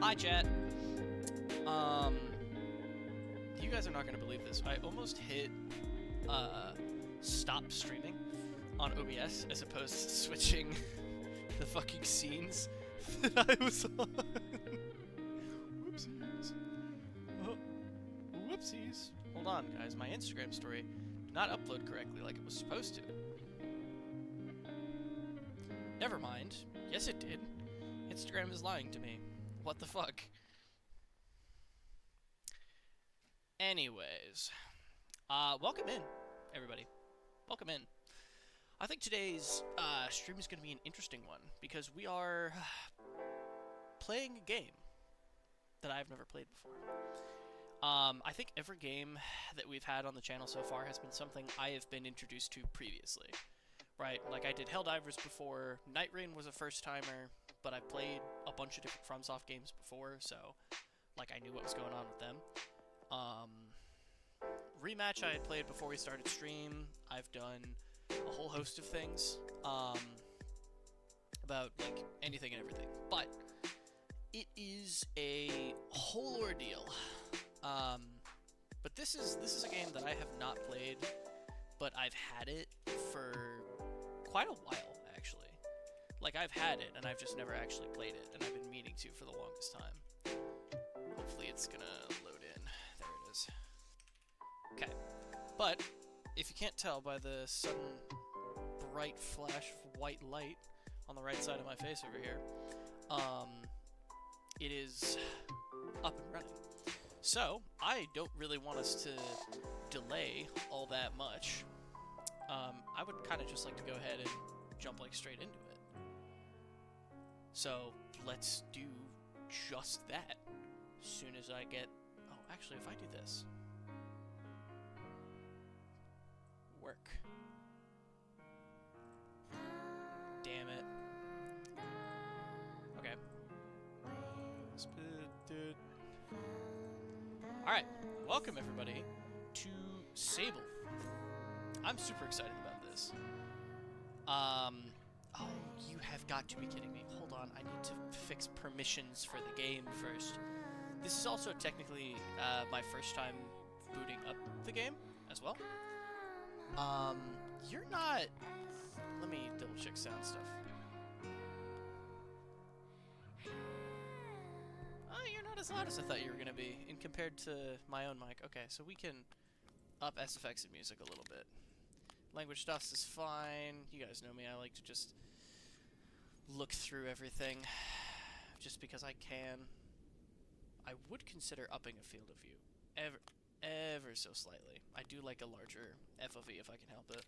Hi, chat. You guys are not gonna believe this. I almost hit stop streaming on OBS as opposed to switching the fucking scenes that I was on. Whoopsies. Oh, whoopsies. Hold on, guys. My Instagram story did not upload correctly like it was supposed to. Never mind. Yes, it did. Instagram is lying to me. What the fuck? Anyways, welcome in, everybody. Welcome in. I think today's stream is going to be an interesting one because we are playing a game that I've never played before. I think every game that we've had on the channel so far has been something I have been introduced to previously. Right, like I did Helldivers before, Night Rain was a first-timer, but I played a bunch of different FromSoft games before, so, like, I knew what was going on with them. Rematch I had played before we started stream. I've done a whole host of things, about, like, anything and everything. But it is a whole ordeal. But this is a game that I have not played, but I've had it for quite a while, actually. Like, I've had it, and I've just never actually played it, and I've been meaning to for the longest time. Hopefully it's gonna load in. There it is. Okay. But, if you can't tell by the sudden bright flash of white light on the right side of my face over here, it is up and running. So, I don't really want us to delay all that much. I would kind of just like to go ahead and jump like straight into it. So, let's do just that. As soon as I get... Oh, actually, if I do this... Work. Damn it. Okay. Alright, welcome everybody to Sable. I'm super excited about this. Oh, you have got to be kidding me. Hold on, I need to fix permissions for the game first. This is also technically my first time booting up the game as well. You're not... Let me double check sound stuff. You're not as loud as I thought you were going to be in compared to my own mic. Okay, so we can up SFX and music a little bit. Language stuff is fine. You guys know me. I like to just look through everything just because I can. I would consider upping a field of view ever so slightly. I do like a larger FOV if I can help it.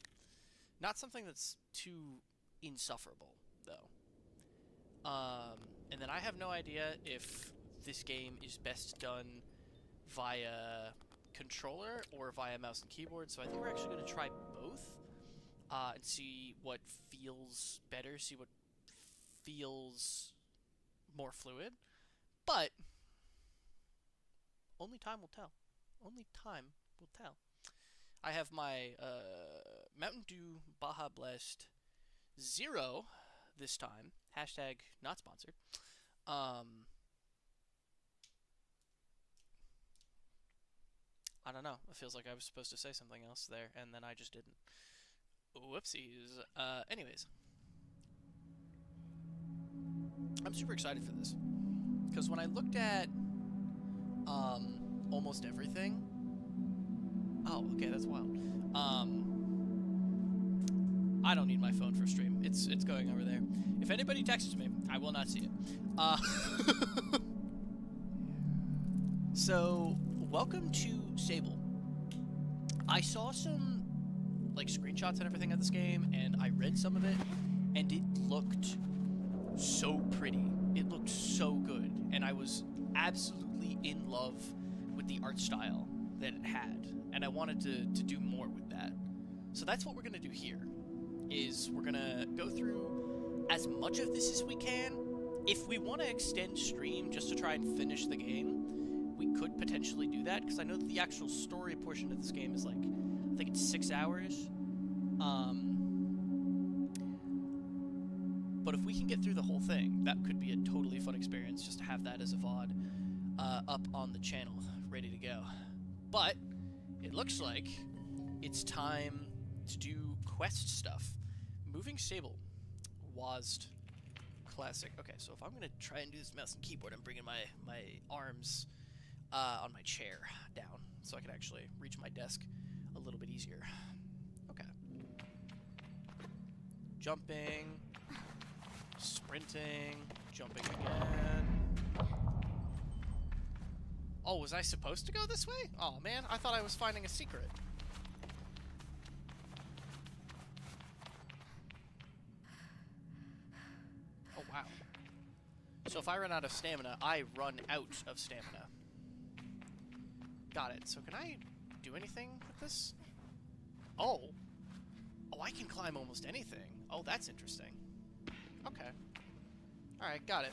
Not something that's too insufferable, though. And then I have no idea if this game is best done via controller or via mouse and keyboard, so I think we're actually going to try both and see what feels better, see what feels more fluid. But only time will tell. Only time will tell. I have my Mountain Dew Baja Blast Zero this time. Hashtag not sponsored. I don't know. It feels like I was supposed to say something else there, and then I just didn't. Whoopsies. Anyways. I'm super excited for this. Because when I looked at almost everything... Oh, okay, that's wild. I don't need my phone for stream. It's going over there. If anybody texts me, I will not see it. So, welcome to Sable. I saw some, like, screenshots and everything of this game, and I read some of it, and it looked so pretty. It looked so good, and I was absolutely in love with the art style that it had, and I wanted to do more with that. So that's what we're going to do here, is we're going to go through as much of this as we can. If we want to extend stream just to try and finish the game, we could potentially do that, because I know that the actual story portion of this game is like, I think it's 6 hours. But if we can can get through the whole thing, that could be a totally fun experience just to have that as a VOD up on the channel, ready to go. But it looks like it's time to do quest stuff. Moving Sable. WASD. Classic. Okay, so if I'm going to try and do this mouse and keyboard, I'm bringing my arms on my chair down so I can actually reach my desk a little bit easier. Okay. Jumping. Sprinting. Jumping again. Oh, was I supposed to go this way? Oh, man, I thought I was finding a secret. Oh, wow. So if I run out of stamina, I run out of stamina. Got it. So can I do anything with this? Oh. Oh, I can climb almost anything. Oh, that's interesting. Okay. Alright, got it.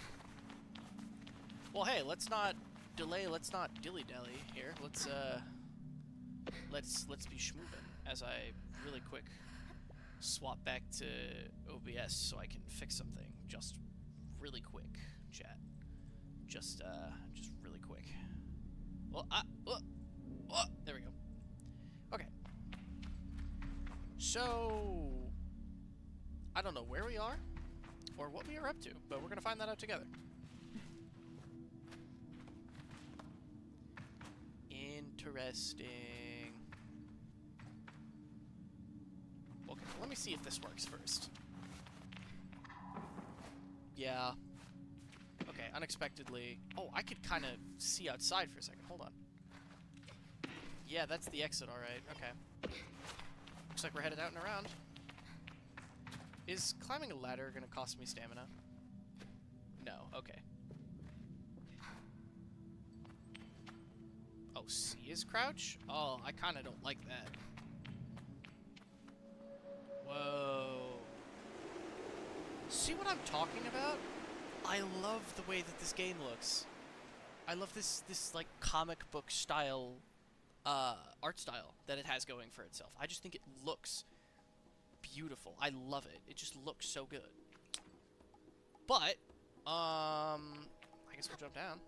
Well, hey, let's not delay, let's not dilly-dally here. Let's be schmoovin' as I really quick swap back to OBS so I can fix something just really quick, chat. Just really quick. Well, there we go. Okay. So, I don't know where we are or what we are up to, but we're gonna find that out together. Interesting. Okay, let me see if this works first. Yeah. Okay, unexpectedly. Oh, I could kind of see outside for a second. Hold on. Yeah, that's the exit, alright. Okay. Looks like we're headed out and around. Is climbing a ladder gonna cost me stamina? No, okay. Oh, C is crouch? Oh, I kinda don't like that. Whoa. See what I'm talking about? I love the way that this game looks. I love this like comic book style art style that it has going for itself. I just think it looks beautiful. I love it. It just looks so good. But I guess we'll jump down.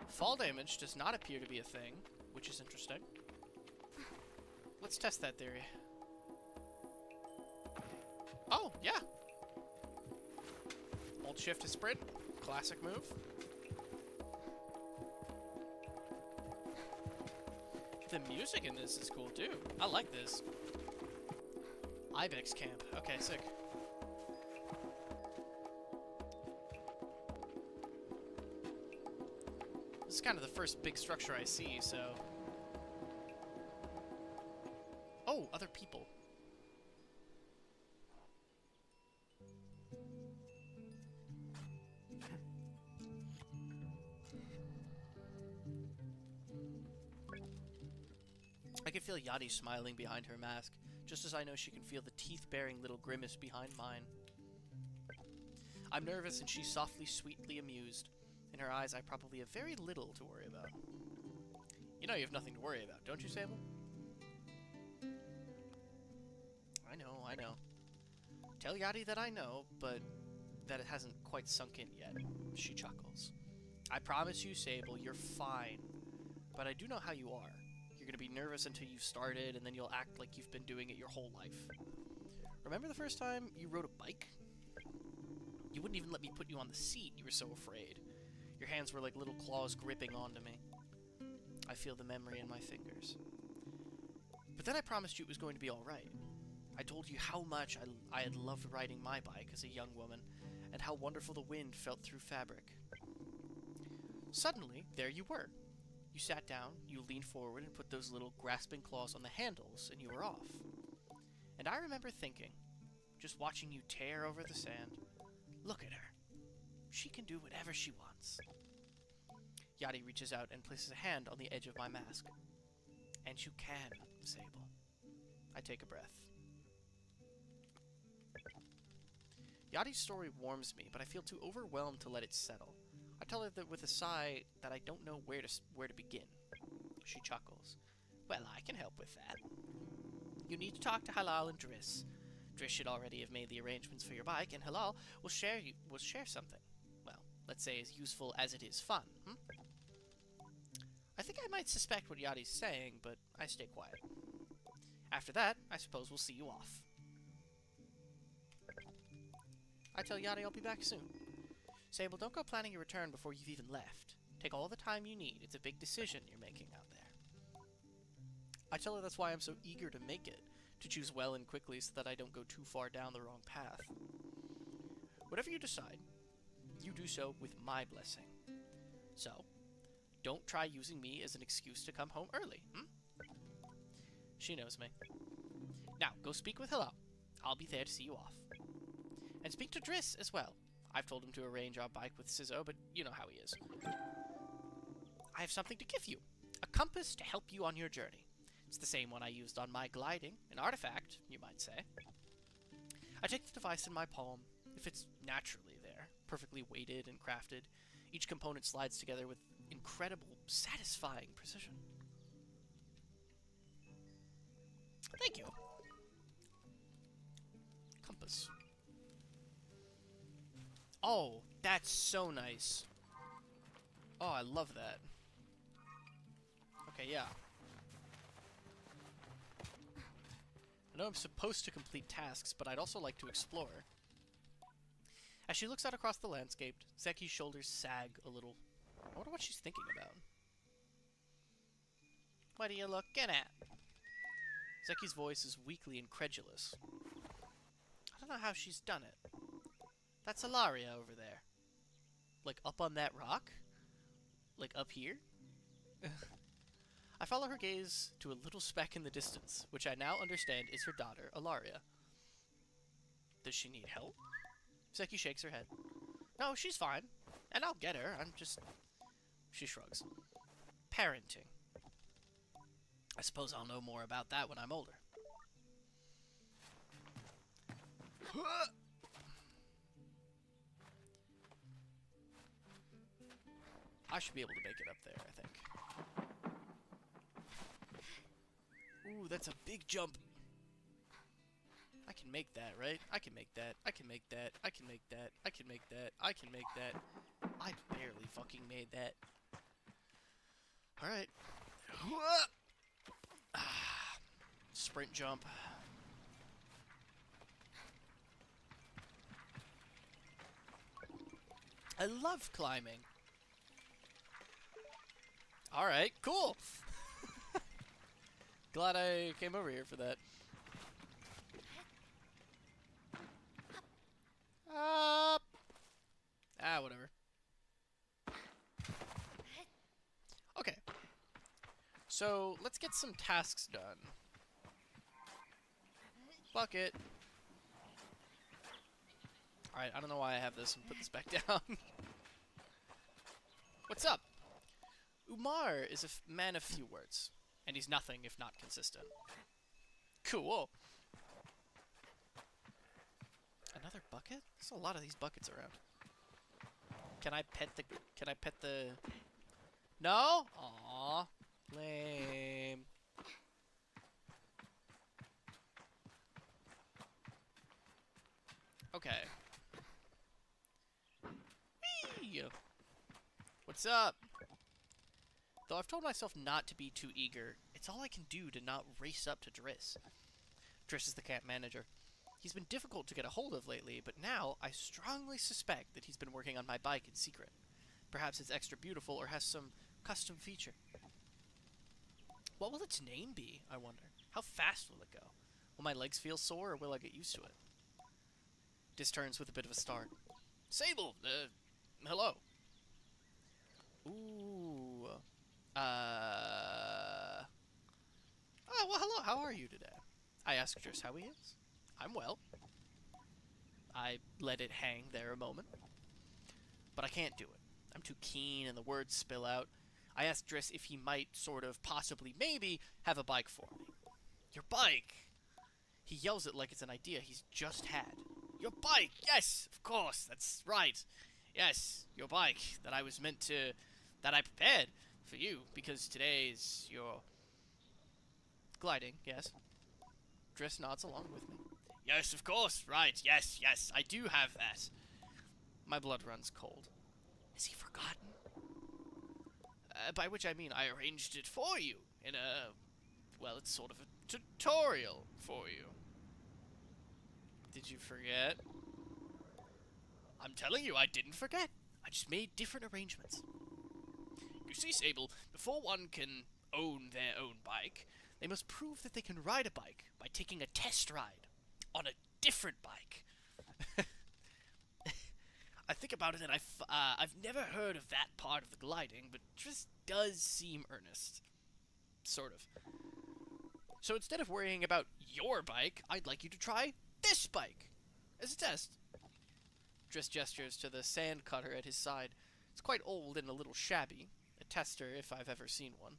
Fall damage does not appear to be a thing, which is interesting. Let's test that theory. Oh, yeah. Hold shift to sprint. Classic move. The music in this is cool, too. I like this. Ibex camp. Okay, sick. This is kind of the first big structure I see, so... Oh, other people. I can feel Yadi smiling behind her mask, just as I know she can feel the teeth-baring little grimace behind mine. I'm nervous and she's softly, sweetly amused. In her eyes, I probably have very little to worry about. You know you have nothing to worry about, don't you, Sable? I know. Tell Yadi that I know, but that it hasn't quite sunk in yet. She chuckles. I promise you, Sable, you're fine. But I do know how you are. You're gonna be nervous until you've started, and then you'll act like you've been doing it your whole life. Remember the first time you rode a bike? You wouldn't even let me put you on the seat, you were so afraid. Your hands were like little claws gripping onto me. I feel the memory in my fingers. But then I promised you it was going to be alright. I told you how much I had loved riding my bike as a young woman, and how wonderful the wind felt through fabric. Suddenly, there you were. You sat down, you leaned forward and put those little grasping claws on the handles, and you were off. And I remember thinking, just watching you tear over the sand, look at her. She can do whatever she wants. Yadi reaches out and places a hand on the edge of my mask. And you can, Sable. I take a breath. Yadi's story warms me, but I feel too overwhelmed to let it settle. I tell her that with a sigh that I don't know where to begin. She chuckles. Well, I can help with that. You need to talk to Halal and Driss. Driss should already have made the arrangements for your bike, and Halal will share something. Well, let's say as useful as it is fun. I think I might suspect what Yadi's saying, but I stay quiet. After that, I suppose we'll see you off. I tell Yadi I'll be back soon. Sable, don't go planning your return before you've even left. Take all the time you need. It's a big decision you're making out there. I tell her that's why I'm so eager to make it, to choose well and quickly so that I don't go too far down the wrong path. Whatever you decide, you do so with my blessing. So, don't try using me as an excuse to come home early, She knows me. Now, go speak with Hello. I'll be there to see you off. And speak to Driss as well. I've told him to arrange our bike with Sizzo, but you know how he is. I have something to give you. A compass to help you on your journey. It's the same one I used on my gliding. An artifact, you might say. I take the device in my palm. It fits naturally there, perfectly weighted and crafted. Each component slides together with incredible, satisfying precision. Thank you. Compass. Oh, that's so nice. Oh, I love that. Okay, yeah. I know I'm supposed to complete tasks, but I'd also like to explore. As she looks out across the landscape, Zeki's shoulders sag a little. I wonder what she's thinking about. What are you looking at? Zeki's voice is weakly incredulous. I don't know how she's done it. That's Ilaria over there. Like, up on that rock? Like, up here? I follow her gaze to a little speck in the distance, which I now understand is her daughter, Ilaria. Does she need help? Zeki shakes her head. No, she's fine. And I'll get her. I'm just... She shrugs. Parenting. I suppose I'll know more about that when I'm older. I should be able to make it up there, I think. Ooh, that's a big jump. I can make that, right? I can make that. I can make that. I can make that. I can make that. I can make that. I barely fucking made that. Alright. Sprint jump. I love climbing. Alright, cool. Glad I came over here for that. Up. Whatever. Okay. So, let's get some tasks done. Bucket. Alright, I don't know why I have this and put this back down. What's up? Umar is a man of few words, and he's nothing if not consistent. Cool. Another bucket? There's a lot of these buckets around. Can I pet the... No? Aww. Lame. Okay. Whee! What's up? Though I've told myself not to be too eager, it's all I can do to not race up to Driss. Driss is the camp manager. He's been difficult to get a hold of lately, but now I strongly suspect that he's been working on my bike in secret. Perhaps it's extra beautiful or has some custom feature. What will its name be, I wonder? How fast will it go? Will my legs feel sore or will I get used to it? Dis turns with a bit of a start. Sable! Hello. Ooh. Oh, well, hello. How are you today? I asked Driss how he is. I'm well. I let it hang there a moment. But I can't do it. I'm too keen and the words spill out. I asked Driss if he might sort of, possibly, maybe, have a bike for me. Your bike! He yells it like it's an idea he's just had. Your bike! Yes! Of course! That's right! Yes! Your bike that I was meant to... that I prepared for you, because today's your... gliding, yes. Driss nods along with me. Yes, of course, right, yes, I do have that. My blood runs cold. Has he forgotten? By which I mean I arranged it for you in a... well, it's sort of a tutorial for you. Did you forget? I'm telling you, I didn't forget. I just made different arrangements. You see, Sable, before one can own their own bike, they must prove that they can ride a bike by taking a test ride on a different bike. I think about it and I've never heard of that part of the gliding, but Triss does seem earnest. Sort of. So instead of worrying about your bike, I'd like you to try this bike as a test. Driss gestures to the sand cutter at his side. It's quite old and a little shabby. A tester, if I've ever seen one.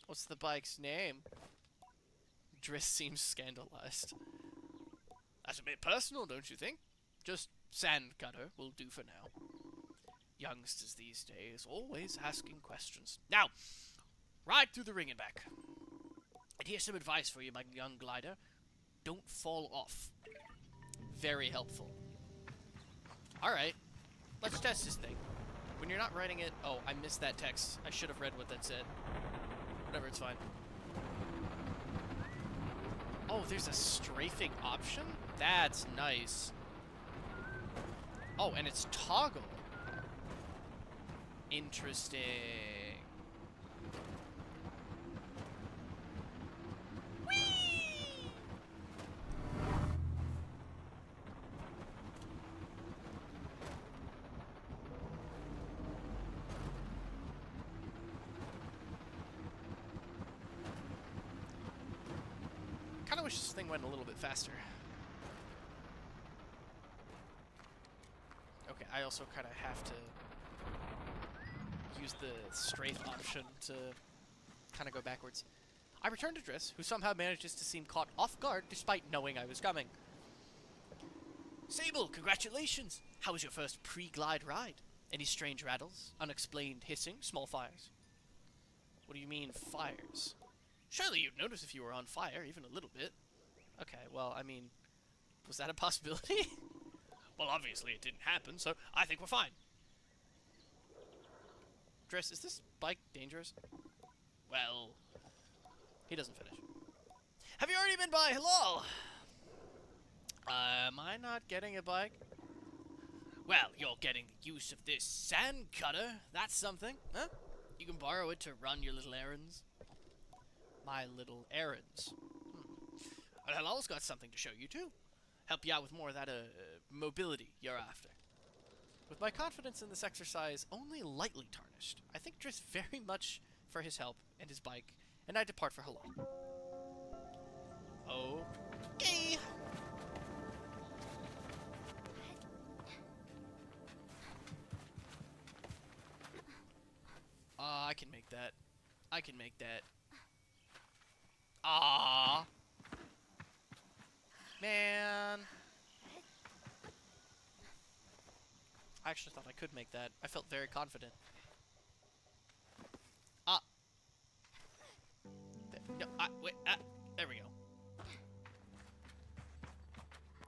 What's the bike's name? Driss seems scandalized. That's a bit personal, don't you think? Just sand cutter will do for now. Youngsters these days, always asking questions. Now, ride through the ring and back. And here's some advice for you, my young glider. Don't fall off. Very helpful. Alright, let's test this thing. When you're not writing it... oh, I missed that text. I should have read what that said. Whatever, it's fine. Oh, there's a strafing option? That's nice. Oh, and it's toggle. Interesting. Whee! Kinda wish this thing went a little bit faster. Okay, I also kind of have to use the strafe option to kind of go backwards. I return to Driss, who somehow manages to seem caught off guard despite knowing I was coming. Sable, congratulations! How was your first pre-glide ride? Any strange rattles? Unexplained hissing? Small fires? What do you mean, fires? Surely you'd notice if you were on fire, even a little bit. Okay, well, I mean, was that a possibility? Well, obviously it didn't happen, so I think we're fine. Driss, is this bike dangerous? Well, he doesn't finish. Have you already been by? Hello! Am I not getting a bike? Well, you're getting the use of this sand cutter. That's something, huh? You can borrow it to run your little errands. My little errands. And Hilal's got something to show you, too. Help you out with more of that, mobility you're after. With my confidence in this exercise only lightly tarnished, I thank Driss very much for his help and his bike, and I depart for Hilal. Okay. I can make that. I can make that. Ah. Man. I actually thought I could make that. I felt very confident. No, wait, there we go.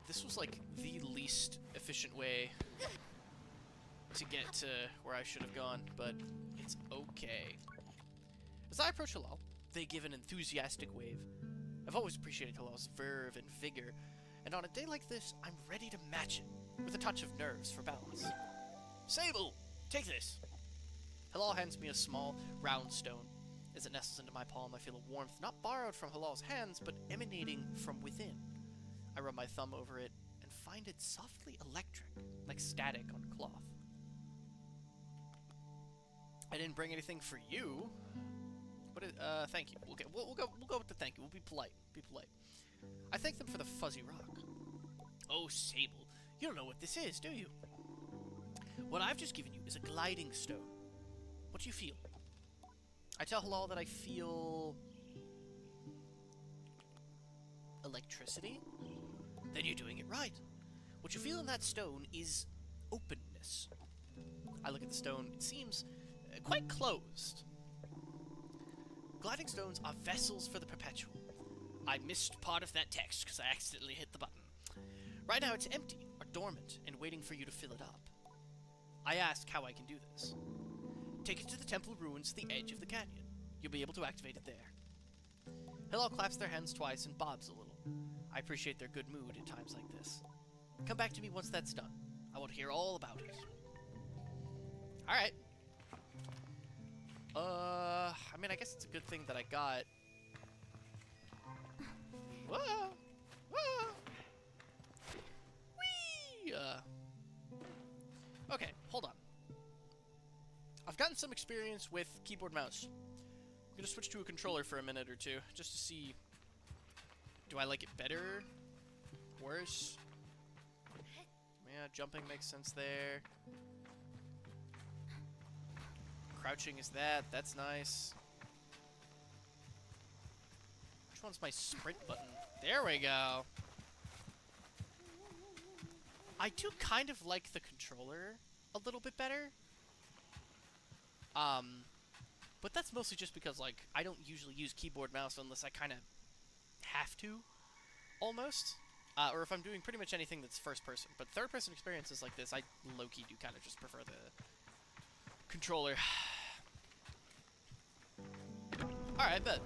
This was like the least efficient way to get to where I should have gone, but it's okay. As I approach Hilal, they give an enthusiastic wave. I've always appreciated Hilal's verve and vigor, and on a day like this, I'm ready to match it, with a touch of nerves for balance. Sable, take this. Hilal hands me a small, round stone. As it nestles into my palm, I feel a warmth not borrowed from Hilal's hands, but emanating from within. I rub my thumb over it, and find it softly electric, like static on cloth. I didn't bring anything for you. Thank you. We'll go with the thank you. We'll be polite. Be polite. I thank them for the fuzzy rock. Oh, Sable, you don't know what this is, do you? What I've just given you is a gliding stone. What do you feel? I tell Hilal that I feel... electricity? Then you're doing it right. What you feel in that stone is openness. I look at the stone. It seems quite closed. Gliding stones are vessels for the perpetual. I missed part of that text because I accidentally hit the button. Right now it's empty, or dormant, and waiting for you to fill it up. I ask how I can do this. Take it to the temple ruins at the edge of the canyon. You'll be able to activate it there. Hillel claps their hands twice and bobs a little. I appreciate their good mood at times like this. Come back to me once that's done. I want to hear all about it. Alright. I mean, I guess it's a good thing that I got... Whoa! Whoa! Whee! Okay, hold on. I've gotten some experience with keyboard mouse. I'm gonna switch to a controller for a minute or two, just to see... Do I like it better? Worse? Yeah, jumping makes sense there. Crouching is that. That's nice. Which one's my sprint button? There we go. I do kind of like the controller a little bit better. But that's mostly just because, like, I don't usually use keyboard mouse unless I kind of have to, almost. Or if I'm doing pretty much anything that's first person. But third person experiences like this, I low-key do kind of just prefer the controller. Alright, bet.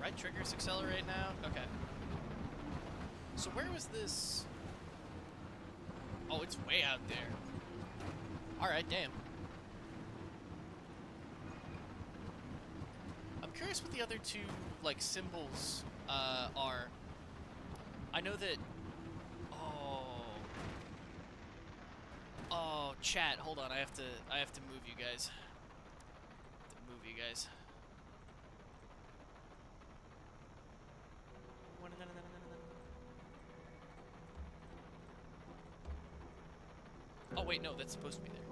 Right triggers accelerate now? Okay. So where was this? Oh, it's way out there. Alright, damn. I'm curious what the other two, like, symbols, are. I know that... Oh, chat, hold on, I have to move you guys. Oh wait, no, that's supposed to be there.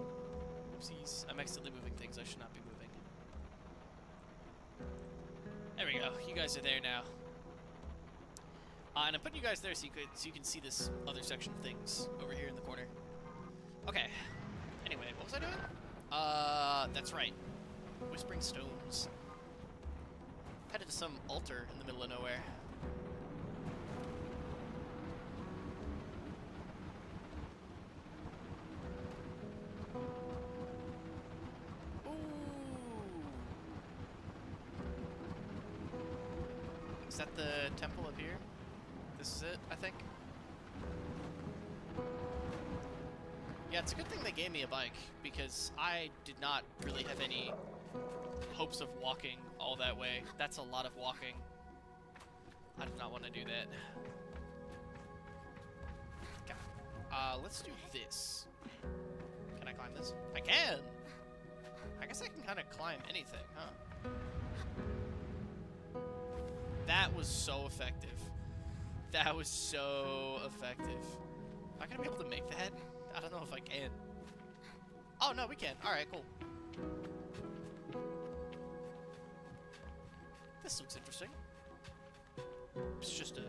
Oopsies, I'm accidentally moving things I should not be moving. There we go, you guys are there now. And I'm putting you guys there so you can see this other section of things over here in the corner. Okay. Anyway, what was I doing? That's right. Whispering Stones. Headed to some altar in the middle of nowhere. Ooh. Is that the temple up here? This is it, I think. Yeah, it's a good thing they gave me a bike, because I did not really have any hopes of walking all that way. That's a lot of walking. I did not want to do that. Okay. Let's do this. Can I climb this? I can! I guess I can kind of climb anything, huh? That was so effective. That was so effective. Am I gonna be able to make that? I don't know if I can. Oh, no, we can. Alright, cool. This looks interesting. It's just a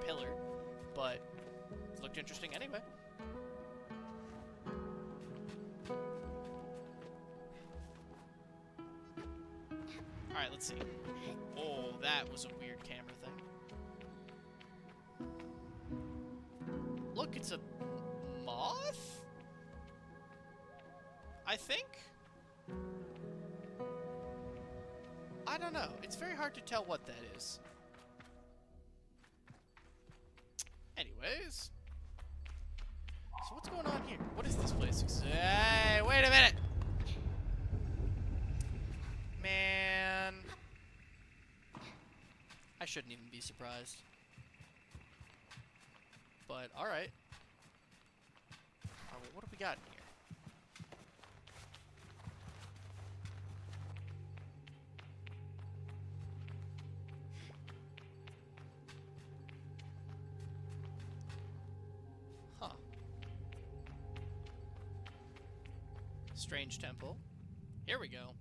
pillar, but it looked interesting anyway. Alright, let's see. Oh, that was a weird camera thing. Look, it's a moth? I think? I don't know. It's very hard to tell what that is. Anyways. So what's going on here? What is this place? Hey, wait a minute! Man. I shouldn't even be surprised. But, alright. What have we got in here? Huh. Strange temple. Here we go.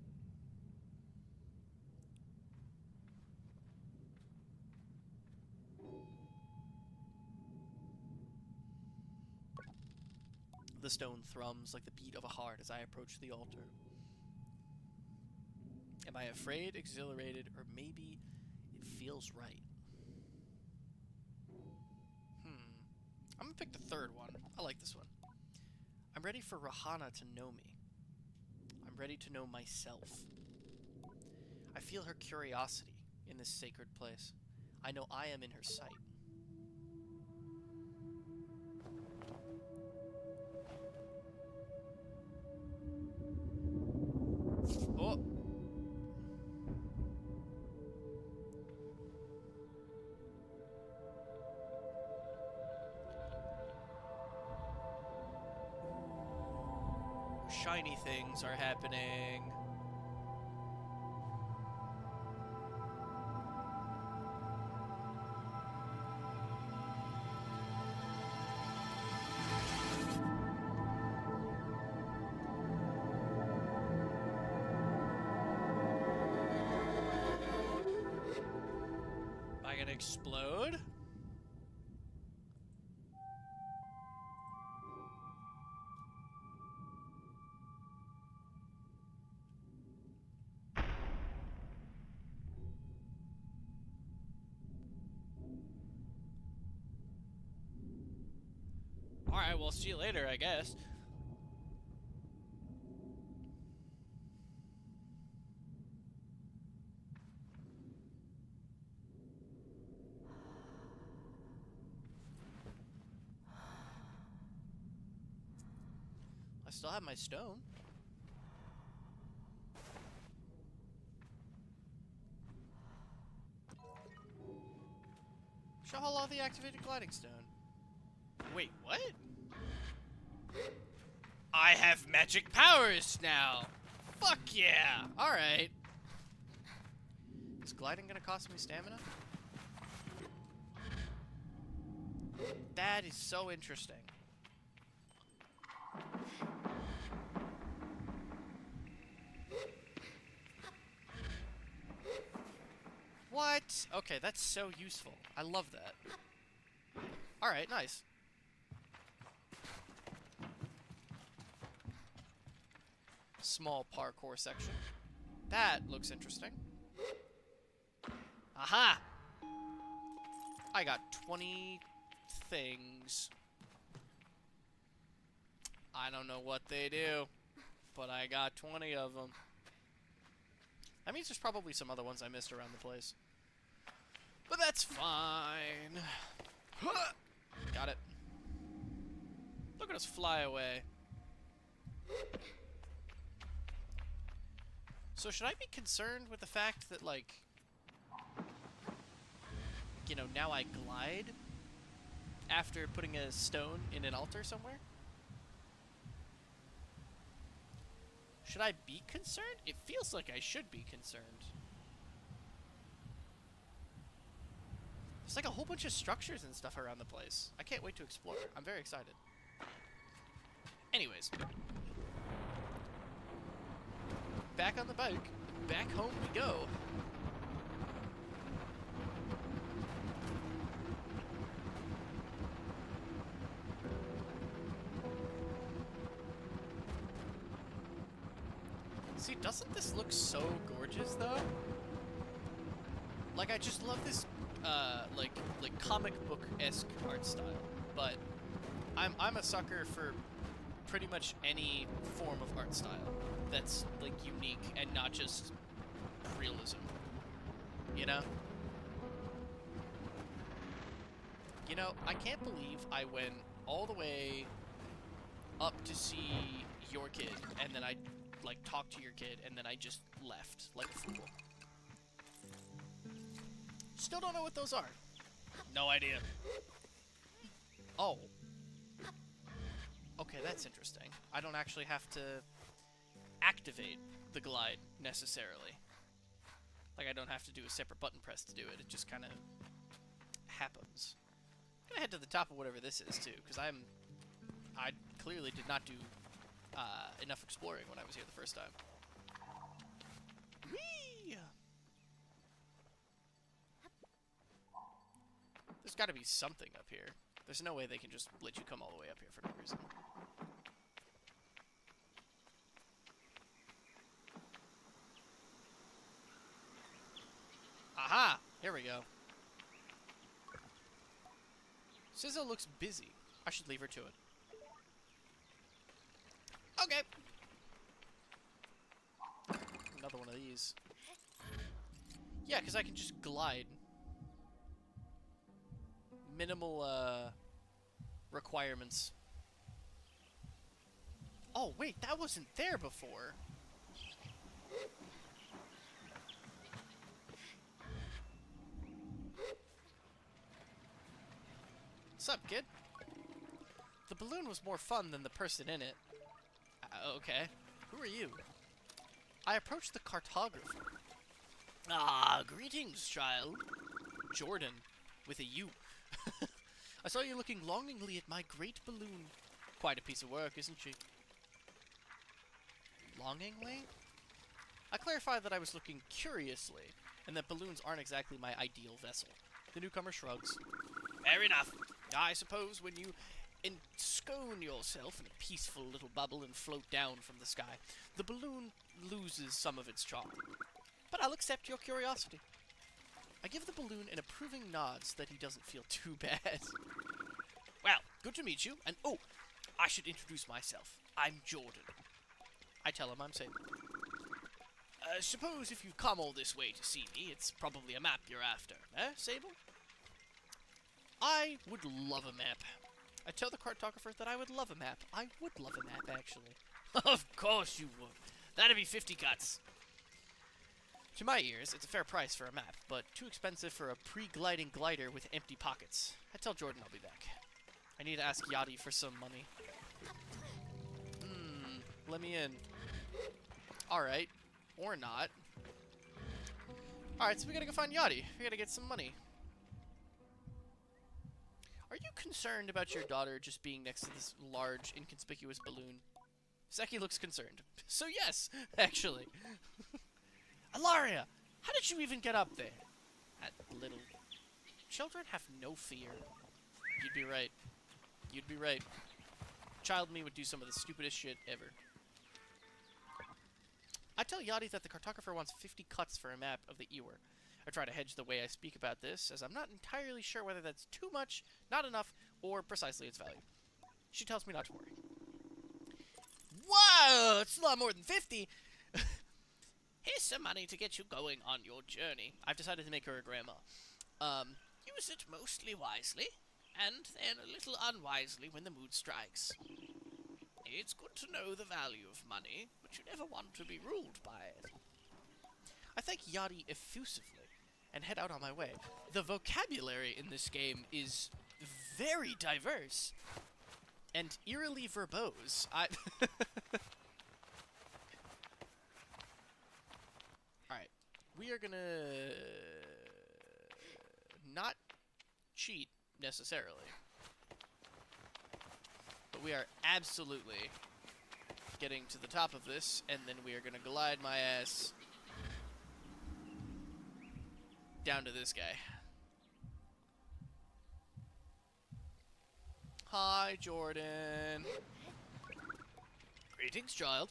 The stone thrums like the beat of a heart as I approach the altar. Am I afraid, exhilarated, or maybe it feels right? I'm gonna pick the third one. I like this one. I'm ready for Rahana to know me. I'm ready to know myself. I feel her curiosity in this sacred place. I know I am in her sight. Oh! Shiny things are happening. Am I gonna explode? Alright, well, see you later, I guess. I still have my stone. Shahala the activated gliding stone. Wait, what? I have magic powers now! Fuck yeah! Alright. Is gliding gonna cost me stamina? That is so interesting. What? Okay, that's so useful. I love that. Alright, nice. Small parkour section. That looks interesting. Aha! I got 20 things. I don't know what they do, but I got 20 of them. That means there's probably some other ones I missed around the place. But that's fine. Got it. Look at us fly away. So should I be concerned with the fact that, like, you know, now I glide after putting a stone in an altar somewhere? Should I be concerned? It feels like I should be concerned. There's like a whole bunch of structures and stuff around the place. I can't wait to explore. I'm very excited. Anyways. Back on the bike. Back home we go. See, doesn't this look so gorgeous, though? Like, I just love this, like comic book-esque art style. But I'm a sucker for pretty much any form of art style that's, like, unique and not just realism. You know? You know, I can't believe I went all the way up to see your kid, and then I, like, talked to your kid, and then I just left like a fool. Still don't know what those are. No idea. Oh. Okay, that's interesting. I don't actually have to activate the glide, necessarily. Like, I don't have to do a separate button press to do it. It just kind of happens. I'm gonna head to the top of whatever this is, too, because I clearly did not do enough exploring when I was here the first time. Whee! There's got to be something up here. There's no way they can just let you come all the way up here for no reason. Aha! Here we go. Sizzo looks busy. I should leave her to it. Okay. Another one of these. Yeah, because I can just glide. Minimal, requirements. Oh, wait, that wasn't there before. What's up, kid? The balloon was more fun than the person in it. Okay. Who are you? I approached the cartographer. Ah, greetings, child. Jordan, with a U. I saw you looking longingly at my great balloon. Quite a piece of work, isn't she? Longingly? I clarified that I was looking curiously, and that balloons aren't exactly my ideal vessel. The newcomer shrugs. Fair enough. I suppose when you enscone yourself in a peaceful little bubble and float down from the sky, the balloon loses some of its charm. But I'll accept your curiosity. I give the balloon an approving nod so that he doesn't feel too bad. Well, good to meet you, and oh, I should introduce myself. I'm Jordan. I tell him I'm Sable. Suppose if you've come all this way to see me, it's probably a map you're after, eh, Sable? I would love a map. I tell the cartographer that I would love a map. I would love a map, actually. Of course you would. That'd be 50 cuts. To my ears, it's a fair price for a map, but too expensive for a pre-gliding glider with empty pockets. I tell Jordan I'll be back. I need to ask Yachty for some money. Let me in. Alright. Or not. Alright, so we gotta go find Yachty. We gotta get some money. Are you concerned about your daughter just being next to this large, inconspicuous balloon? Seki looks concerned. So yes, actually. Alaria! How did you even get up there? That little... Children have no fear. You'd be right. You'd be right. Child me would do some of the stupidest shit ever. I tell Yachty that the cartographer wants 50 cuts for a map of the Ewer. I try to hedge the way I speak about this, as I'm not entirely sure whether that's too much, not enough, or precisely its value. She tells me not to worry. Whoa! It's a lot more than 50! Here's some money to get you going on your journey. I've decided to make her a grandma. Use it mostly wisely, and then a little unwisely when the mood strikes. It's good to know the value of money, but you never want to be ruled by it. I thank Yachty effusively and head out on my way. The vocabulary in this game is very diverse and eerily verbose. Alright, we are gonna not cheat necessarily, but we are absolutely getting to the top of this, and then we are gonna glide my ass down to this guy. Hi, Jordan. Greetings, child.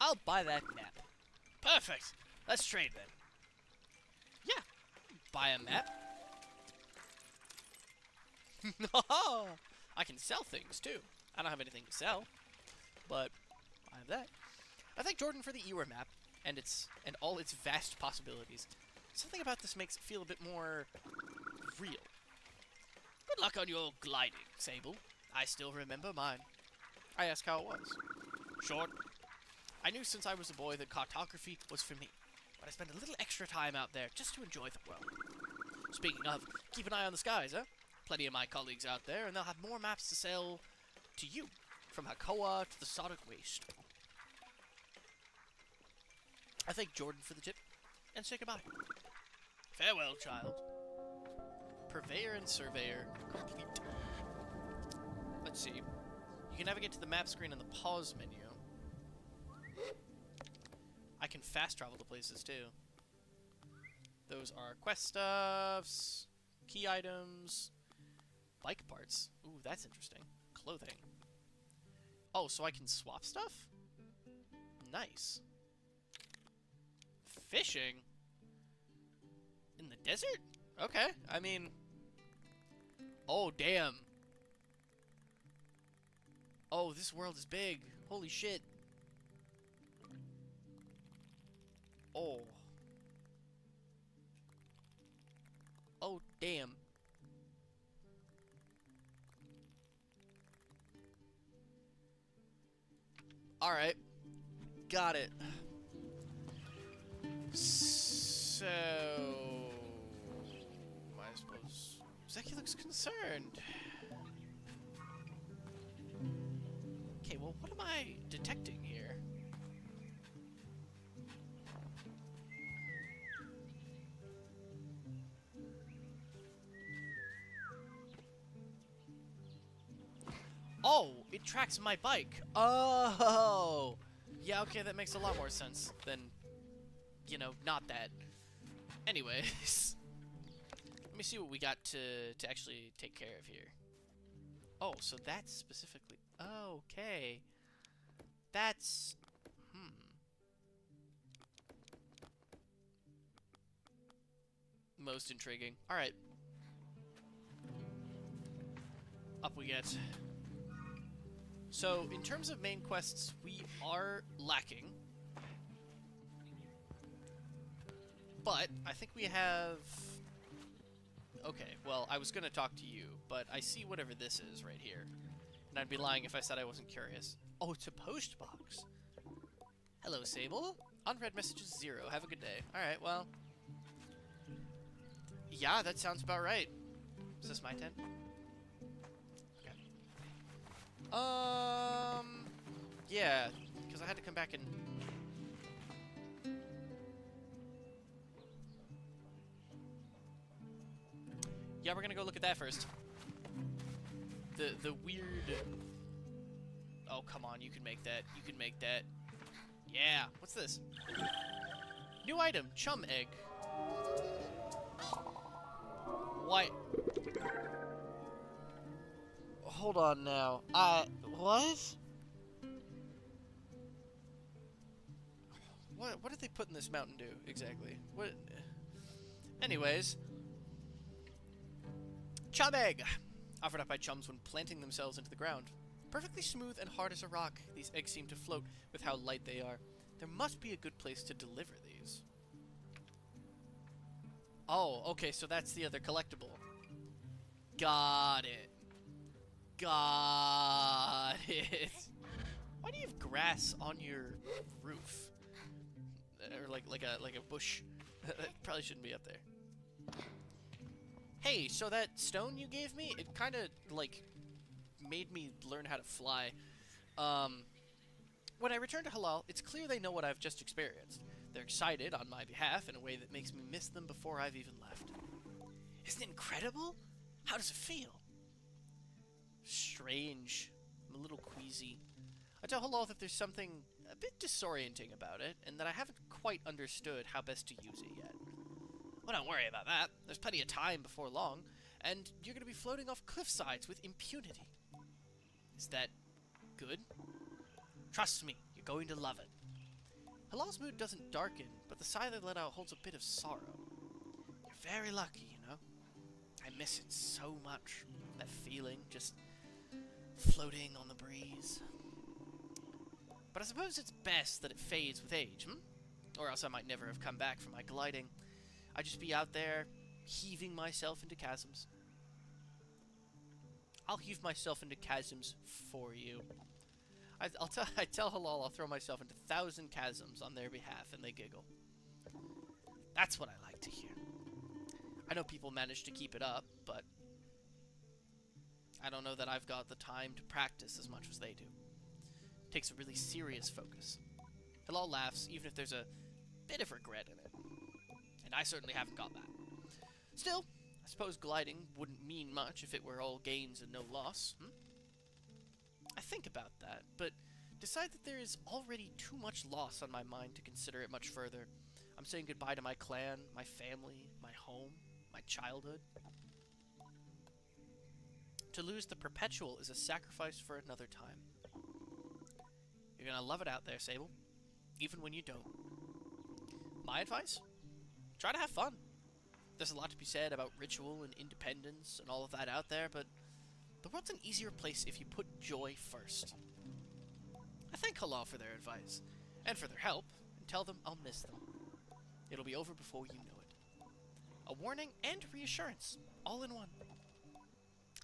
I'll buy that map. Perfect. Let's trade then. Yeah. Buy a map. I can sell things too. I don't have anything to sell, but I have that. I thank Jordan for the Ewer map and all its vast possibilities. Something about this makes it feel a bit more real. Good luck on your gliding, Sable. I still remember mine. I asked how it was. Short. I knew since I was a boy that cartography was for me, but I spent a little extra time out there just to enjoy the world. Speaking of, keep an eye on the skies, huh? Plenty of my colleagues out there, and they'll have more maps to sell to you, from Hakoa to the Sodic Waste. I thank Jordan for the tip, and say goodbye. Farewell, child. Purveyor and Surveyor complete. Let's see. You can navigate to the map screen in the pause menu. I can fast travel to places too. Those are quest stuffs, key items, bike parts. Ooh, that's interesting. Clothing. Oh, so I can swap stuff? Nice. Fishing? In the desert? Okay, I mean... Oh, damn. Oh, this world is big. Holy shit. Oh. Oh, damn. Alright. Got it. So... I suppose... Zeki looks concerned. Okay, well, what am I detecting here? Oh, it tracks my bike. Oh! Yeah, okay, that makes a lot more sense than, you know, not that. Anyways. Let me see what we got to actually take care of here. Oh, so that's specifically... Okay. That's... Most intriguing. Alright. Up we get. So, in terms of main quests, we are lacking. But, I think we have... Okay, well, I was gonna talk to you, but I see whatever this is right here. And I'd be lying if I said I wasn't curious. Oh, it's a post box. Hello, Sable. Unread messages 0. Have a good day. Alright, well... Yeah, that sounds about right. Is this my tent? Okay. Yeah, because I had to come back and... Yeah, we're gonna go look at that first. The weird... Oh, come on, you can make that. You can make that. Yeah, what's this? New item, chum egg. What? Hold on now. What? What did they put in this Mountain Dew, exactly? What? Anyways. Chum egg! Offered up by chums when planting themselves into the ground. Perfectly smooth and hard as a rock, these eggs seem to float with how light they are. There must be a good place to deliver these. Oh, okay, so that's the other collectible. Got it. Got it. Why do you have grass on your roof? Or like a bush. That probably shouldn't be up there. Hey, so that stone you gave me, it kind of like made me learn how to fly. When I return to Halal, it's clear they know what I've just experienced. They're excited on my behalf in a way that makes me miss them before I've even left. Isn't it incredible? How does it feel? Strange. I'm a little queasy. I tell Halal that there's something a bit disorienting about it, and that I haven't quite understood how best to use it yet. Well, don't worry about that. There's plenty of time before long, and you're going to be floating off cliff sides with impunity. Is that good? Trust me, you're going to love it. Halal's mood doesn't darken, but the sigh they let out holds a bit of sorrow. You're very lucky, you know? I miss it so much. That feeling, just floating on the breeze. But I suppose it's best that it fades with age, hmm? Or else I might never have come back from my gliding. I'd just be out there, heaving myself into chasms. I'll heave myself into chasms for you. I tell Halal I'll throw myself into 1,000 chasms on their behalf, and they giggle. That's what I like to hear. I know people manage to keep it up, but I don't know that I've got the time to practice as much as they do. It takes a really serious focus. Halal laughs, even if there's a bit of regret in it. And I certainly haven't got that. Still, I suppose gliding wouldn't mean much if it were all gains and no loss, hmm? I think about that, but decide that there is already too much loss on my mind to consider it much further. I'm saying goodbye to my clan, my family, my home, my childhood. To lose the perpetual is a sacrifice for another time. You're gonna love it out there, Sable, even when you don't. My advice? Try to have fun. There's a lot to be said about ritual and independence and all of that out there, but the world's an easier place if you put joy first. I thank Halal for their advice, and for their help, and tell them I'll miss them. It'll be over before you know it. A warning and reassurance, all in one.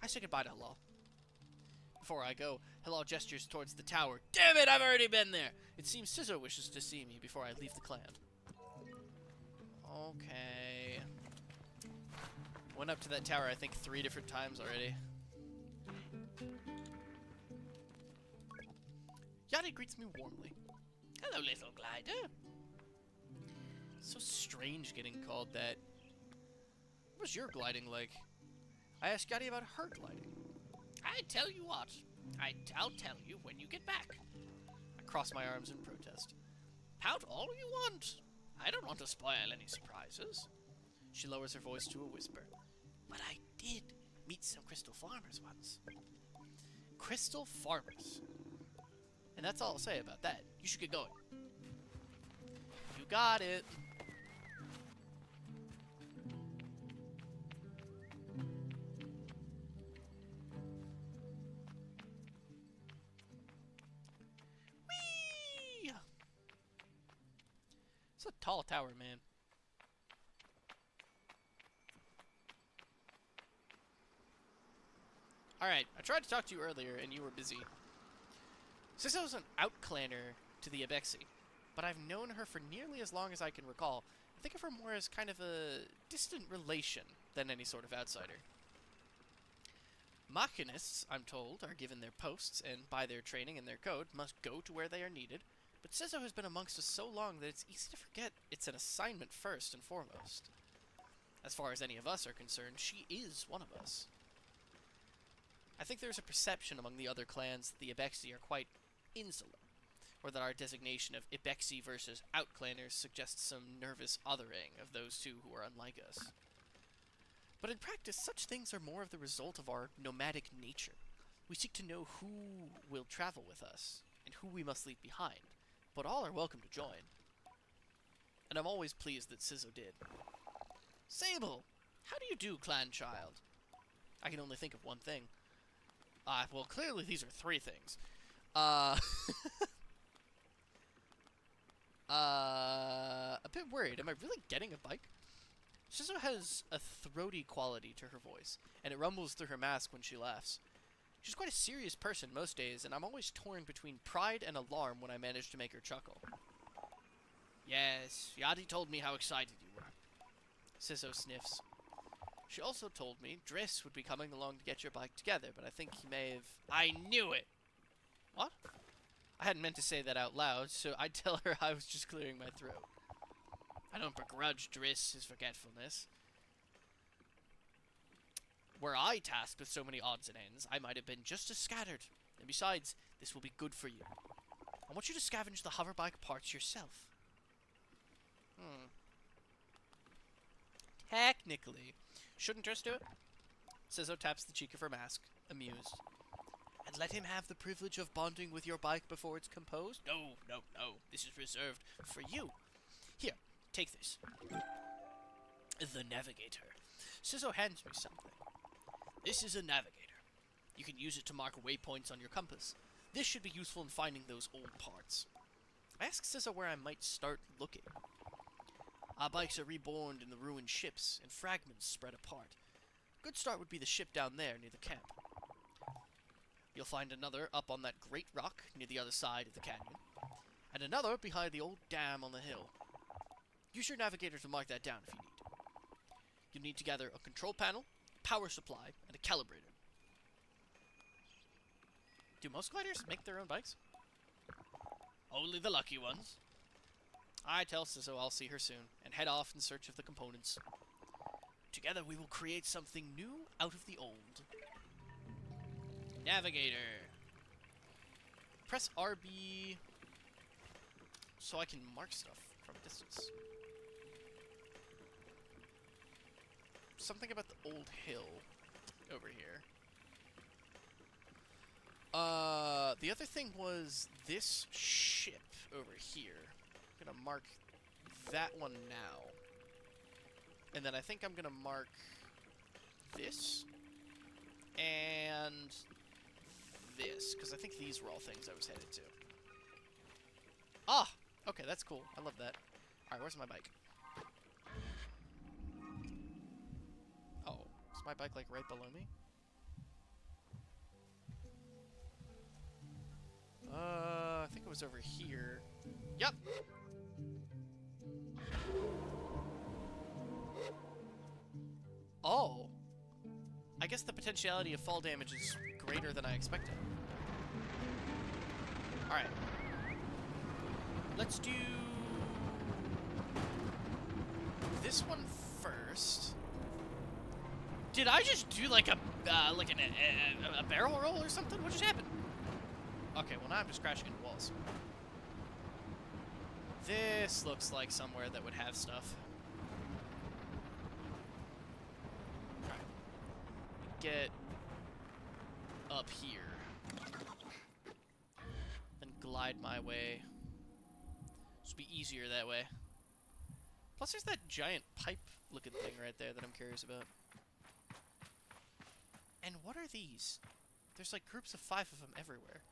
I say goodbye to Halal. Before I go, Halal gestures towards the tower. Damn it, I've already been there! It seems Sizzo wishes to see me before I leave the clan. Okay. Went up to that tower, I think, 3 different times already. Yadi greets me warmly. Hello, little glider. So strange getting called that. What was your gliding like? I asked Yadi about her gliding. I tell you what. I'll tell you when you get back. I cross my arms in protest. Pout all you want. I don't want to spoil any surprises. She lowers her voice to a whisper. But I did meet some crystal farmers once. Crystal farmers. And that's all I'll say about that. You should get going. You got it. Whee! It's a tall tower, man. Alright, I tried to talk to you earlier, and you were busy. Sizzo's an outclanner to the Ibexi, but I've known her for nearly as long as I can recall. I think of her more as kind of a distant relation than any sort of outsider. Machinists, I'm told, are given their posts, and by their training and their code, must go to where they are needed, but Sizzo has been amongst us so long that it's easy to forget it's an assignment first and foremost. As far as any of us are concerned, she is one of us. I think there's a perception among the other clans that the Ibexi are quite insular, or that our designation of Ibexi versus outclanners suggests some nervous othering of those two who are unlike us. But in practice, such things are more of the result of our nomadic nature. We seek to know who will travel with us, and who we must leave behind, but all are welcome to join. And I'm always pleased that Sizzo did. Sable! How do you do, clan child? I can only think of one thing. Well, clearly these are 3 things. A bit worried. Am I really getting a bike? Sizzo has a throaty quality to her voice, and it rumbles through her mask when she laughs. She's quite a serious person most days, and I'm always torn between pride and alarm when I manage to make her chuckle. Yes, Yadi told me how excited you were. Sizzo sniffs. She also told me Driss would be coming along to get your bike together, but I think he may have... I knew it! What? I hadn't meant to say that out loud, so I'd tell her I was just clearing my throat. I don't begrudge Driss his forgetfulness. Were I tasked with so many odds and ends, I might have been just as scattered. And besides, this will be good for you. I want you to scavenge the hoverbike parts yourself. Technically. Shouldn't Driss do it? Sizzo taps the cheek of her mask, amused. And let him have the privilege of bonding with your bike before it's composed? No, no, no. This is reserved for you. Here, take this. The Navigator. Sizzo hands me something. This is a Navigator. You can use it to mark waypoints on your compass. This should be useful in finding those old parts. I asked Sizzo where I might start looking. Our bikes are reborn in the ruined ships, and fragments spread apart. A good start would be the ship down there near the camp. You'll find another up on that great rock near the other side of the canyon, and another behind the old dam on the hill. Use your navigator to mark that down if you need. You'll need to gather a control panel, power supply, and a calibrator. Do most gliders make their own bikes? Only the lucky ones. I tell Sizzo I'll see her soon, and head off in search of the components. Together we will create something new out of the old. Navigator. Press RB so I can mark stuff from a distance. Something about the old hill over here. The other thing was this ship over here. I'm gonna mark that one now. And then I think I'm gonna mark this and this, because I think these were all things I was headed to. Ah! Okay, that's cool. I love that. Alright, where's my bike? Oh, is my bike, like, right below me? I think it was over here. Yep! Oh! I guess the potentiality of fall damage is greater than I expected. Alright. Let's do this one first. Did I just do like a barrel roll or something? What just happened? Okay, well now I'm just crashing into walls. This looks like somewhere that would have stuff. Alright. Get up here. Then glide my way. This will be easier that way. Plus there's that giant pipe-looking thing right there that I'm curious about. And what are these? There's like groups of 5 of them everywhere.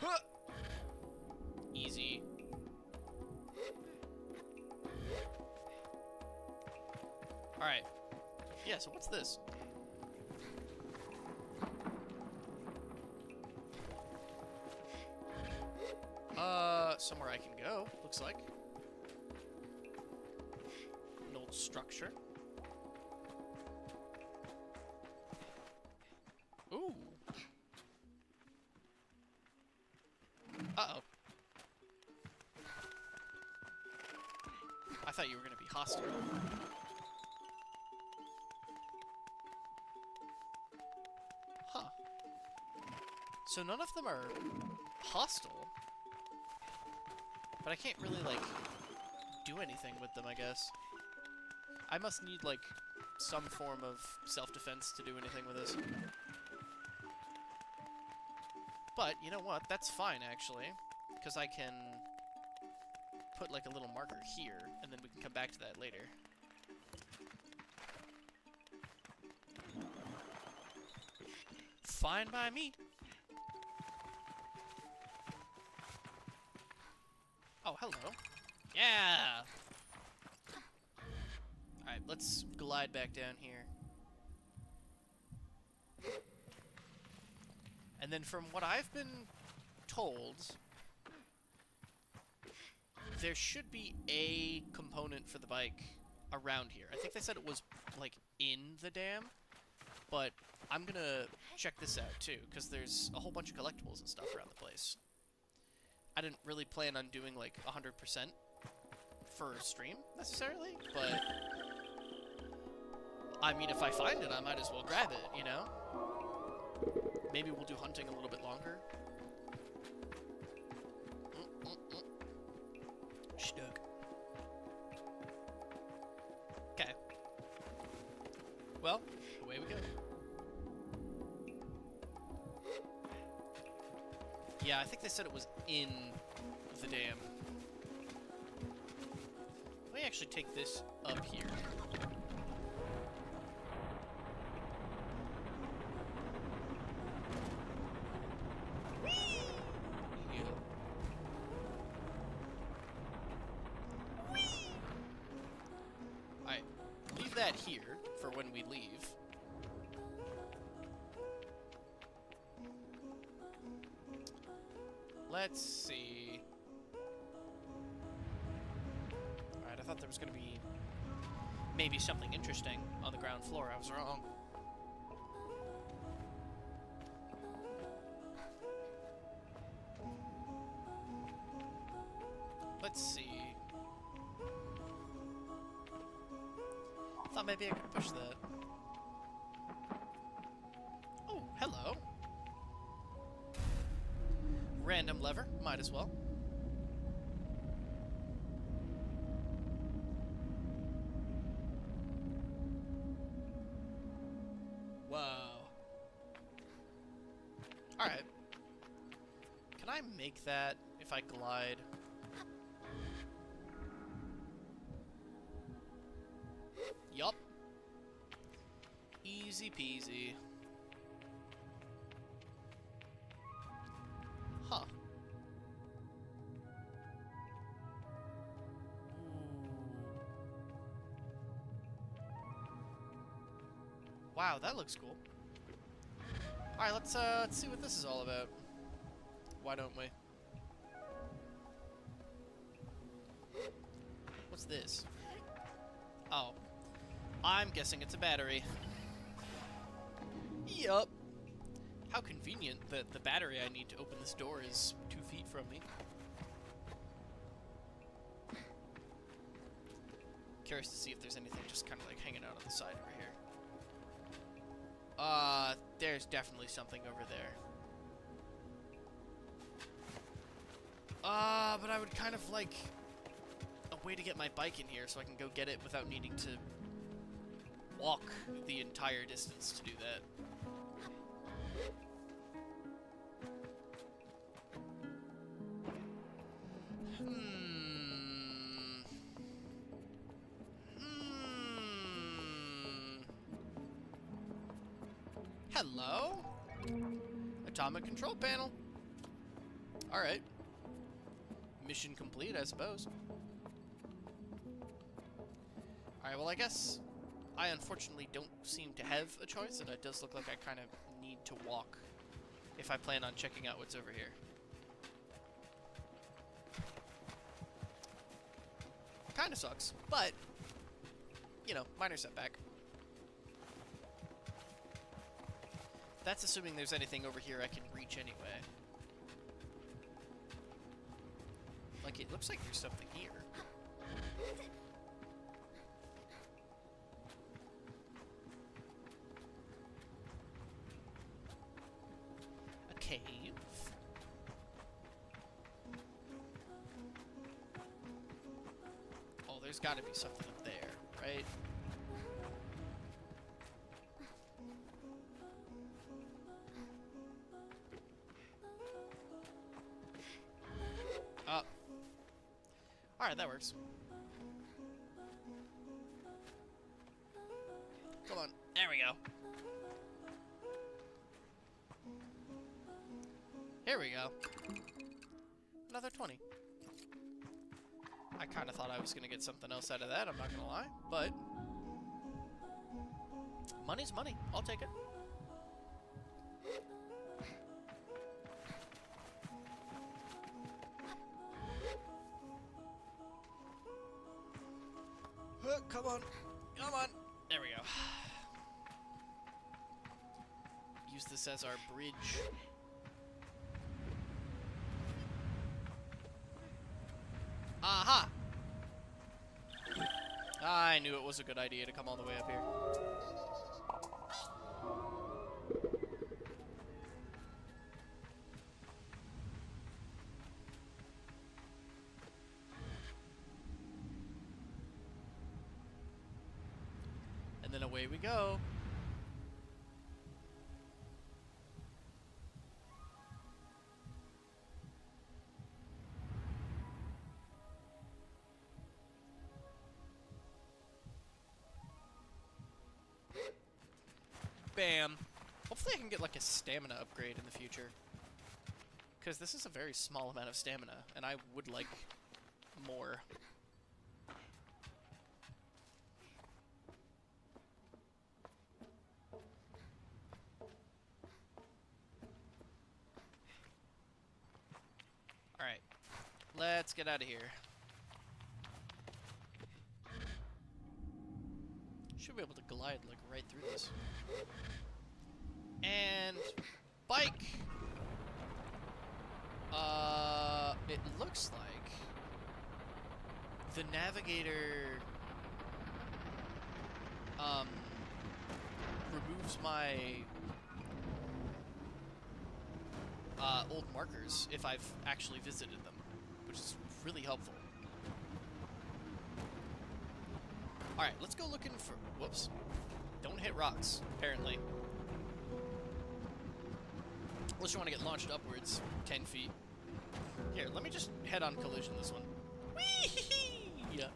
Huh! Easy. Alright. Yeah, so what's this? Somewhere I can go, looks like. An old structure. Ooh. Uh-oh. I thought you were gonna be hostile. Huh. So none of them are hostile. But I can't really, like, do anything with them, I guess. I must need, like, some form of self-defense to do anything with this. But, you know what? That's fine, actually. Because I can put, like, a little marker here, and then we can come back to that later. Fine by me. Oh, hello. Yeah! Alright, let's glide back down here. And then from what I've been told, there should be a component for the bike around here. I think they said it was, like, in the dam, but I'm gonna check this out, too, because there's a whole bunch of collectibles and stuff around the place. I didn't really plan on doing, like, 100% for a stream, necessarily, but I mean, if I find it, I might as well grab it, you know? Maybe we'll do hunting a little bit longer. Stug. Okay. Well, away we go. Yeah, I think they said it was in the dam. Let me actually take this up here. Whee! Yeah. Whee! Alright, leave that here for when we leave. Let's see. Alright, I thought there was going to be maybe something interesting on the ground floor. I was wrong. Let's see. Thought maybe I could push that. Oh, hello. Random lever, might as well. Whoa. Alright. Can I make that if I glide? Yup. Easy peasy. Huh. Wow, that looks cool. Alright, let's see what this is all about. Why don't we? What's this? Oh. I'm guessing it's a battery. Yup. How convenient that the battery I need to open this door is 2 feet from me. Curious to see if there's anything just kind of like hanging out on the side over here. There's definitely something over there. But I would kind of like a way to get my bike in here so I can go get it without needing to walk the entire distance to do that. Hello? Atomic control panel. Alright. Mission complete, I suppose. Alright, well, I guess I unfortunately don't seem to have a choice, and it does look like I kind of need to walk if I plan on checking out what's over here. Kinda sucks, but, you know, minor setback. That's assuming there's anything over here I can reach anyway. Like, it looks like there's something here. A cave. Oh, there's gotta be something up there, right? Alright, that works. Come on. There we go. Here we go. Another 20. I kind of thought I was going to get something else out of that, I'm not going to lie. But money's money. I'll take it. Come on. Come on. There we go. Use this as our bridge. Aha! I knew it was a good idea to come all the way up here. And then away we go. Bam. Hopefully I can get like a stamina upgrade in the future. Because this is a very small amount of stamina, and I would like more. Alright, let's get out of here. Should be able to glide like right through this. And bike. It looks like the navigator removes my old markers if I've actually visited them, which is really helpful. Alright, let's go looking for... Whoops. Don't hit rocks, apparently. Unless you want to get launched upwards 10 feet. Here, let me just head on collision this one. Whee! Yeah.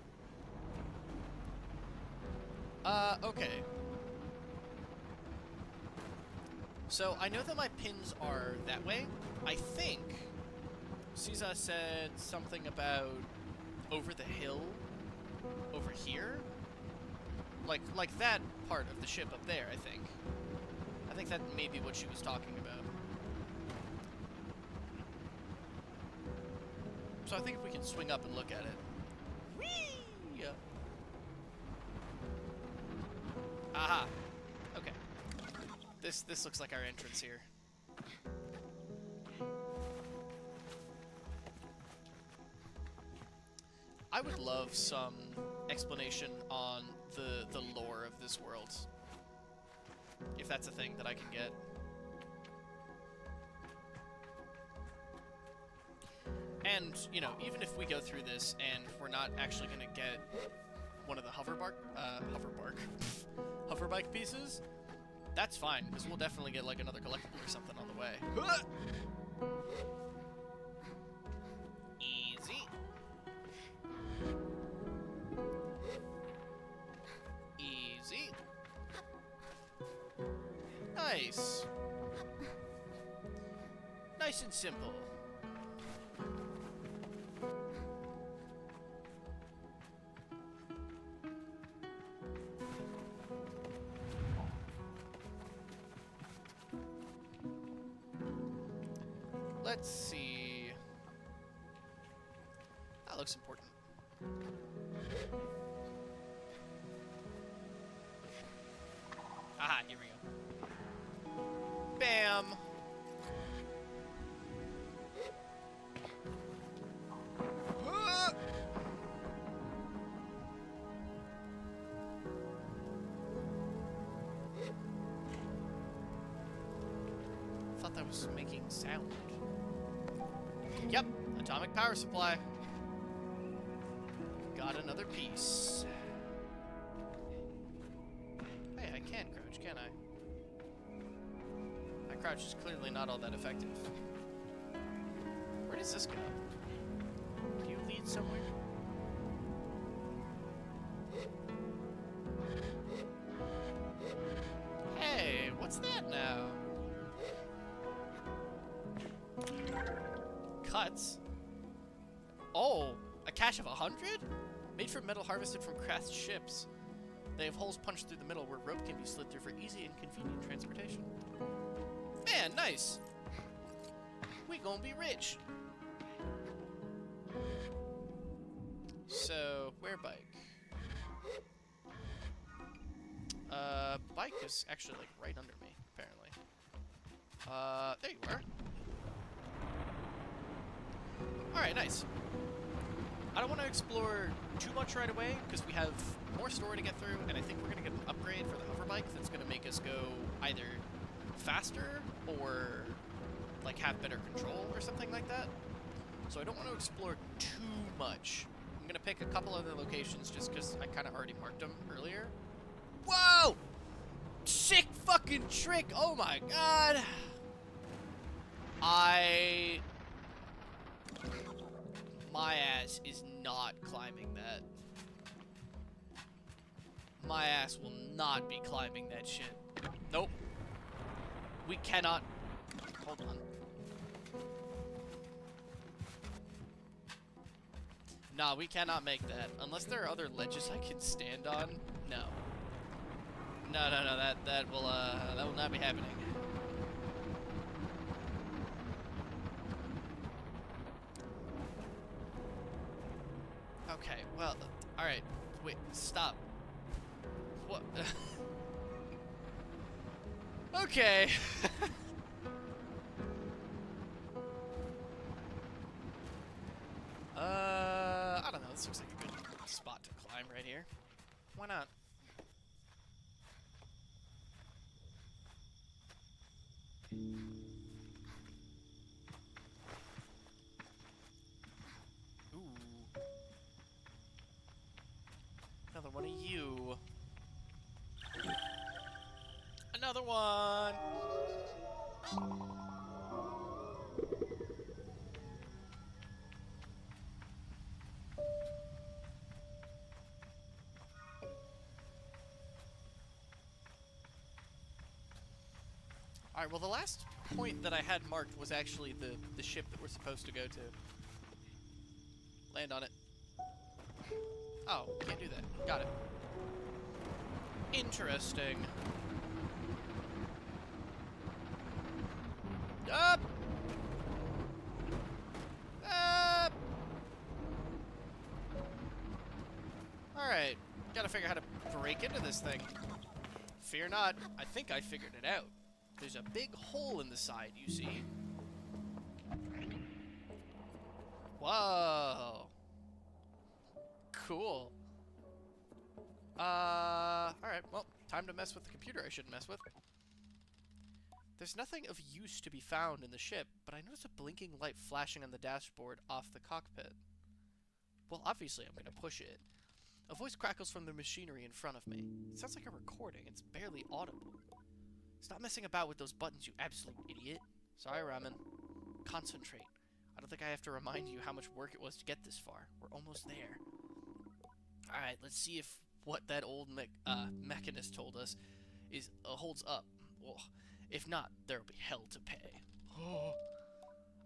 Okay. So, I know that my pins are that way. I think Caesar said something about over the hill over here. Like that part of the ship up there, I think. I think that may be what she was talking about. So I think if we can swing up and look at it. Whee! Aha. Okay. This looks like our entrance here. I would love some explanation on the lore of this world. If that's a thing that I can get. And, you know, even if we go through this and we're not actually gonna get one of the hoverbike pieces, that's fine, because we'll definitely get like another collectible or something on the way. Easy. Easy. Nice. Nice and simple. Let's see. That looks important. Aha, here we go. Bam! Thought that was making sound. Yep, atomic power supply. Got another piece. Hey, I can crouch, can I? My crouch is clearly not all that effective. Where does this go? Do you lead somewhere? Hey, what's that now? Cuts? Oh, a cache of 100? Made from metal harvested from crashed ships. They have holes punched through the middle where rope can be slid through for easy and convenient transportation. Man, nice! We gonna be rich! So, where bike? Bike is actually like right under me, apparently. There you are. Alright, nice. I don't want to explore too much right away, because we have more story to get through, and I think we're going to get an upgrade for the hoverbike that's going to make us go either faster, or like have better control, or something like that. So I don't want to explore too much. I'm going to pick a couple other locations, just because I kind of already marked them earlier. Whoa! Sick fucking trick! Oh my god! My ass is not climbing that. My ass will not be climbing that shit. Nope. We cannot. Hold on. Nah, we cannot make that. Unless there are other ledges I can stand on. No. No, that will not be happening. Okay, well, alright. Wait, stop. What? Okay. I don't know, this looks like a good spot to climb right here. Why not? Another one of you. Another one! Alright, well the last point that I had marked was actually the ship that we're supposed to go to. Land on it. Oh, can't do that. Got it. Interesting. Up! Up! Alright, gotta figure out how to break into this thing. Fear not, I think I figured it out. There's a big hole in the side, you see? Whoa! Cool. Alright, well, time to mess with the computer I shouldn't mess with. There's nothing of use to be found in the ship, but I notice a blinking light flashing on the dashboard off the cockpit. Well, obviously I'm gonna push it. A voice crackles from the machinery in front of me. It sounds like a recording. It's barely audible. Stop messing about with those buttons, you absolute idiot. Sorry, Ramen. Concentrate. I don't think I have to remind you how much work it was to get this far. We're almost there. Alright, let's see if what that old mechanist told us is holds up. Ugh. If not, there'll be hell to pay.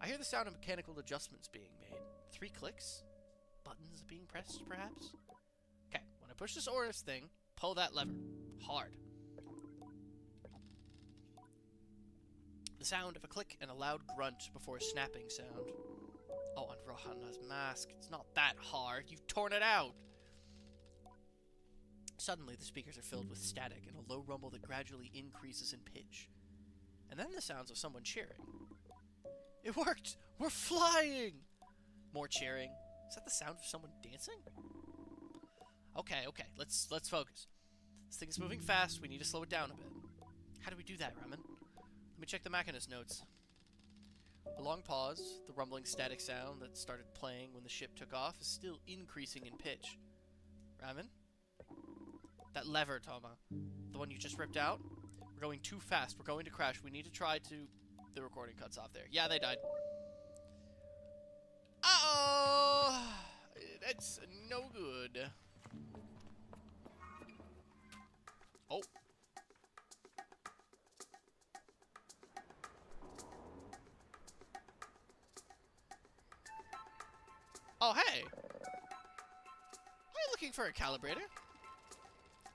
I hear the sound of mechanical adjustments being made. 3 clicks? Buttons being pressed, perhaps? Okay, when I push this Oris thing, pull that lever. Hard. The sound of a click and a loud grunt before a snapping sound. Oh, and Rohanna's mask. It's not that hard. You've torn it out! Suddenly, the speakers are filled with static and a low rumble that gradually increases in pitch. And then the sounds of someone cheering. It worked! We're flying! More cheering. Is that the sound of someone dancing? Okay, let's focus. This thing is moving fast, we need to slow it down a bit. How do we do that, Ramen? Let me check the Machinist notes. A long pause, the rumbling static sound that started playing when the ship took off is still increasing in pitch. Ramen? That lever, Toma. The one you just ripped out? We're going too fast. We're going to crash. We need to try to... The recording cuts off there. Yeah, they died. Uh-oh! That's no good. Oh. Oh, hey! Are you looking for a calibrator?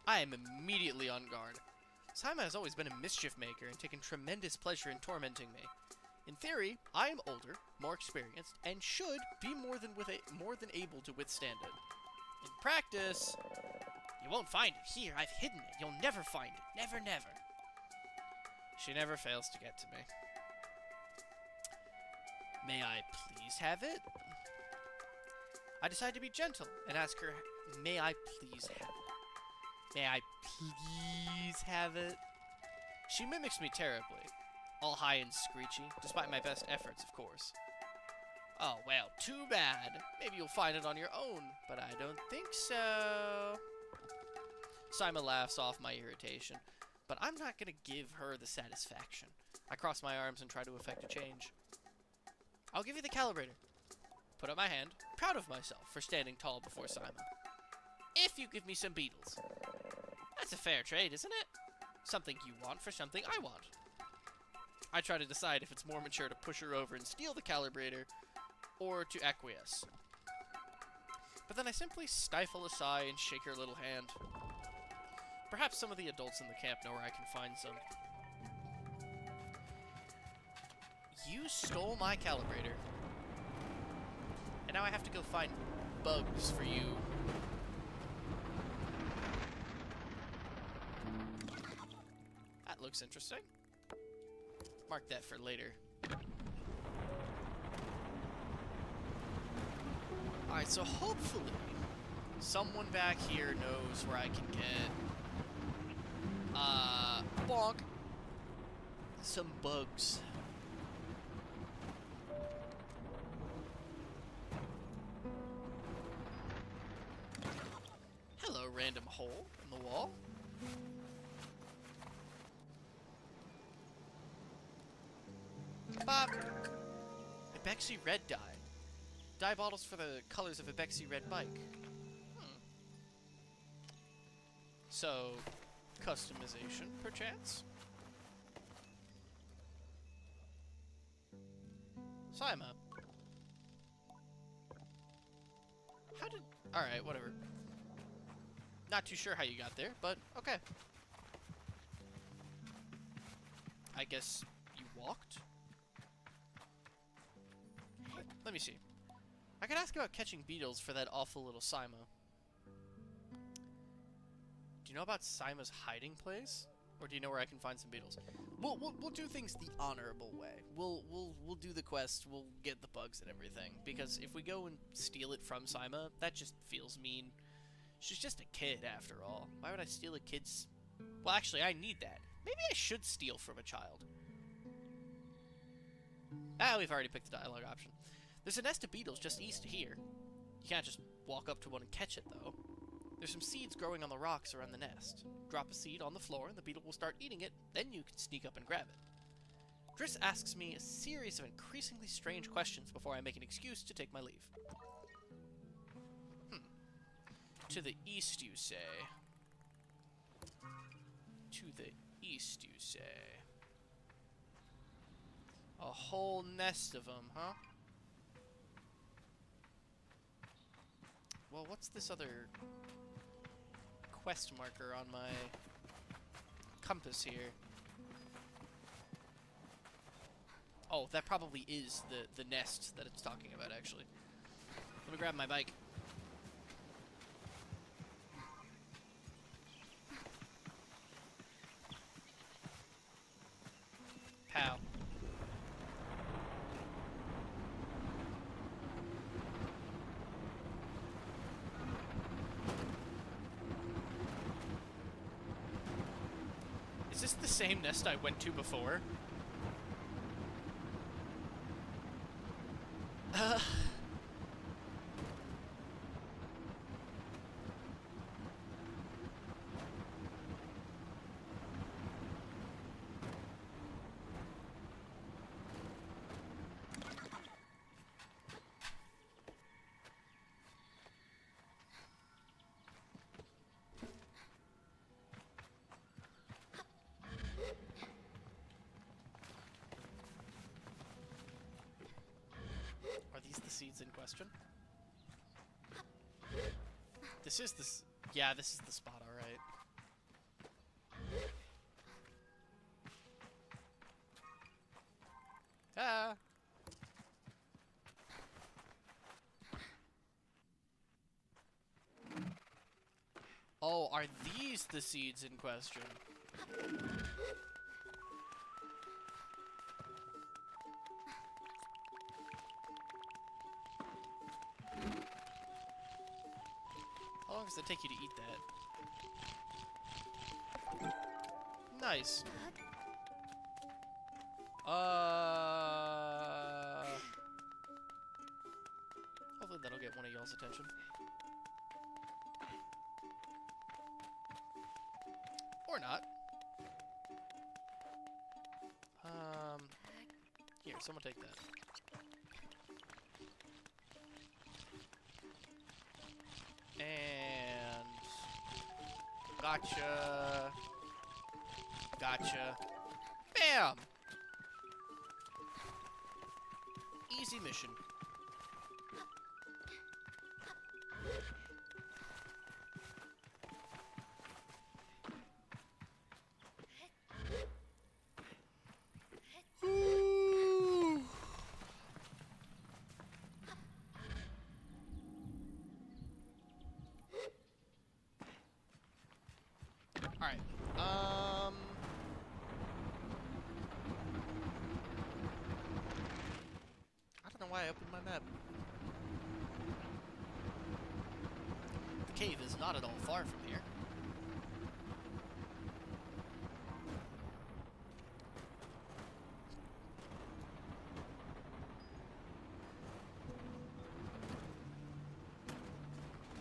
I am immediately on guard. Simon has always been a mischief maker and taken tremendous pleasure in tormenting me. In theory, I am older, more experienced, and should be more than able to withstand it. In practice, you won't find it here. I've hidden it. You'll never find it. Never, never. She never fails to get to me. May I please have it? I decide to be gentle and ask her, may I please have it? May I please have it? She mimics me terribly. All high and screechy, despite my best efforts, of course. Oh, well, too bad. Maybe you'll find it on your own, but I don't think so. Simon laughs off my irritation, but I'm not going to give her the satisfaction. I cross my arms and try to effect a change. I'll give you the calibrator. Put up my hand, proud of myself for standing tall before Simon. If you give me some beetles. That's a fair trade, isn't it? Something you want for something I want. I try to decide if it's more mature to push her over and steal the calibrator, or to acquiesce. But then I simply stifle a sigh and shake her little hand. Perhaps some of the adults in the camp know where I can find some. You stole my calibrator. And now I have to go find bugs for you. That looks interesting. Mark that for later. Alright, so hopefully someone back here knows where I can get bonk, some bugs. Hello, random hole in the wall. Bop! Ibexi red dye. Dye bottles for the colors of Ibexi red bike. So, customization, perchance? Sima. How did... Alright, whatever. Not too sure how you got there, but okay. I guess you walked? Let me see. I could ask about catching beetles for that awful little Sima. Do you know about Sima's hiding place? Or do you know where I can find some beetles? We'll do things the honorable way. We'll do the quest, we'll get the bugs and everything. Because if we go and steal it from Sima, that just feels mean. She's just a kid, after all. Why would I steal a kid's... Well, actually, I need that. Maybe I should steal from a child. Ah, we've already picked the dialogue option. There's a nest of beetles just east of here. You can't just walk up to one and catch it, though. There's some seeds growing on the rocks around the nest. Drop a seed on the floor and the beetle will start eating it, then you can sneak up and grab it. Driss asks me a series of increasingly strange questions before I make an excuse to take my leave. To the east, you say? To the east, you say? A whole nest of them, huh? Well, what's this other quest marker on my compass here? Oh, that probably is the nest that it's talking about, actually. Let me grab my bike. Pow. Is this the same nest I went to before? Are these the seeds in question? This is the... Yeah, this is the spot, alright. Ah! Oh, are these the seeds in question? How long does it take you to eat that? Nice. Hopefully that'll get one of y'all's attention. Or not. Here, someone take that. And... Gotcha. Gotcha. Bam! Easy mission. Alright, I don't know why I opened my map. The cave is not at all far from here.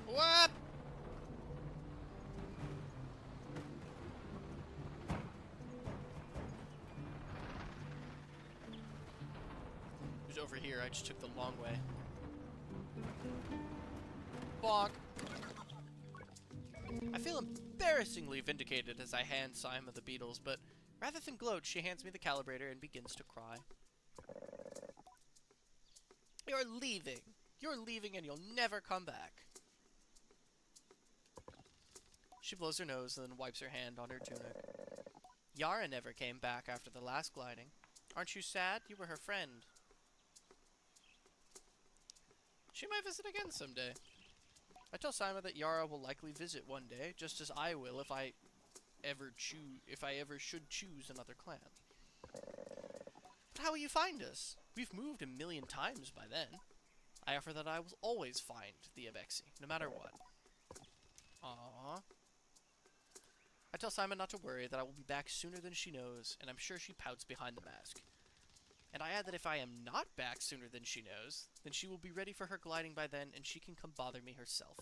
What? It was over here, I just took the long way. Bonk! I feel embarrassingly vindicated as I hand Sima the beetles, but rather than gloat, she hands me the calibrator and begins to cry. You're leaving. You're leaving and you'll never come back. She blows her nose and then wipes her hand on her tunic. Yara never came back after the last gliding. Aren't you sad? You were her friend. She might visit again someday. I tell Simon that Yara will likely visit one day, just as I will if I ever should choose another clan. But how will you find us? We've moved a million times by then. I offer that I will always find the Avexi, no matter what. Aww. I tell Simon not to worry, that I will be back sooner than she knows, and I'm sure she pouts behind the mask. And I add that if I am not back sooner than she knows, then she will be ready for her gliding by then, and she can come bother me herself.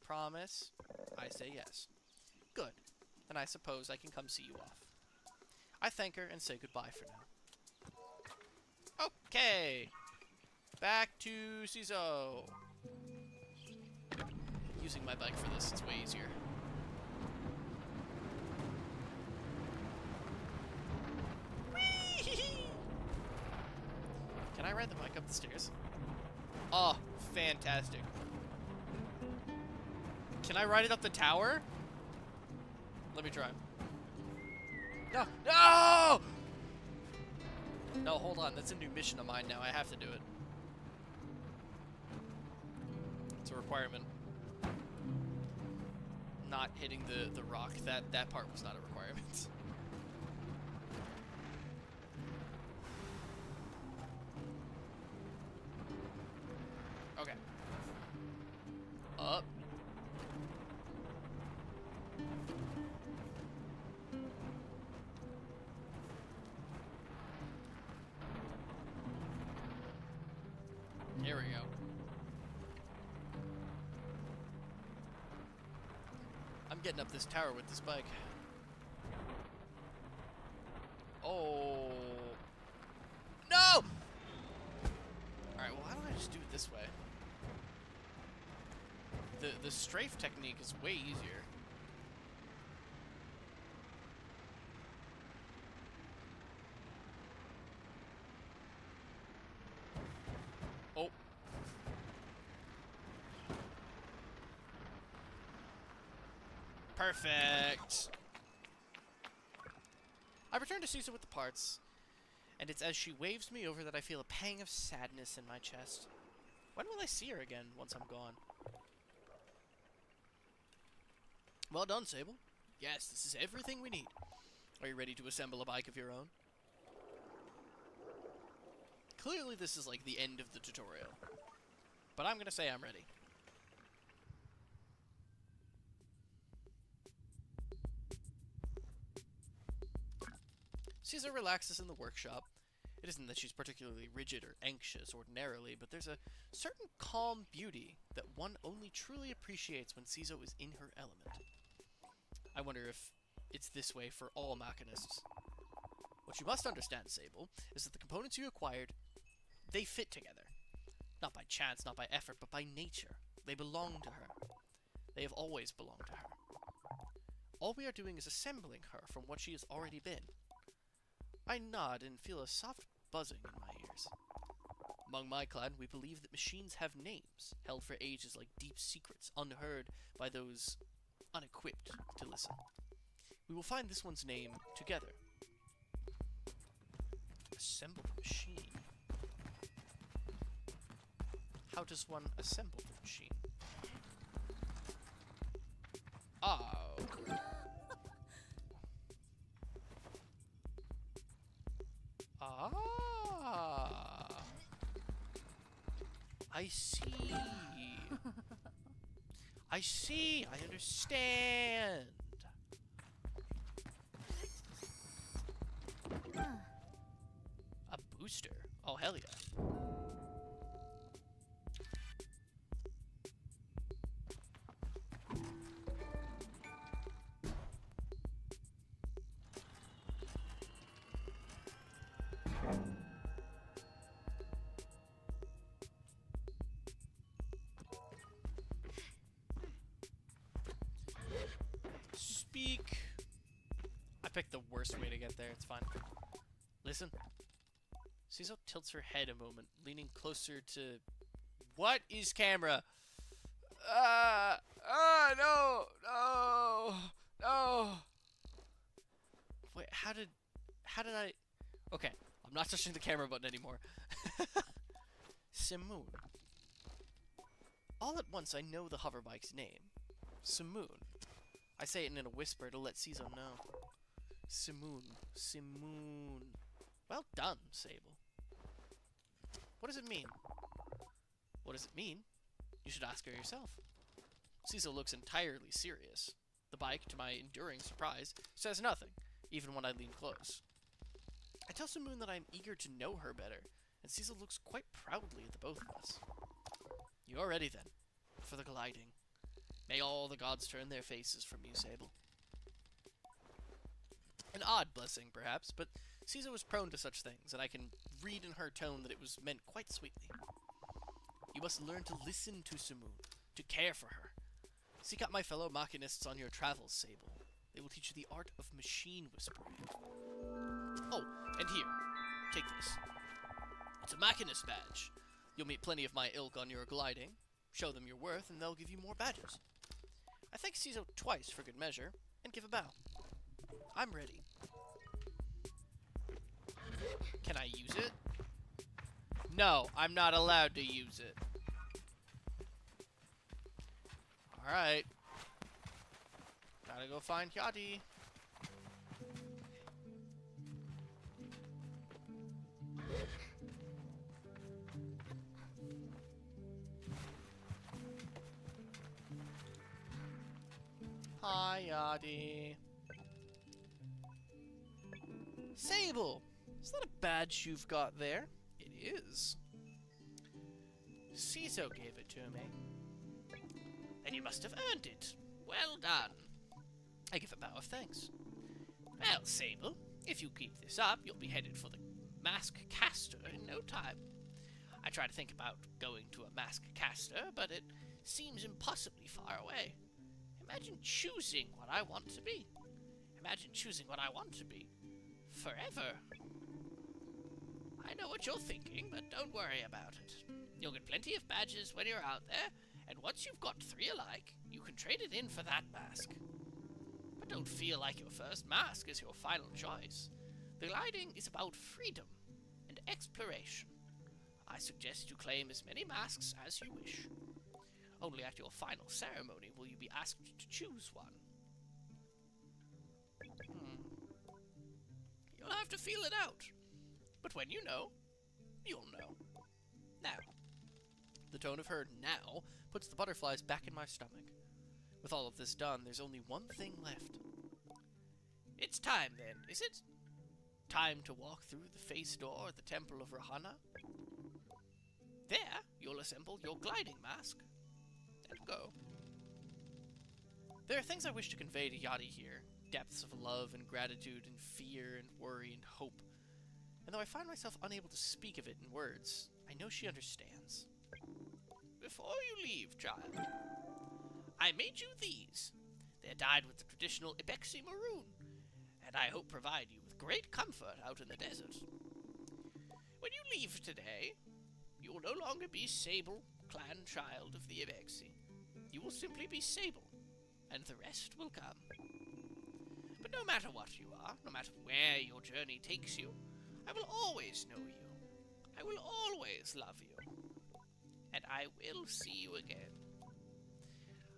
Promise? I say yes. Good. Then I suppose I can come see you off. I thank her and say goodbye for now. Okay! Back to Ciso! Using my bike for this, it's way easier. Can I ride the bike up the stairs? Oh, fantastic. Can I ride it up the tower? Let me try. No! No! No, hold on. That's a new mission of mine now. I have to do it. It's a requirement. Not hitting the rock. That part was not a requirement. Okay. Up. There we go. I'm getting up this tower with this bike. Oh. No! Alright, well, why don't I just do it this way? The strafe technique is way easier. Oh. Perfect. I return to Caesar with the parts, and it's as she waves me over that I feel a pang of sadness in my chest. When will I see her again once I'm gone? Well done, Sable. Yes, this is everything we need. Are you ready to assemble a bike of your own? Clearly this is like the end of the tutorial, but I'm gonna say I'm ready. Caesar relaxes in the workshop. It isn't that she's particularly rigid or anxious ordinarily, but there's a certain calm beauty that one only truly appreciates when Caesar is in her element. I wonder if it's this way for all machinists. What you must understand, Sable, is that the components you acquired, they fit together. Not by chance, not by effort, but by nature. They belong to her. They have always belonged to her. All we are doing is assembling her from what she has already been. I nod and feel a soft buzzing in my ears. Among my clan, we believe that machines have names, held for ages like deep secrets, unheard by those unequipped to listen. We will find this one's name together. Assemble the machine. How does one assemble the machine? Oh. Ah. I see. I see. I understand. A booster? Oh, hell yeah. Speak. I picked the worst way to get there. It's fine. Listen. Ciso, tilts her head a moment, leaning closer to... What is camera? No! No! No! Wait, how did I... Okay, I'm not touching the camera button anymore. Simoon. All at once, I know the hoverbike's name. Simoon. I say it in a whisper to let Caesar know. Simoon. Simoon. Well done, Sable. What does it mean? What does it mean? You should ask her yourself. Caesar looks entirely serious. The bike, to my enduring surprise, says nothing, even when I lean close. I tell Simoon that I am eager to know her better, and Caesar looks quite proudly at the both of us. You are ready, then, for the gliding. May all the gods turn their faces from you, Sable. An odd blessing, perhaps, but Caesar was prone to such things, and I can read in her tone that it was meant quite sweetly. You must learn to listen to Simoon, to care for her. Seek out my fellow machinists on your travels, Sable. They will teach you the art of machine whispering. Oh, and here, take this. It's a machinist badge. You'll meet plenty of my ilk on your gliding. Show them your worth, and they'll give you more badges. I thank Caesar twice for good measure, and give a bow. I'm ready. Can I use it? No, I'm not allowed to use it. Alright. Gotta go find Yadi. Hi, Yadi. Sable! Is that a badge you've got there? It is. Caesar gave it to me. Then you must have earned it. Well done. I give a bow of thanks. Well, Sable, if you keep this up, you'll be headed for the mask caster in no time. I try to think about going to a mask caster, but it seems impossibly far away. Imagine choosing what I want to be. Imagine choosing what I want to be. Forever. I know what you're thinking, but don't worry about it. You'll get plenty of badges when you're out there, and once you've got 3 alike, you can trade it in for that mask. But don't feel like your first mask is your final choice. The gliding is about freedom and exploration. I suggest you claim as many masks as you wish. Only at your final ceremony will you be asked to choose one. You'll have to feel it out. But when you know, you'll know. Now. The tone of her now puts the butterflies back in my stomach. With all of this done, there's only one thing left. It's time then, is it? Time to walk through the face door at the Temple of Rahana. There, you'll assemble your gliding mask and go. There are things I wish to convey to Yadi here. Depths of love and gratitude and fear and worry and hope. And though I find myself unable to speak of it in words, I know she understands. Before you leave, child, I made you these. They're dyed with the traditional Ibexi maroon, and I hope provide you with great comfort out in the desert. When you leave today, you will no longer be Sable, clan child of the Ibexi. You will simply be Sable, and the rest will come. But no matter what you are, no matter where your journey takes you, I will always know you. I will always love you. And I will see you again.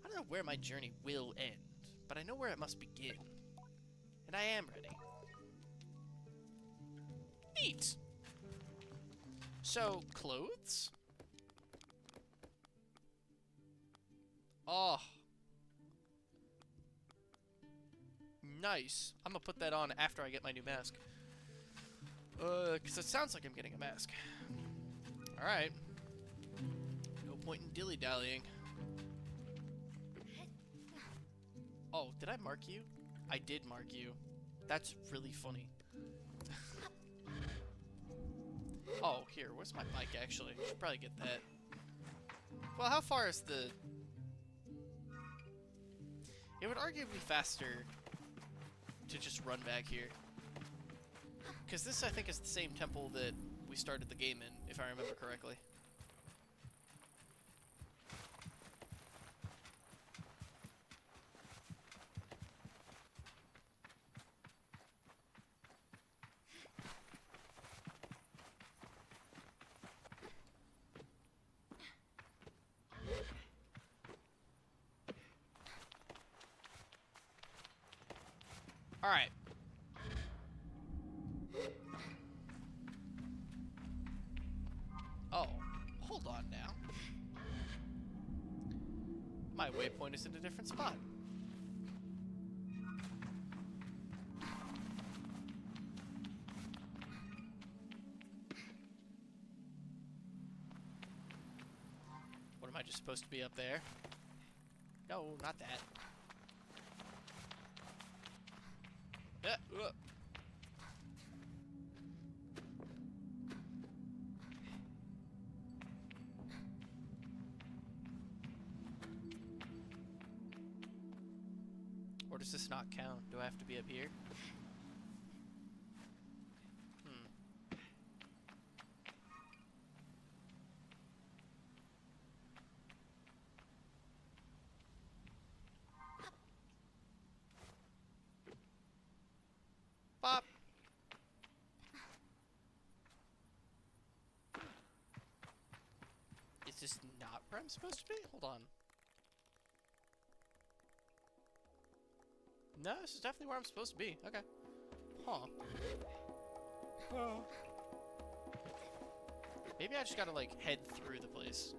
I don't know where my journey will end, but I know where it must begin. And I am ready. Neat! So, clothes? Oh. Nice. I'm gonna put that on after I get my new mask. Because it sounds like I'm getting a mask. Alright. No point in dilly-dallying. Oh, did I mark you? I did mark you. That's really funny. Oh, here, where's my bike, actually? Should probably get that. Well, how far is the... It would arguably be faster to just run back here. Because this, I think, is the same temple that we started the game in, if I remember correctly. Alright. Oh, hold on now. My waypoint is in a different spot. What am I just supposed to be up there? No, not that. Or does this not count? Do I have to be up here? Bop! Is this not where I'm supposed to be? Hold on. No, this is definitely where I'm supposed to be. Okay. Huh. Maybe I just gotta, like, head through the place.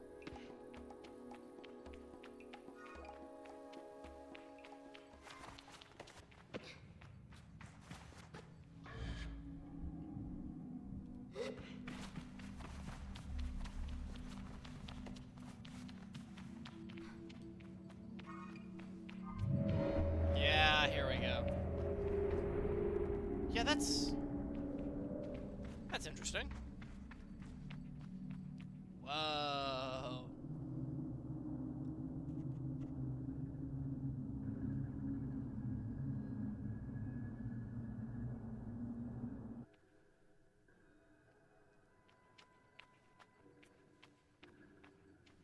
Yeah, here we go. Yeah, that's interesting. Whoa.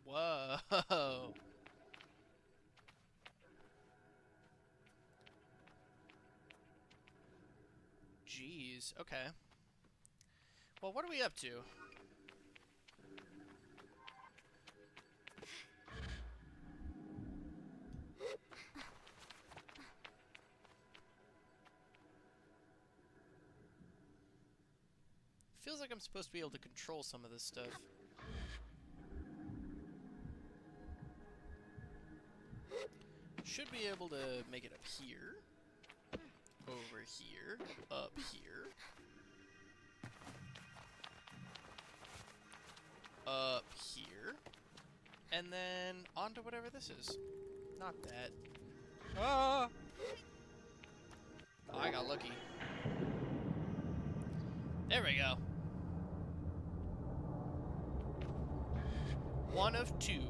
Whoa. Jeez, okay. Well, what are we up to? Feels like I'm supposed to be able to control some of this stuff. Should be able to make it up here. Over here. Up here. Up here. And then onto whatever this is. Not that. Ah! Oh, I got lucky. There we go. One of two.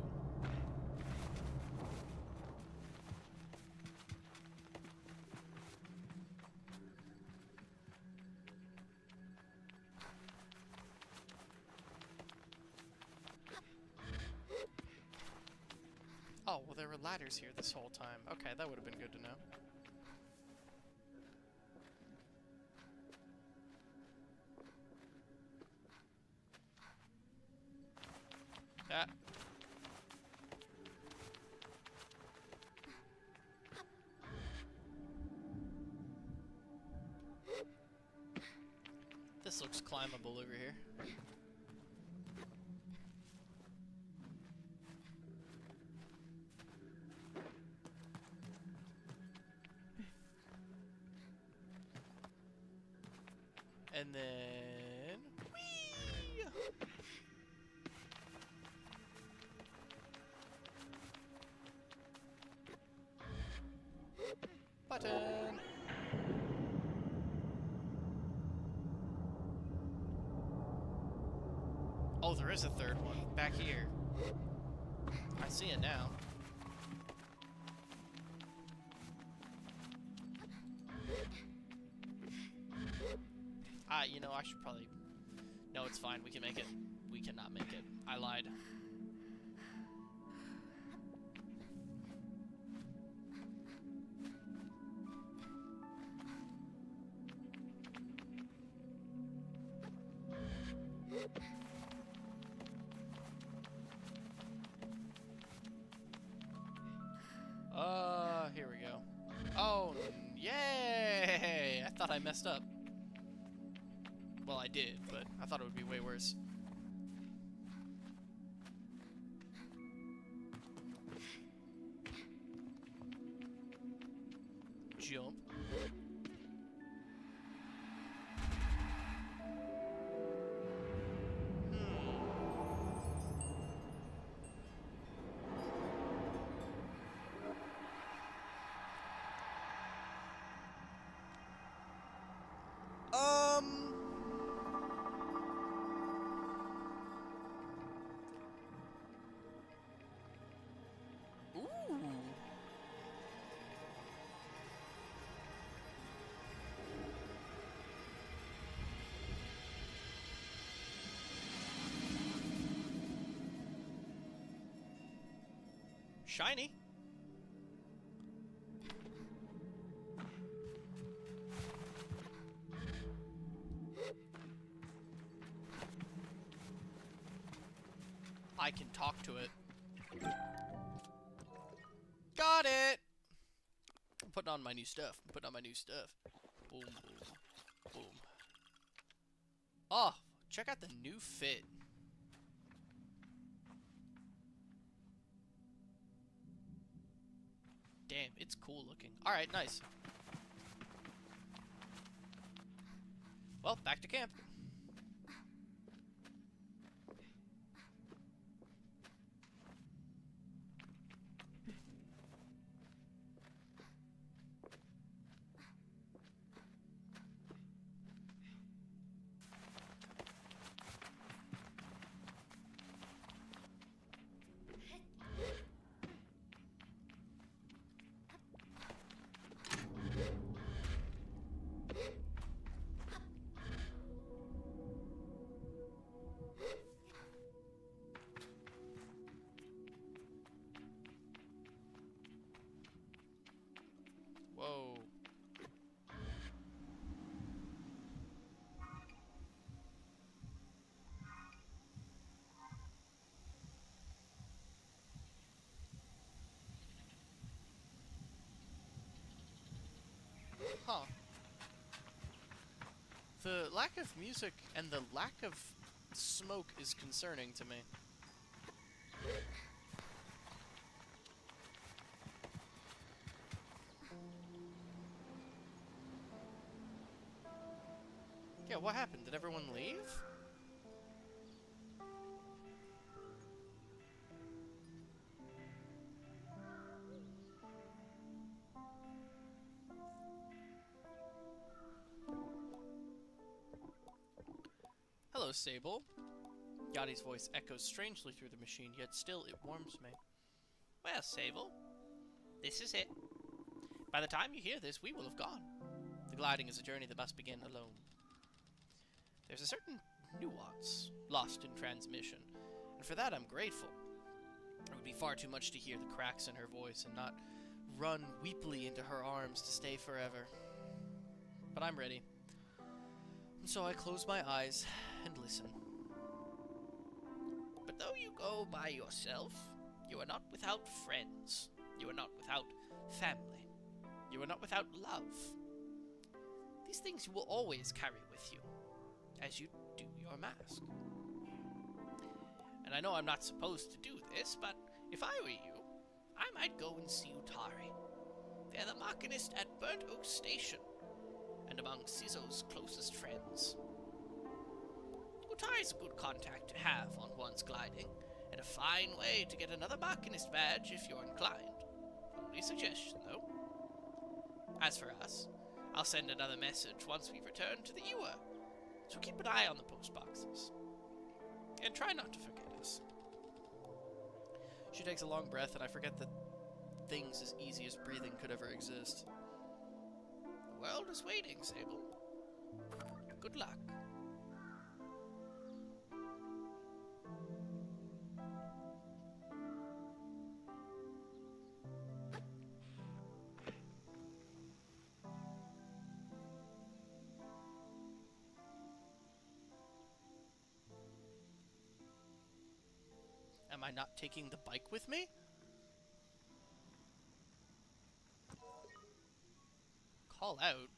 Oh, well, there were ladders here this whole time. Okay, that would have been good to know. Ah. This looks climbable over here. And then... Whee! Button! Oh, there is a third one. Back here. I see it now. You know, I should probably... No, No, it's fine. We can make it. We cannot make it. I lied. Here we go. Oh, yay! I thought I messed up. Well, I did, but I thought it would be way worse. Jump. Shiny. I can talk to it. Got it! I'm putting on my new stuff. Boom, boom, boom. Oh, check out the new fit. Damn, it's cool looking. Alright, nice. Well, back to camp. Whoa. Huh. The lack of music and the lack of smoke is concerning to me. Yeah, what happened? Did everyone leave? Hello, Sable. Yachty's voice echoes strangely through the machine, yet still it warms me. Well, Sable, this is it. By the time you hear this, we will have gone. The gliding is a journey that must begin alone. There's a certain nuance lost in transmission, and for that I'm grateful. It would be far too much to hear the cracks in her voice and not run weepily into her arms to stay forever. But I'm ready. And so I close my eyes and listen. But though you go by yourself, you are not without friends. You are not without family. You are not without love. These things you will always carry with you, as you do your mask. And I know I'm not supposed to do this, but if I were you, I might go and see Utari. They're the machinist at Burnt Oak Station, and among Sizzo's closest friends. Utari's a good contact to have on one's gliding, and a fine way to get another machinist badge if you're inclined. Only suggestion, though. As for us, I'll send another message once we return to the Ewer, so keep an eye on the post boxes. And try not to forget us. She takes a long breath, and I forget that things as easy as breathing could ever exist. The world is waiting, Sable. Good luck. am I not taking the bike with me? Call out.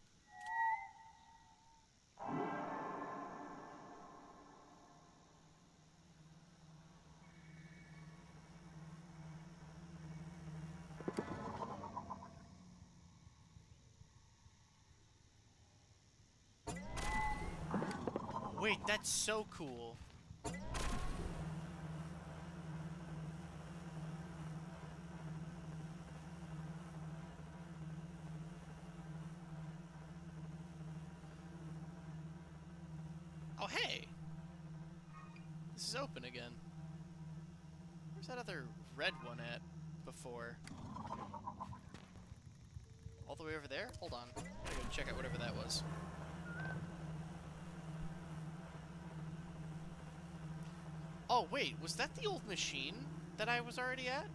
Wait, that's so cool. Oh, hey! This is open again. Where's that other red one at before? All the way over there? Hold on. I gotta go check out whatever that was. Oh, wait, was that the old machine that I was already at?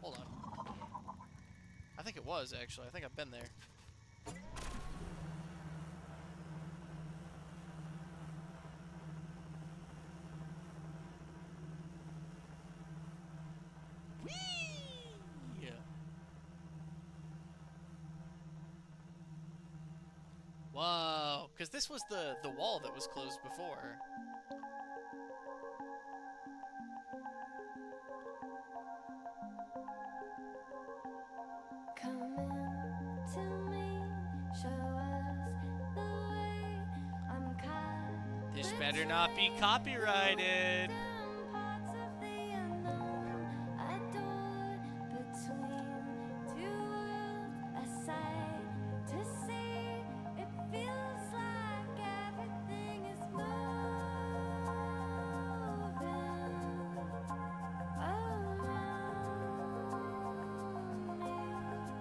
Hold on. I think it was, actually. I think I've been there. Whee! Whoa, because this was the wall that was closed before. This better not be copyrighted.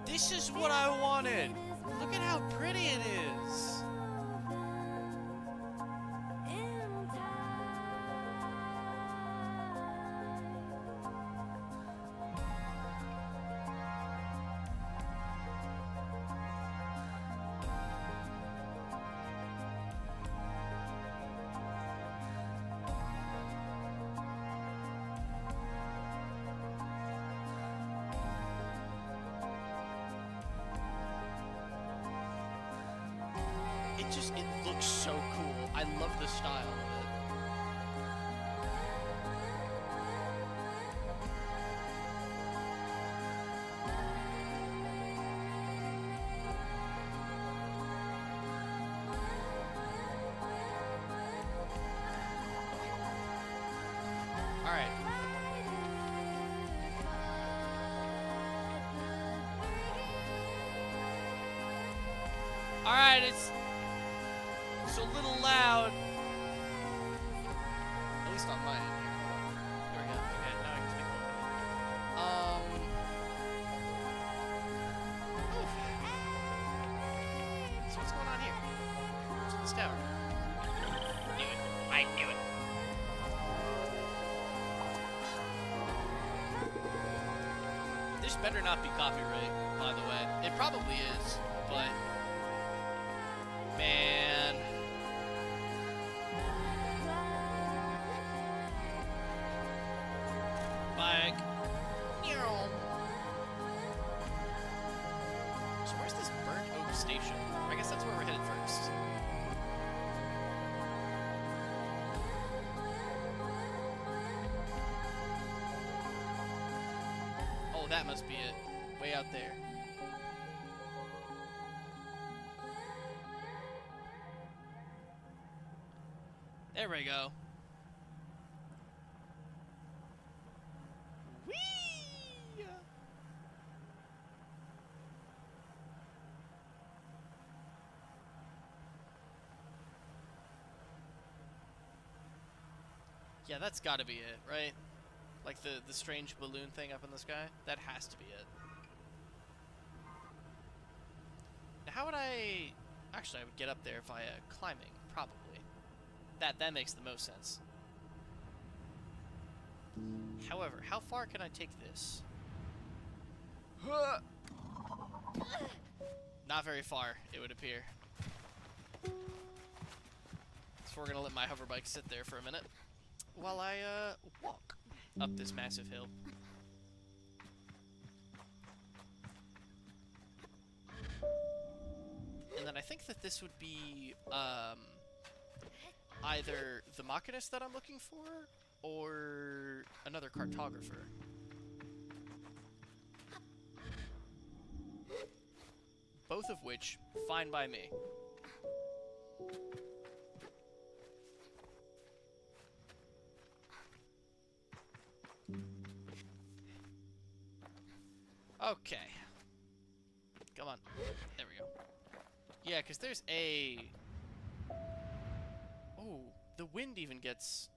This is what I wanted. Look at how pretty it is. It looks so cool. I love the style of it. All right. All right, it's a little loud. At least on my end here. There we go. Okay, now I can speak openly. So what's going on here? What's in this tower? Knew it. I knew it. This better not be copyright, by the way. It probably is, but man. Bike. So where's this Burnt Oak Station? I guess that's where we're headed first. Oh, that must be it. Way out there. There we go. Whee! Yeah, that's gotta be it, right? Like the strange balloon thing up in the sky? That has to be it. Now how would I... Actually, I would get up there via climbing, probably. That makes the most sense. However, how far can I take this? Not very far, it would appear. So we're gonna let my hover bike sit there for a minute while I walk. up this massive hill. And then I think that this would be either the Machinist that I'm looking for, or another cartographer. Both of which, fine by me. Okay. Come on. There we go. Yeah, because there's a... Oh, the wind even gets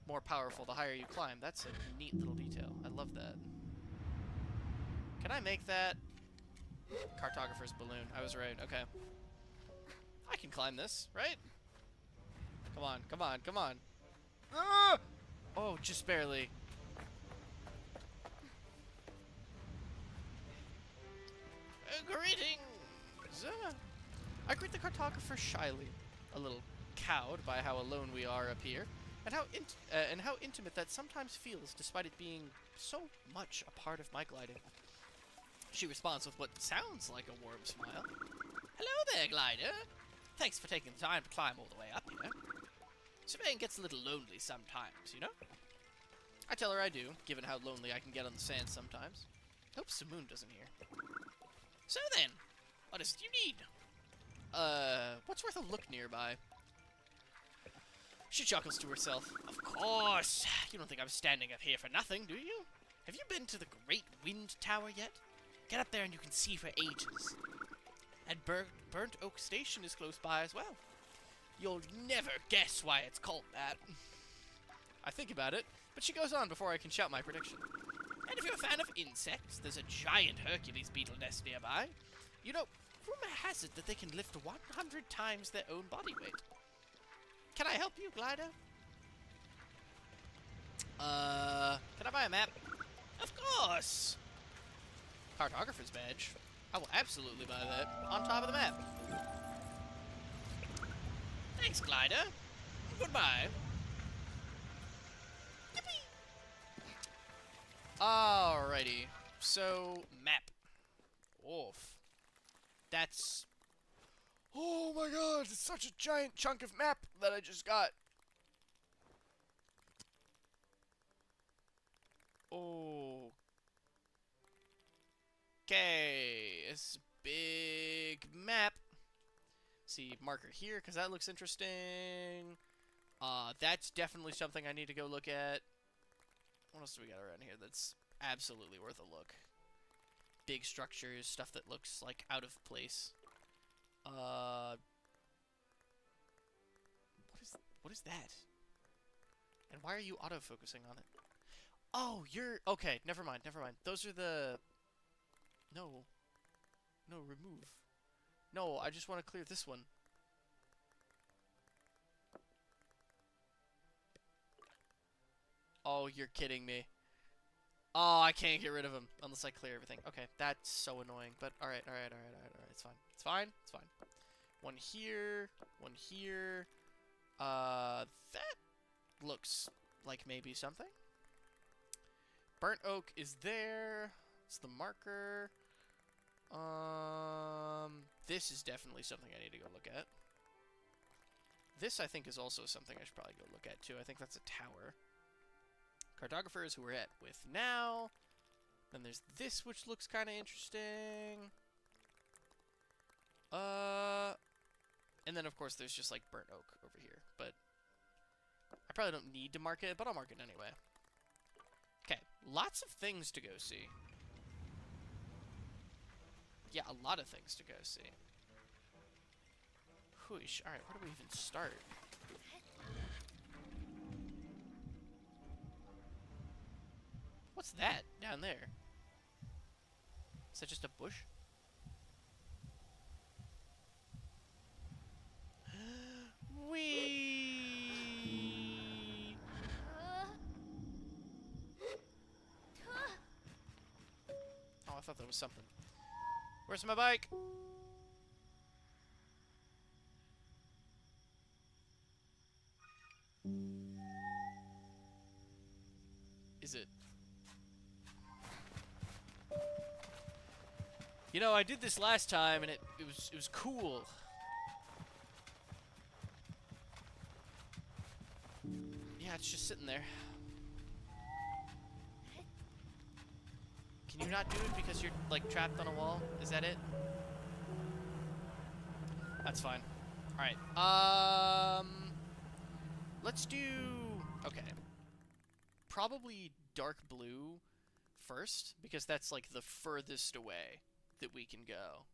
more powerful the higher you climb. That's a neat little detail. I love that. Can I make that? Cartographer's balloon. I was right. Okay. I can climb this, right? Come on, come on, come on. Ah! Oh, just barely. Greetings! I greet the cartographer shyly, a little cowed by how alone we are up here, and how intimate that sometimes feels, despite it being so much a part of my gliding. She responds with what sounds like a warm smile. Hello there, glider. Thanks for taking the time to climb all the way up here. Surveying gets a little lonely sometimes, you know? I tell her I do, given how lonely I can get on the sand sometimes. Hope Simoon doesn't hear. So then, what is it you need? What's worth a look nearby? She chuckles to herself. Of course! You don't think I'm standing up here for nothing, do you? Have you been to the Great Wind Tower yet? Get up there and you can see for ages. And Burnt Oak Station is close by as well. You'll never guess why it's called that. I think about it, but she goes on before I can shout my prediction. And if you're a fan of insects, there's a giant Hercules beetle nest nearby. You know, rumor has it that they can lift 100 times their own body weight. Can I help you, glider? Can I buy a map? Of course! Cartographer's badge. I will absolutely buy that. On top of the map. Thanks, glider. Goodbye. Yippee! Alrighty. So, map. Oof. That's... Oh my god, it's such a giant chunk of map that I just got. Oh. Okay, it's a big map. See, marker here, because that looks interesting. That's definitely something I need to go look at. What else do we got around here that's absolutely worth a look? Big structures, stuff that looks, like, out of place. What is that? And why are you autofocusing on it? Oh, you're... Okay, never mind, never mind. Those are the... No. No, remove. No, I just want to clear this one. Oh, you're kidding me. Oh, I can't get rid of him unless I clear everything. Okay, that's so annoying. But alright, alright. It's fine. It's fine. It's fine. One here. One here. That looks like maybe something. Burnt oak is there. It's the marker. This is definitely something I need to go look at. This, I think, is also something I should probably go look at, too. I think that's a tower. Cartographers who we're at with now. Then there's this, which looks kind of interesting. And then, of course, there's just, like, burnt oak over here. But I probably don't need to mark it, but I'll mark it anyway. Okay, lots of things to go see. Yeah, a lot of things to go see. Whoosh. Alright, where do we even start? What's that down there? Is that just a bush? Whee! Oh, I thought that was something. Where's my bike? You know, I did this last time, and it was cool. Yeah, it's just sitting there. Can you not do it because you're, like, trapped on a wall? Is that it? That's fine. Alright, let's do... Okay. Probably dark blue first, because that's, like, the furthest away that we can go.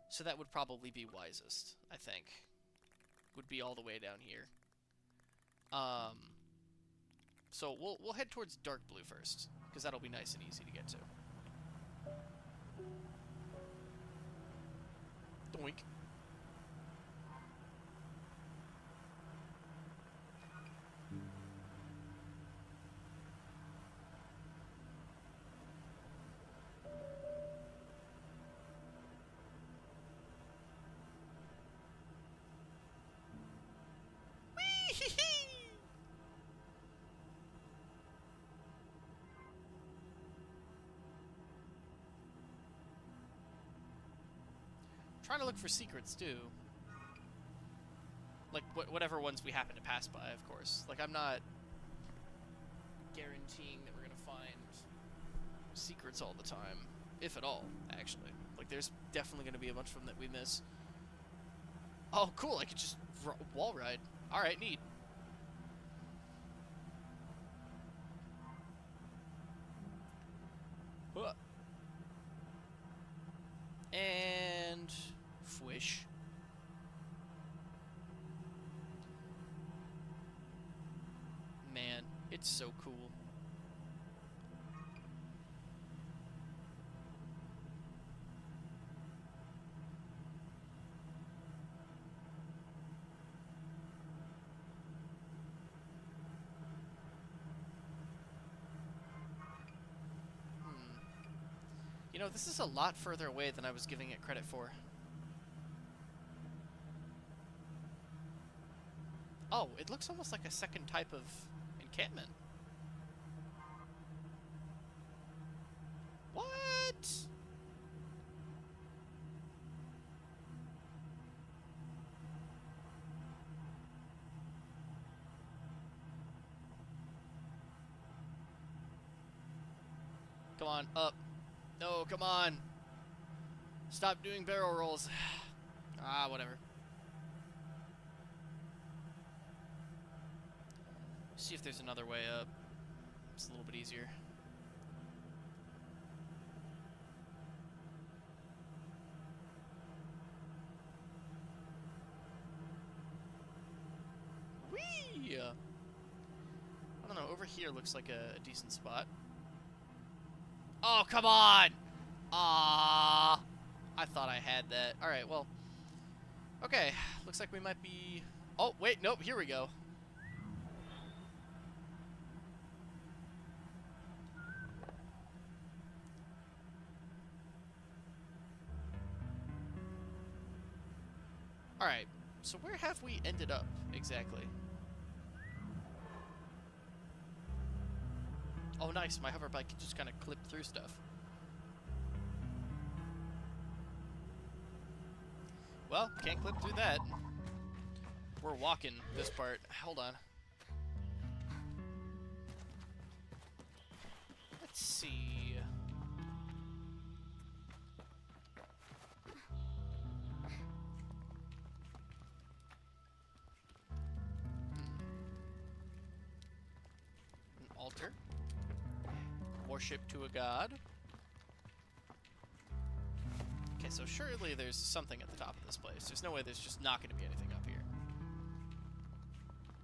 So that would probably be wisest, I think. Would be all the way down here. So we'll head towards dark blue first, because that'll be nice and easy to get to. Doink. Trying to look for secrets too, like whatever ones we happen to pass by, of course. Like, I'm not guaranteeing that we're gonna find secrets all the time, if at all, actually. Like, there's definitely gonna be a bunch of them that we miss. Oh, cool! I could just wall ride. All right, neat. And Fwish. Man, it's so cool. You know, this is a lot further away than I was giving it credit for. Oh, it looks almost like a second type of encampment. What? Come on, up. No, come on. Stop doing barrel rolls. Ah, whatever. See if there's another way up. It's a little bit easier. Whee! I don't know, over here looks like a decent spot. Oh, come on! Ah, I thought I had that. Alright, well. Okay, looks like we might be... Oh, wait, nope, here we go. Alright, so where have we ended up, exactly? Oh, nice. My hover bike can just kind of clip through stuff. Well, can't clip through that. We're walking this part. Hold on. Let's see. An altar. Worship to a god. Okay, so surely there's something at the top of this place. There's no way there's just not going to be anything up here.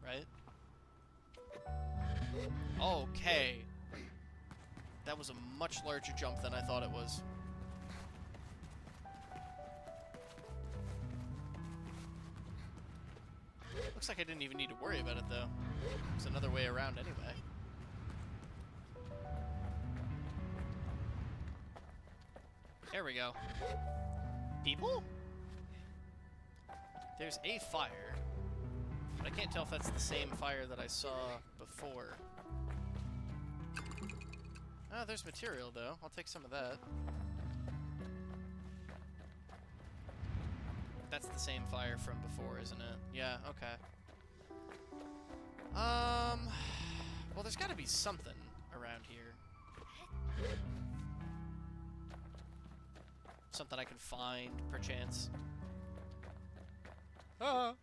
Right? Okay. That was a much larger jump than I thought it was. Looks like I didn't even need to worry about it, though. There's another way around anyway. There we go. People? There's a fire, but I can't tell if that's the same fire that I saw before. Oh, there's material, though. I'll take some of that. That's the same fire from before, isn't it? Yeah, okay. Well, there's gotta be something around here. Something I can find, perchance. Let's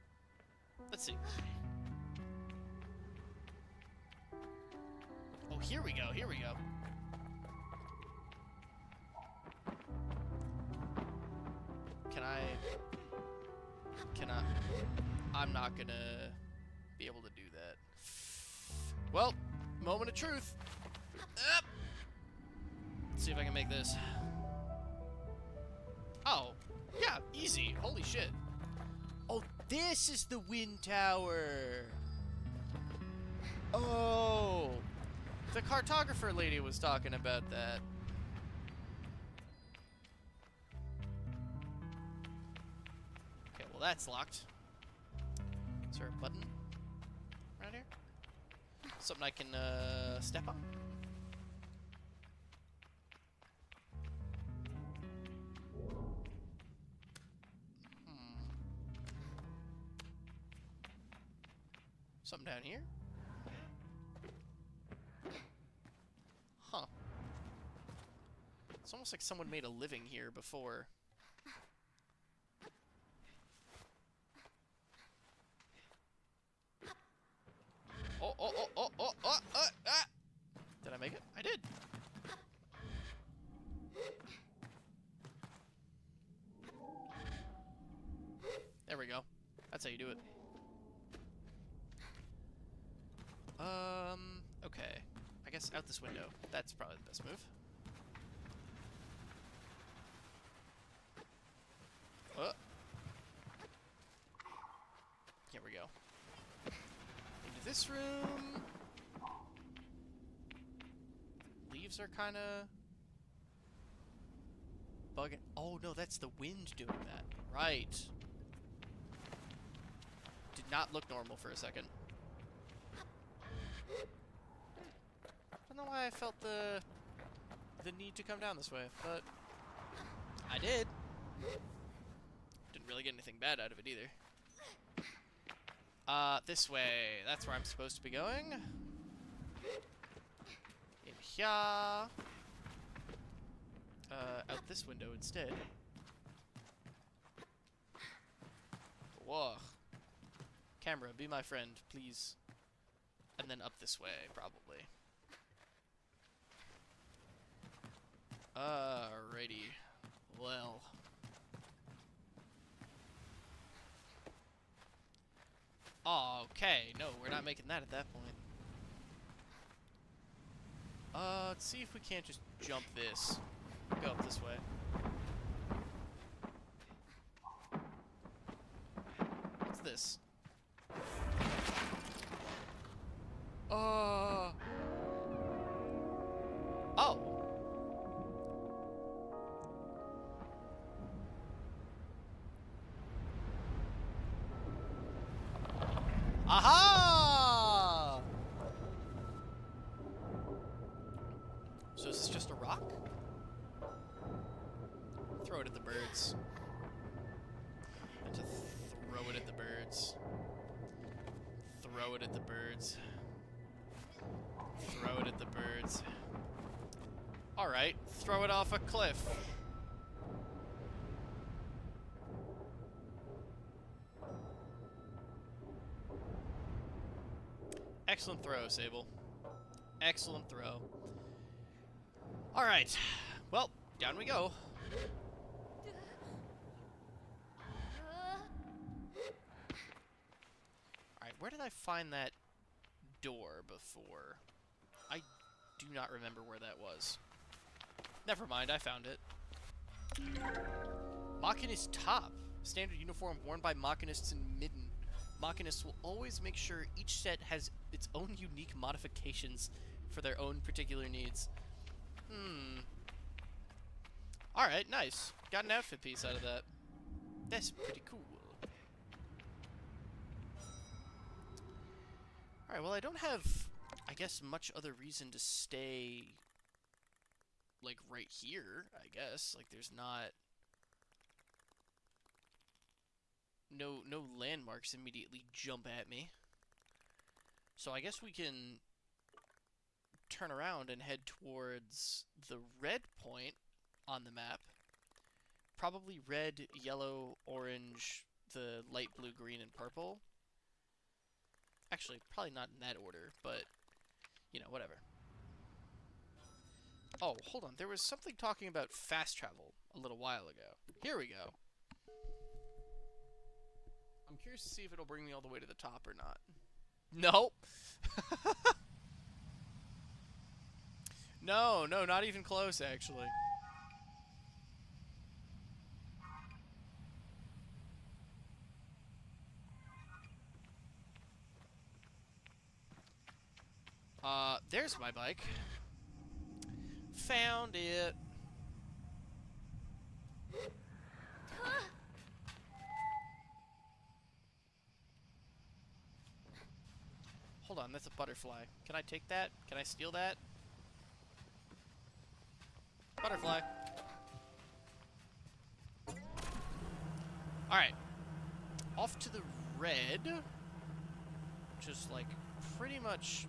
see. Oh, here we go, here we go. I'm not gonna be able to do that. Well, moment of truth. Let's see if I can make this. Oh, yeah, easy. Holy shit. Oh, this is the wind tower. Oh, the cartographer lady was talking about that. Okay, well, that's locked. Is there a button around here? Something I can step on? Something down here? Huh. It's almost like someone made a living here before. Ah! Did I make it? I did. There we go. That's how you do it. Okay. I guess out this window. That's probably the best move. Here we go. Into this room. Leaves are kind of bugging. Oh no, that's the wind doing that. Right. Did not look normal for a second. I don't know why I felt the need to come down this way, but I did. Didn't really get anything bad out of it either. This way. That's where I'm supposed to be going. In here. Out this window instead. Whoa. Camera, be my friend, please. And then up this way, probably. Alrighty. Well. Okay, no, we're not making that at that point. Let's see if we can't just jump this. Go up this way. What's this? Oh! Aha! So is this just a rock? Throw it at the birds. And to throw it at the birds. Throw it at the birds. Throw it at the birds. Alright, throw it off a cliff. Excellent throw, Sable. Excellent throw. Alright. Well, down we go. Alright, where did I find that door before? I do not remember where that was. Never mind, I found it. Machinist top. Standard uniform worn by machinists in Midden. Machinists will always make sure each set has its own unique modifications for their own particular needs. Alright, nice. Got an outfit piece out of that. That's pretty cool. Alright, well I don't have, I guess, much other reason to stay, like, right here, I guess. Like, there's not no landmarks immediately jump at me. So I guess we can turn around and head towards the red point on the map. Probably red, yellow, orange, the light blue, green, and purple. Actually, probably not in that order, but, you know, whatever. Oh, hold on. There was something talking about fast travel a little while ago. Here we go. I'm curious to see if it'll bring me all the way to the top or not. Nope. No, not even close, actually. There's my bike. Found it. Hold on, that's a butterfly. Can I take that? Can I steal that? Butterfly. Alright. Off to the red. Just, like, pretty much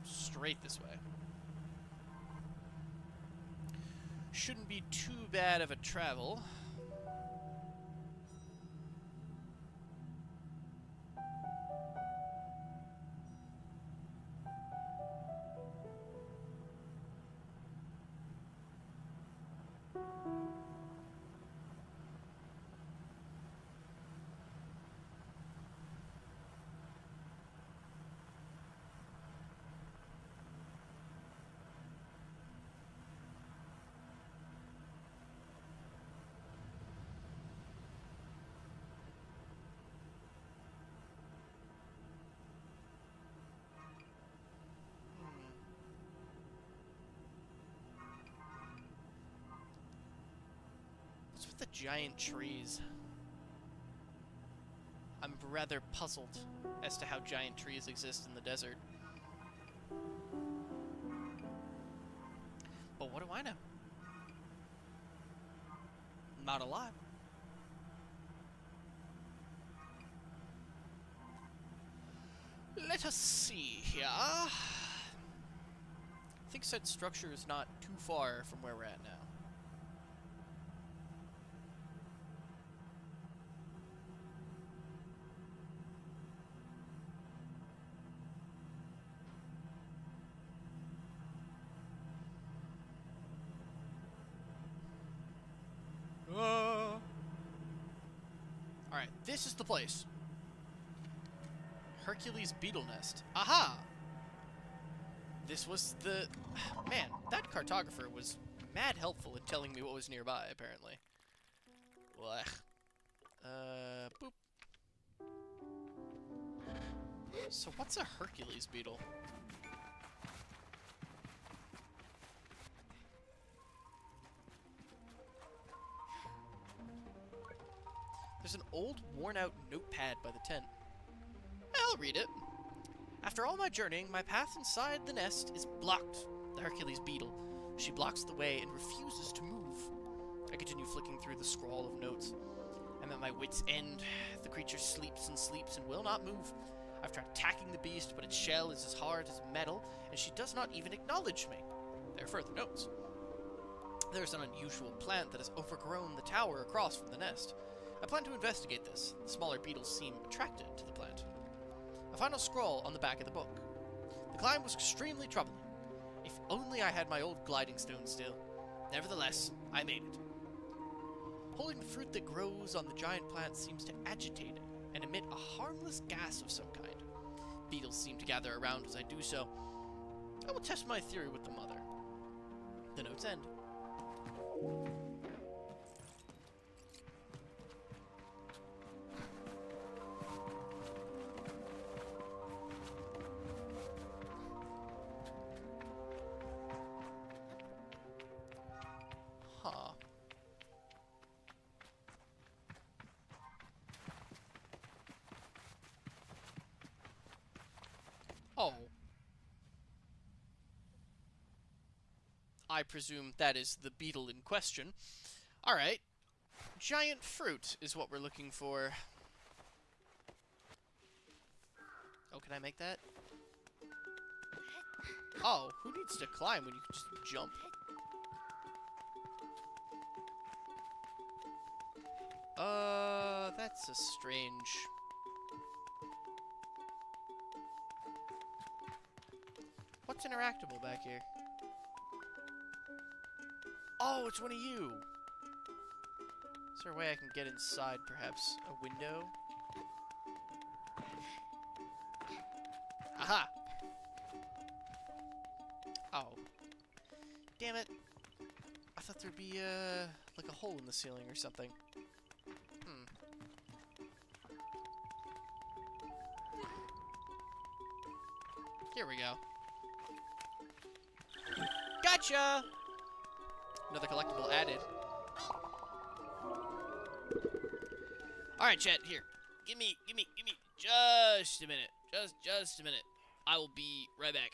straight this way. Shouldn't be too bad of a travel. What's with the giant trees? I'm rather puzzled as to how giant trees exist in the desert. But what do I know? Not a lot. Let us see here. I think said structure is not too far from where we're at now. Alright, this is the place. Hercules beetle nest. Aha! This was the... Man, that cartographer was mad helpful in telling me what was nearby, apparently. Blech. Boop. So what's a Hercules beetle? There's an old, worn-out notepad by the tent. I'll read it. After all my journeying, my path inside the nest is blocked. The Hercules beetle. She blocks the way and refuses to move. I continue flicking through the scrawl of notes. I'm at my wit's end. The creature sleeps and will not move. I've tried attacking the beast, but its shell is as hard as metal, and she does not even acknowledge me. There are further notes. There's an unusual plant that has overgrown the tower across from the nest. I plan to investigate this. The smaller beetles seem attracted to the plant. A final scroll on the back of the book. The climb was extremely troubling. If only I had my old gliding stone still. Nevertheless, I made it. Holding the fruit that grows on the giant plant seems to agitate it and emit a harmless gas of some kind. Beetles seem to gather around as I do so. I will test my theory with the mother. The notes end. Huh. Oh. I presume that is the beetle in question. Alright. Giant fruit is what we're looking for. Oh, can I make that? Oh, who needs to climb when you can just jump? That's a strange... What's interactable back here? Oh, it's one of you! Is there a way I can get inside, perhaps? A window? Aha! Oh. Damn it. I thought there'd be, like a hole in the ceiling or something. Here we go. Gotcha! Another collectible added. Alright, chat, here. Give me just a minute. Just a minute. I will be right back.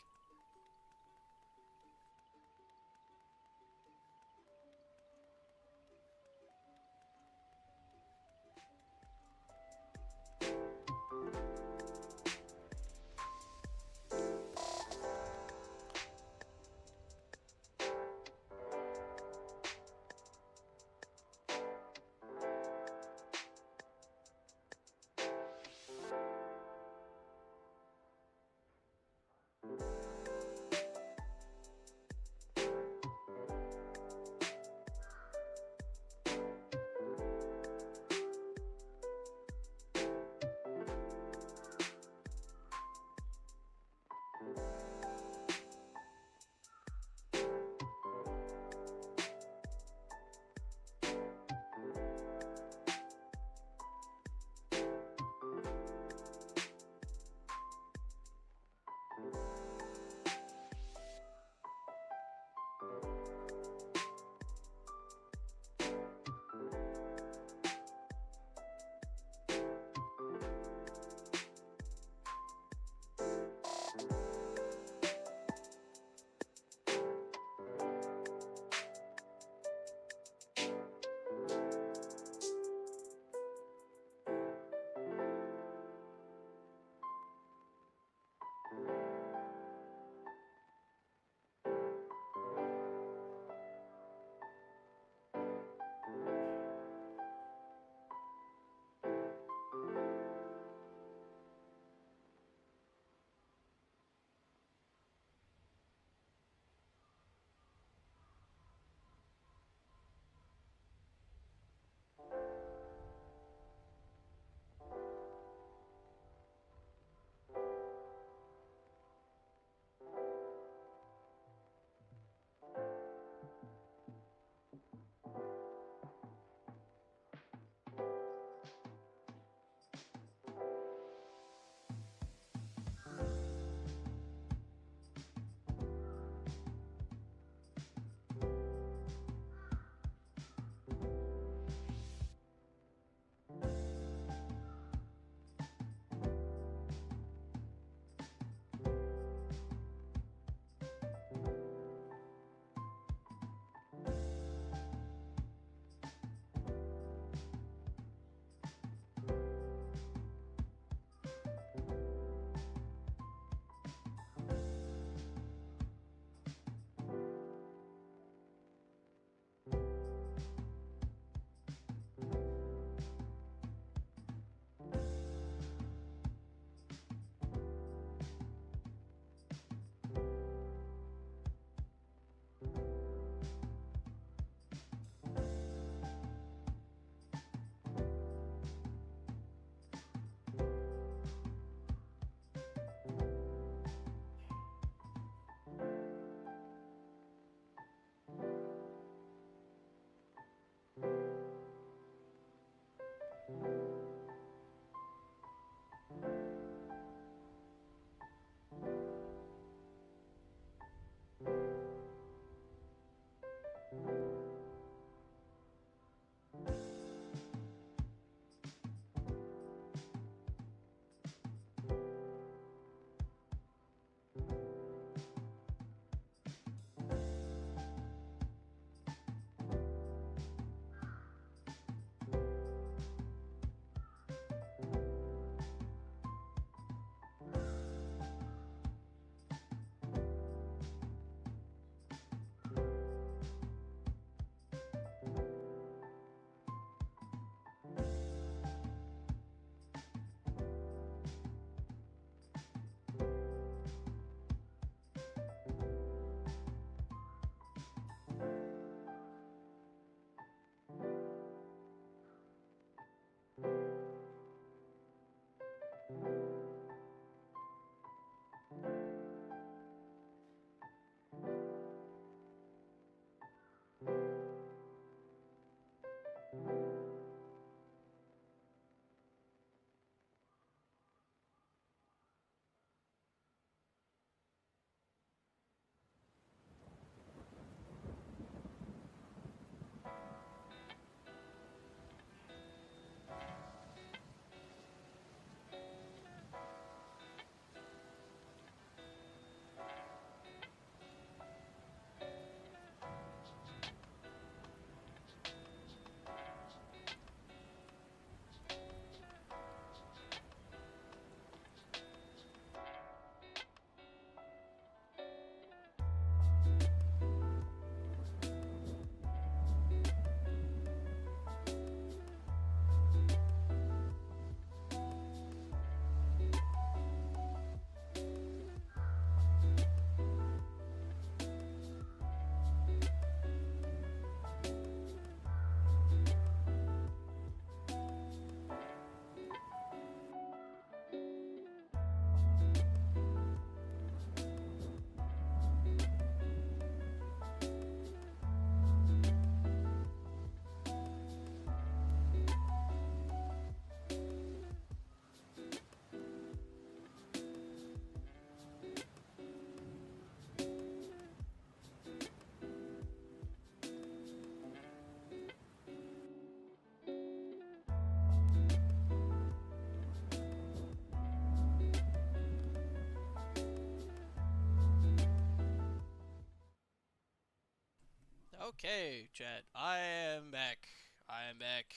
Okay, chat. I am back. I am back.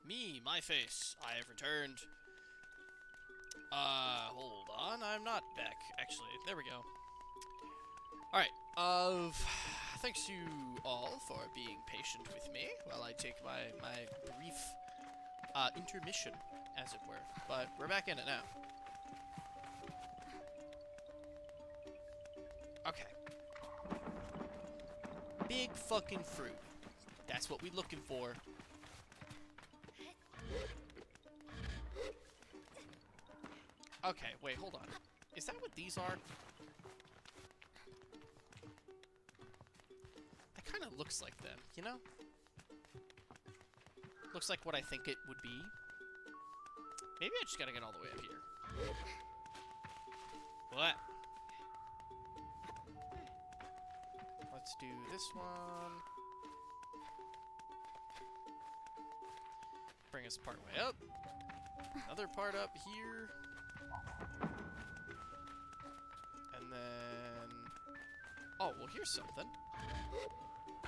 Me, my face. I have returned. Hold on. I'm not back, actually. There we go. Alright, thanks you all for being patient with me while I take my brief, intermission, as it were. But we're back in it now. Okay. Big fucking fruit. That's what we looking for. Okay, wait, hold on. Is that what these are? That kind of looks like them, you know? Looks like what I think it would be. Maybe I just gotta get all the way up here. What? Let's do this one. Bring us part way up. Another part up here. And then... Oh, well, here's something.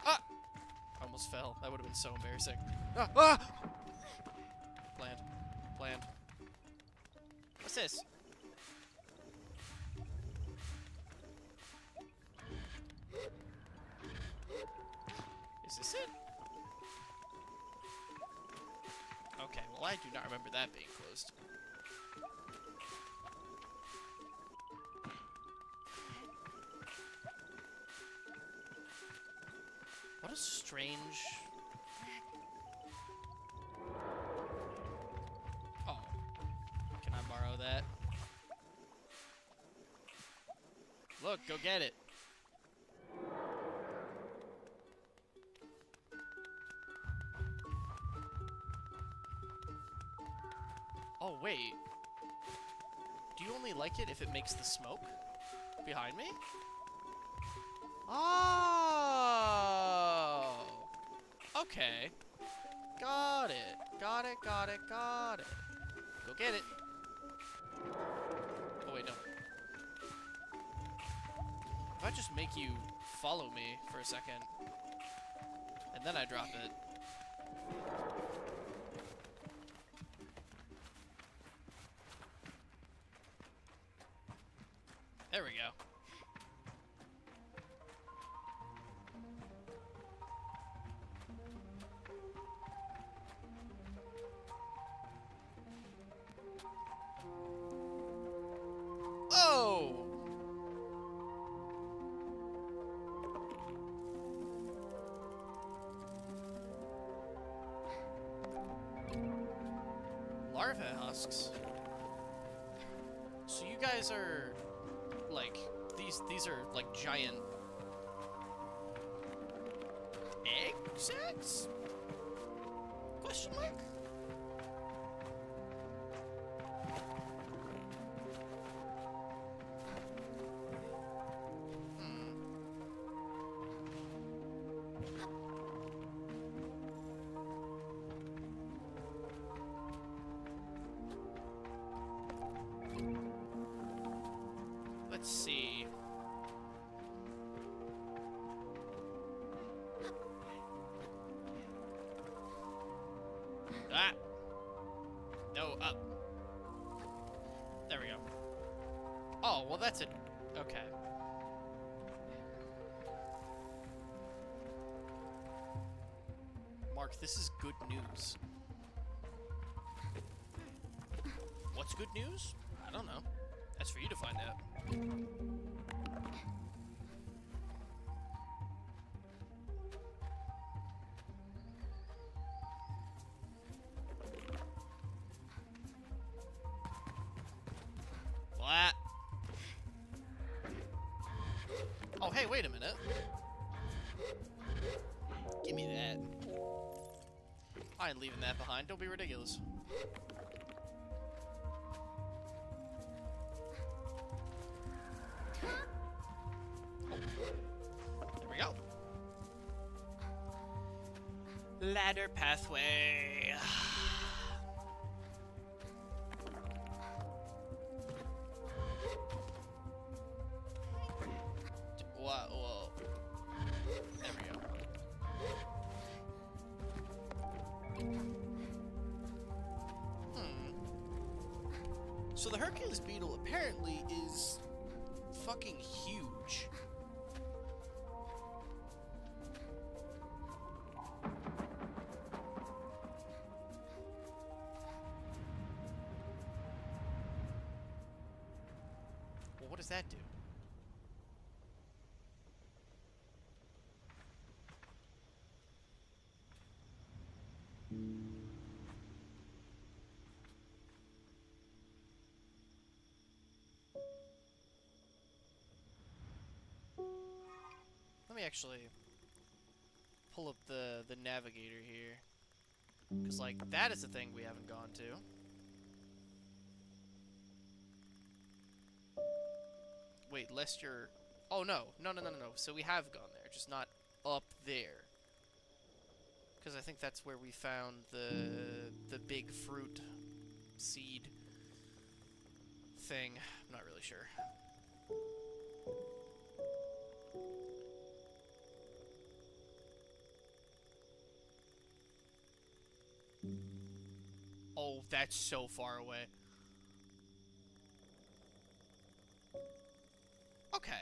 Ah! I almost fell. That would have been so embarrassing. Ah! Ah! Land. Land. What's this? Is this it? Okay, well, I do not remember that being closed. What a strange... Oh. Can I borrow that? Look, go get it. Oh, wait. Do you only like it if it makes the smoke behind me? Oh! Okay. Got it. Got it, got it, got it. Go get it. Oh, wait, no. If I just make you follow me for a second, and then I drop it. There we go. Oh! Larva husks. So you guys are like these are like giant rucksacks? Question mark? Let's see. Ah! No, up. There we go. Oh, well that's it. Okay. Mark, this is good news. What's good news? I don't know. That's for you to find out. What? Oh, hey, wait a minute. Give me that. I ain't leaving that behind. Don't be ridiculous. There we go. Ladder pathway. Whoa. There we go. So the Hercules beetle apparently is fucking huge. Well, what does that do? Let me actually pull up the navigator here. Because, like, that is a thing we haven't gone to. Wait, lest you're... Oh, no. No. So we have gone there, just not up there. Because I think that's where we found the big fruit seed thing. I'm not really sure. Oh, that's so far away. Okay.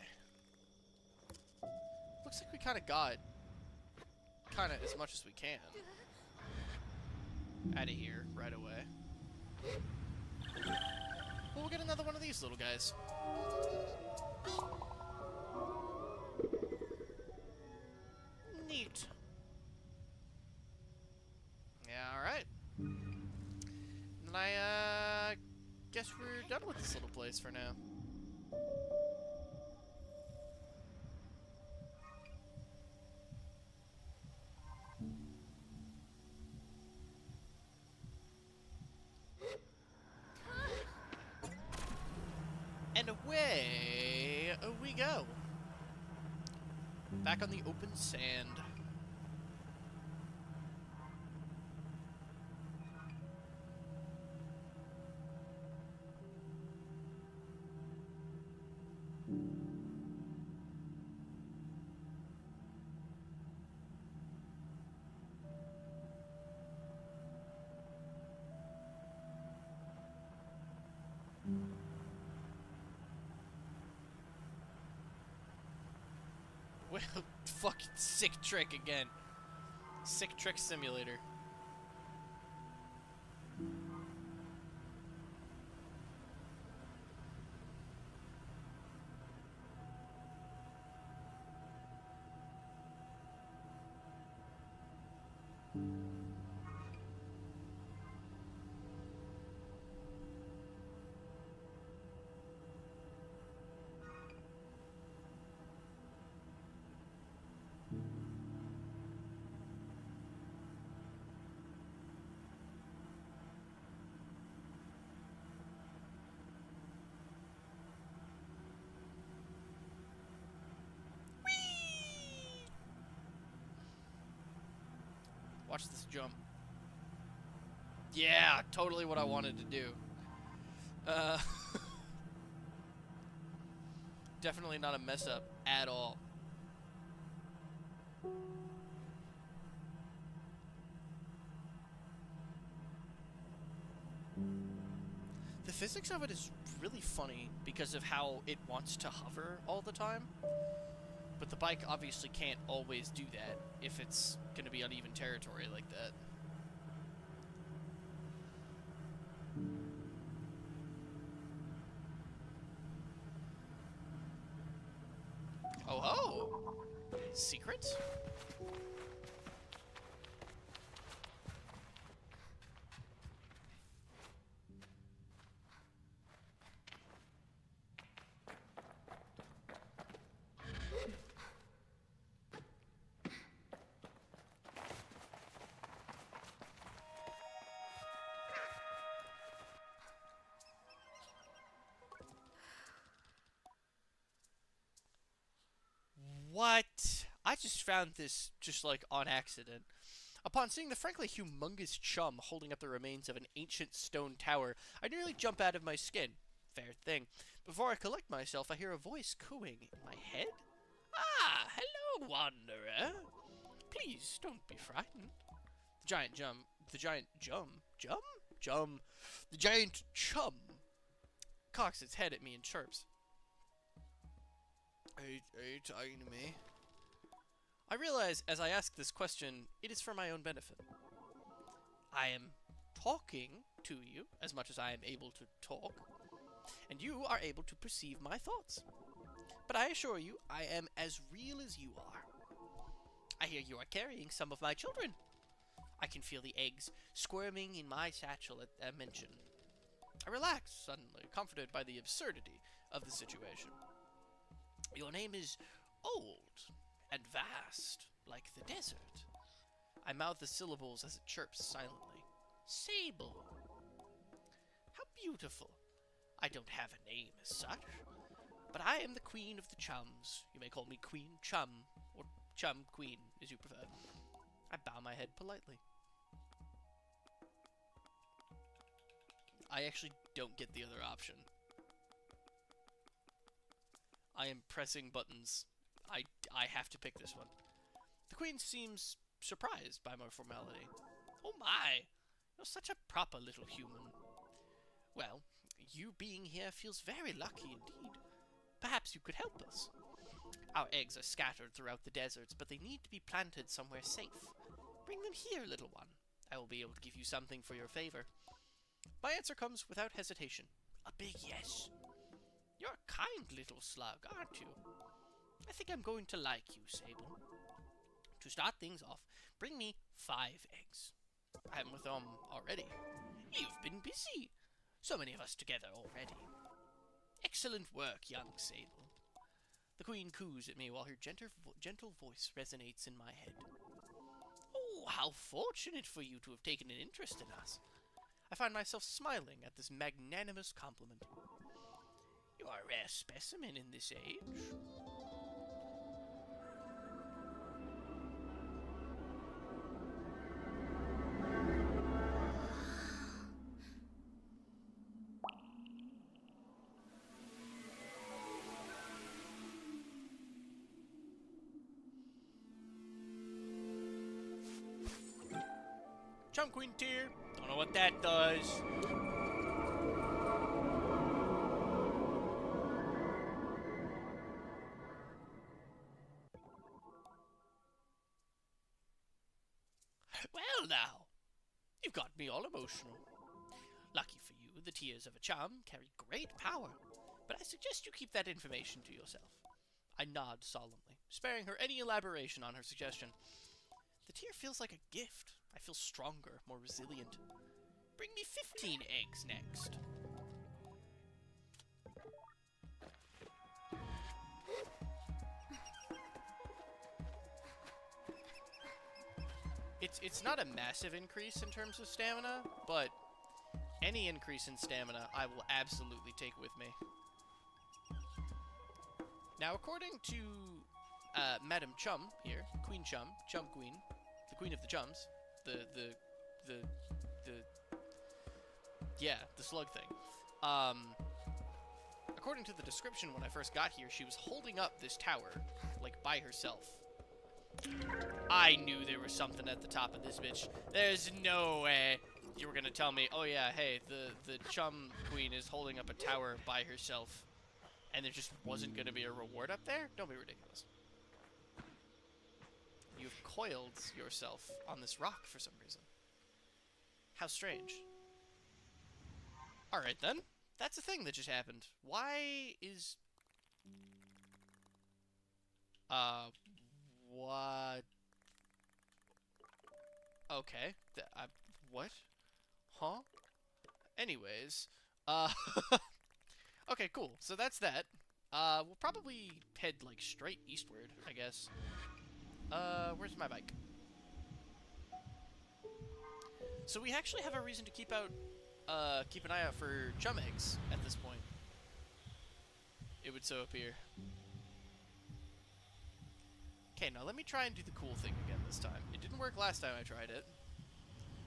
Looks like we kind of got as much as we can out of here right away. Well, we'll get another one of these little guys. Neat. Yeah, alright. And I, guess we're done with this little place for now. And away we go. Back on the open sand. Well, fucking sick trick again. Sick trick simulator. Watch this jump. Yeah, totally what I wanted to do. Definitely not a mess up at all. The physics of it is really funny because of how it wants to hover all the time. But the bike obviously can't always do that if it's going to be uneven territory like that. Oh ho! Secret? What? I just found this just like on accident. Upon seeing the frankly humongous chum holding up the remains of an ancient stone tower, I nearly jump out of my skin. Fair thing. Before I collect myself, I hear a voice cooing in my head. Ah, hello, wanderer. Please don't be frightened. The giant chum cocks its head at me and chirps. Are you talking to me? I realize as I ask this question, it is for my own benefit. I am talking to you as much as I am able to talk, and you are able to perceive my thoughts. But I assure you, I am as real as you are. I hear you are carrying some of my children. I can feel the eggs squirming in my satchel at that mention. I relax suddenly, comforted by the absurdity of the situation. Your name is old and vast, like the desert. I mouth the syllables as it chirps silently. Sable. How beautiful. I don't have a name as such, but I am the queen of the chums. You may call me Queen Chum, or Chum Queen, as you prefer. I bow my head politely. I actually don't get the other option. I am pressing buttons. I have to pick this one. The queen seems surprised by my formality. Oh my! You're such a proper little human. Well, you being here feels very lucky indeed. Perhaps you could help us. Our eggs are scattered throughout the deserts, but they need to be planted somewhere safe. Bring them here, little one. I will be able to give you something for your favor. My answer comes without hesitation. A big yes. You're a kind little slug, aren't you? I think I'm going to like you, Sable. To start things off, bring me 5 eggs. I'm with them already. You've been busy. So many of us together already. Excellent work, young Sable. The queen coos at me while her gentle voice resonates in my head. Oh, how fortunate for you to have taken an interest in us. I find myself smiling at this magnanimous compliment. You are a rare specimen in this age. Chum Queen tier. Don't know what that does. Well now, you've got me all emotional. Lucky for you, the tears of a chum carry great power, but I suggest you keep that information to yourself. I nod solemnly, sparing her any elaboration on her suggestion. The tear feels like a gift. I feel stronger, more resilient. Bring me 15 eggs next. It's not a massive increase in terms of stamina, but any increase in stamina I will absolutely take with me. Now, according to Madam Chum here, Queen Chum, Chum Queen, the Queen of the Chums, yeah, the slug thing. According to the description when I first got here, she was holding up this tower, like, by herself. I knew there was something at the top of this bitch. There's no way you were gonna tell me, oh yeah, hey, the chum queen is holding up a tower by herself, and there just wasn't gonna be a reward up there? Don't be ridiculous. You've coiled yourself on this rock for some reason. How strange. Alright then. That's a thing that just happened. Why is... What? Okay. What? Huh? Anyways. Okay, cool. So that's that. We'll probably head, like, straight eastward, I guess. Where's my bike? So we actually have a reason to keep an eye out for chum eggs at this point. It would so appear. Okay, now let me try and do the cool thing again this time. It didn't work last time I tried it,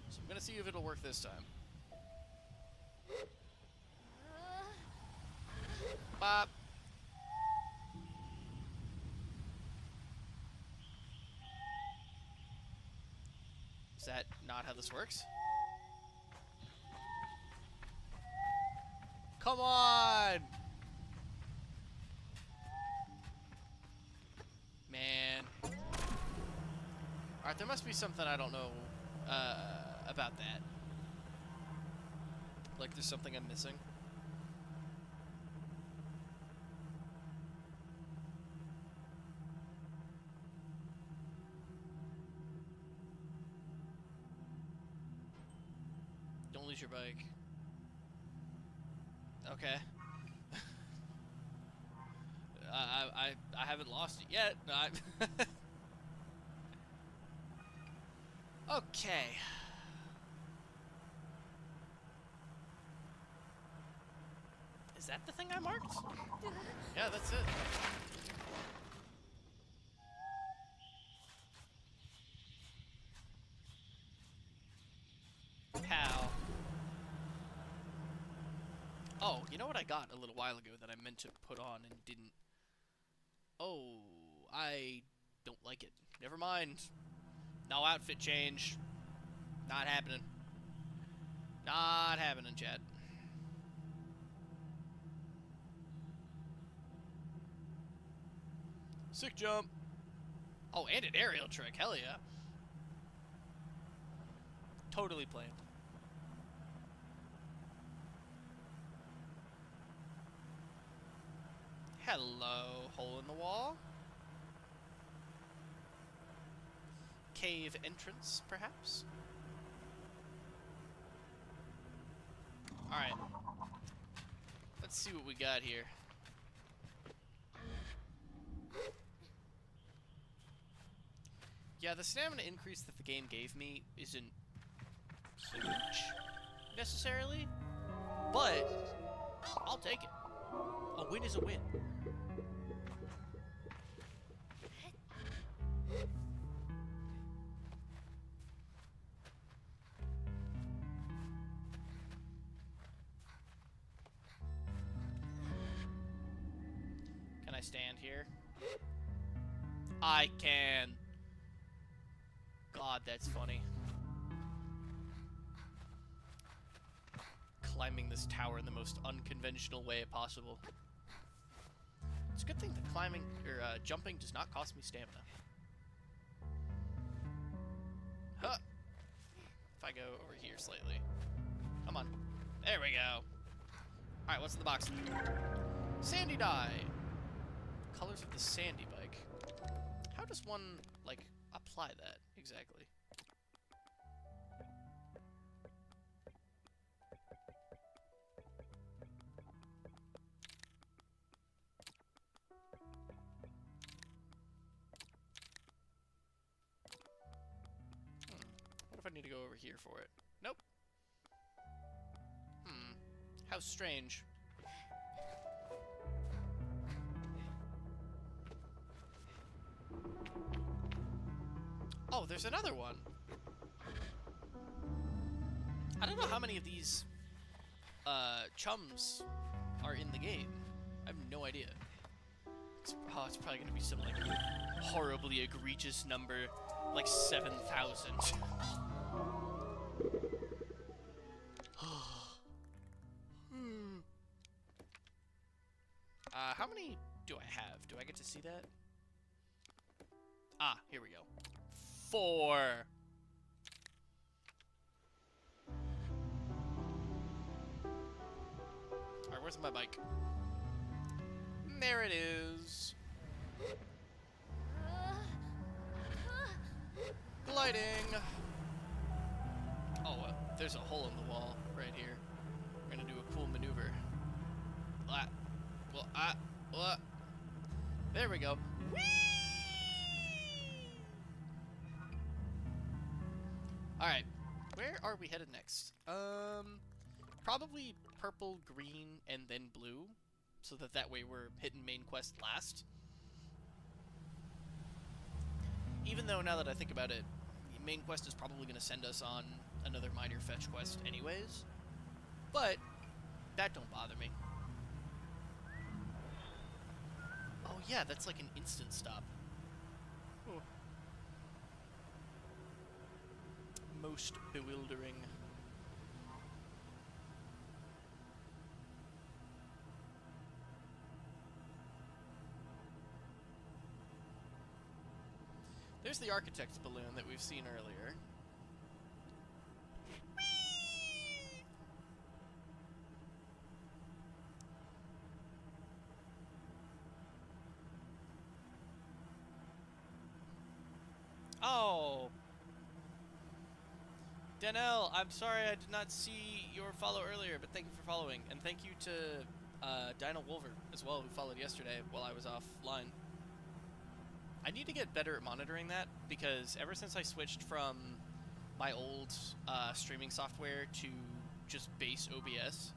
so I'm gonna see if it'll work this time. Bop. Is that not how this works? Come on! Man. Alright, there must be something I don't know about that. Like there's something I'm missing. Don't lose your bike. Okay. I haven't lost it yet. Okay. Is that the thing I marked? Yeah, that's it. How? Oh, you know what I got a little while ago that I meant to put on and didn't? Oh, I don't like it. Never mind. No outfit change. Not happening. Not happening, Chad. Sick jump. Oh, and an aerial trick. Hell yeah. Totally planned. Hello, hole in the wall. Cave entrance, perhaps? Alright. Let's see what we got here. Yeah, the stamina increase that the game gave me isn't huge, necessarily, but I'll take it. A win is a win. Can I stand here? I can. God, that's funny. Climbing this tower in the most unconventional way possible. It's a good thing that climbing or jumping does not cost me stamina. Huh. If I go over here slightly. Come on. There we go. Alright, what's in the box? Sandy dye. Colors of the sandy bike. How does one, like, apply that exactly? What if I need to go over here for it? Nope. How strange. Oh, there's another one. I don't know how many of these chums are in the game. I have no idea. It's probably gonna be some like horribly egregious number, like 7,000. How many do I have? Do I get to see that? Ah, here we go. 4. Alright, where's my bike? There it is. Gliding. Oh, there's a hole in the wall right here. We're gonna do a cool maneuver. There we go. Whee! Alright, where are we headed next? Probably purple, green, and then blue, so that way we're hitting main quest last. Even though, now that I think about it, the main quest is probably going to send us on another minor fetch quest anyways, but that don't bother me. Oh yeah, that's like an instant stop. Oh. Most bewildering. There's the architect's balloon that we've seen earlier. Whee! Oh! Danelle, I'm sorry I did not see your follow earlier, but thank you for following. And thank you to Dino Wolver as well, who followed yesterday while I was offline. I need to get better at monitoring that, because ever since I switched from my old streaming software to just base OBS,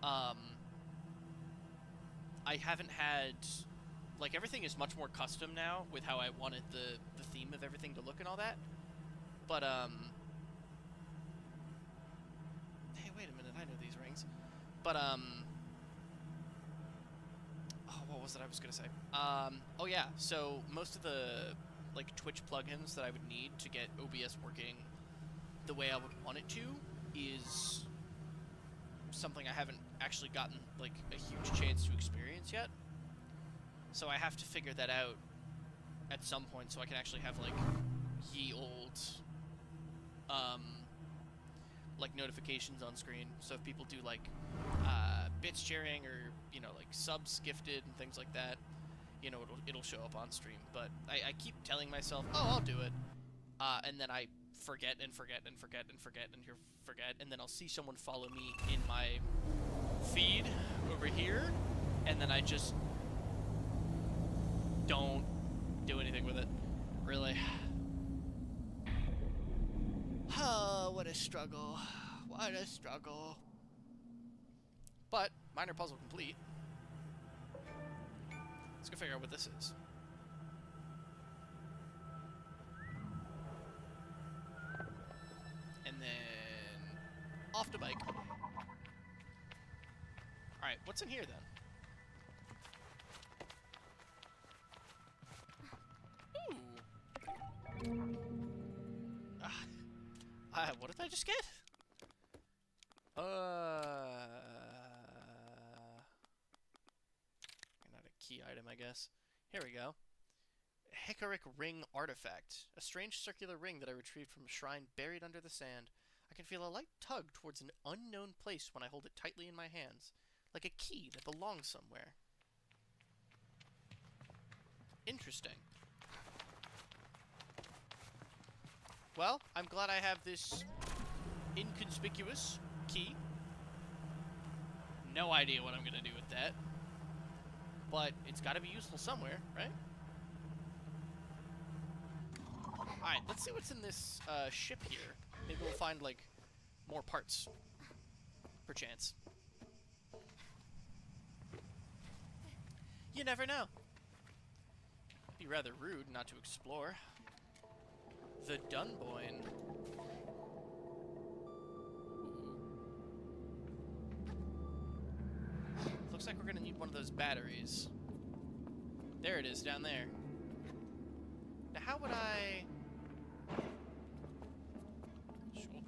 I haven't had... Like, everything is much more custom now with how I wanted the theme of everything to look and all that. But, hey, wait a minute, I know these rings. But, oh, what was it I was gonna say? Oh yeah, so most of the, like, Twitch plugins that I would need to get OBS working the way I would want it to is something I haven't actually gotten, like, a huge chance to experience yet. So I have to figure that out at some point so I can actually have, like, ye old, like, notifications on screen. So if people do, like, bits sharing or, you know, like, subs gifted and things like that, you know, it'll show up on stream. But I keep telling myself, oh, I'll do it. And then I forget and forget and forget and forget and forget, and then I'll see someone follow me in my feed over here, and then I just don't do anything with it, really. Oh, what a struggle. What a struggle. But, minor puzzle complete. Let's go figure out what this is. And then off the bike. Alright, what's in here then? Ooh. What did I just get? Not a key item, I guess. Here we go. Hickoryck Ring Artifact. A strange circular ring that I retrieved from a shrine buried under the sand. I can feel a light tug towards an unknown place when I hold it tightly in my hands, like a key that belongs somewhere. Interesting. Well, I'm glad I have this inconspicuous key. No idea what I'm gonna do with that. But it's gotta be useful somewhere, right? Alright, let's see what's in this ship here. Maybe we'll find, like, more parts. Perchance. You never know. It'd be rather rude not to explore. The Dunboyne. looks like we're gonna need one of those batteries. There it is, down there. Now, how would I...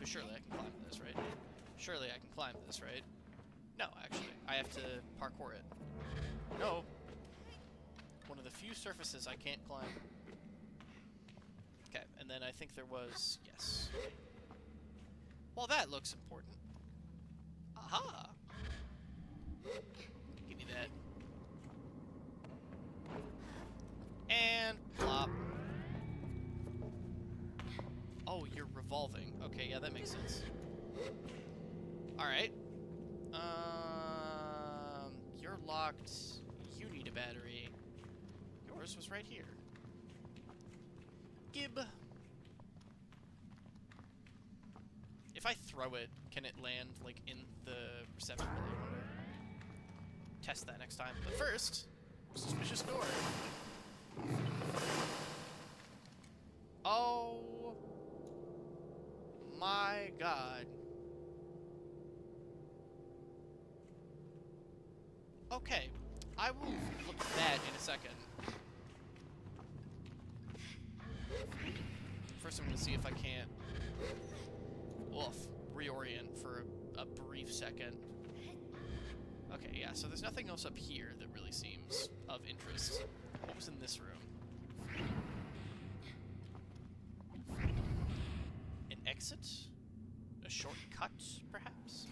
Surely I can climb this, right? Surely I can climb this, right? No, actually. I have to parkour it. No. One of the few surfaces I can't climb. Okay, and then I think there was... Yes. Well, that looks important. Aha! Give me that. And plop. Oh, you're revolving. Okay, yeah, that makes sense. Alright. You're locked. You need a battery. Yours was right here. Gib. If I throw it, can it land, like, in the receptacle, I wonder? Test that next time. But first, suspicious door. Oh my god. Okay, I will look at that in a second. First I'm gonna see if I can't reorient for a brief second. Okay, yeah, so there's nothing else up here that really seems of interest. What was in this room? An exit? A shortcut, perhaps?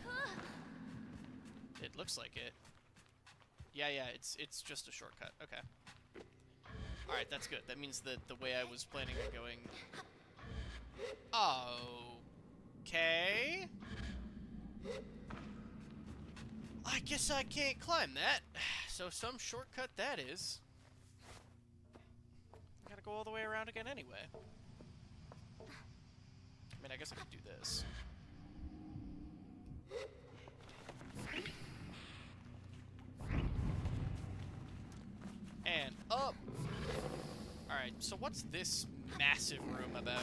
It looks like it. Yeah, it's just a shortcut. Okay. Alright, that's good. That means that the way I was planning on going... Okay. I guess I can't climb that. So some shortcut that is. I gotta go all the way around again anyway. I mean, I guess I could do this. And up! Alright, so what's this massive room about?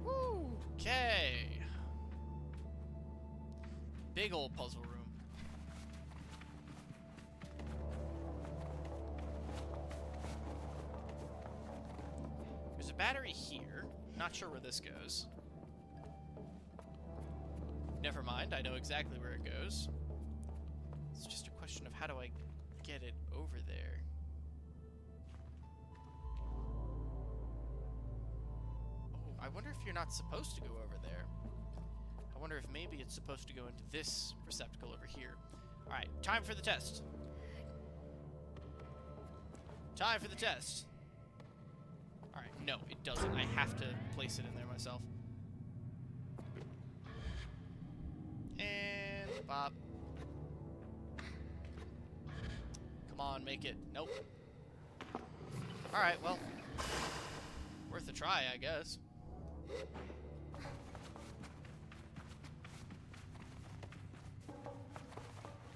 Woo! Okay. Big old puzzle room. There's a battery here. Not sure where this goes. Never mind, I know exactly where it goes. It's just a question of how do I get it over there. Oh, I wonder if you're not supposed to go over there. I wonder if maybe it's supposed to go into this receptacle over here. Alright, time for the test. Time for the test. Alright, no, it doesn't. I have to place it in there myself. And bop. Come on, make it. Nope. Alright, well. Worth a try, I guess.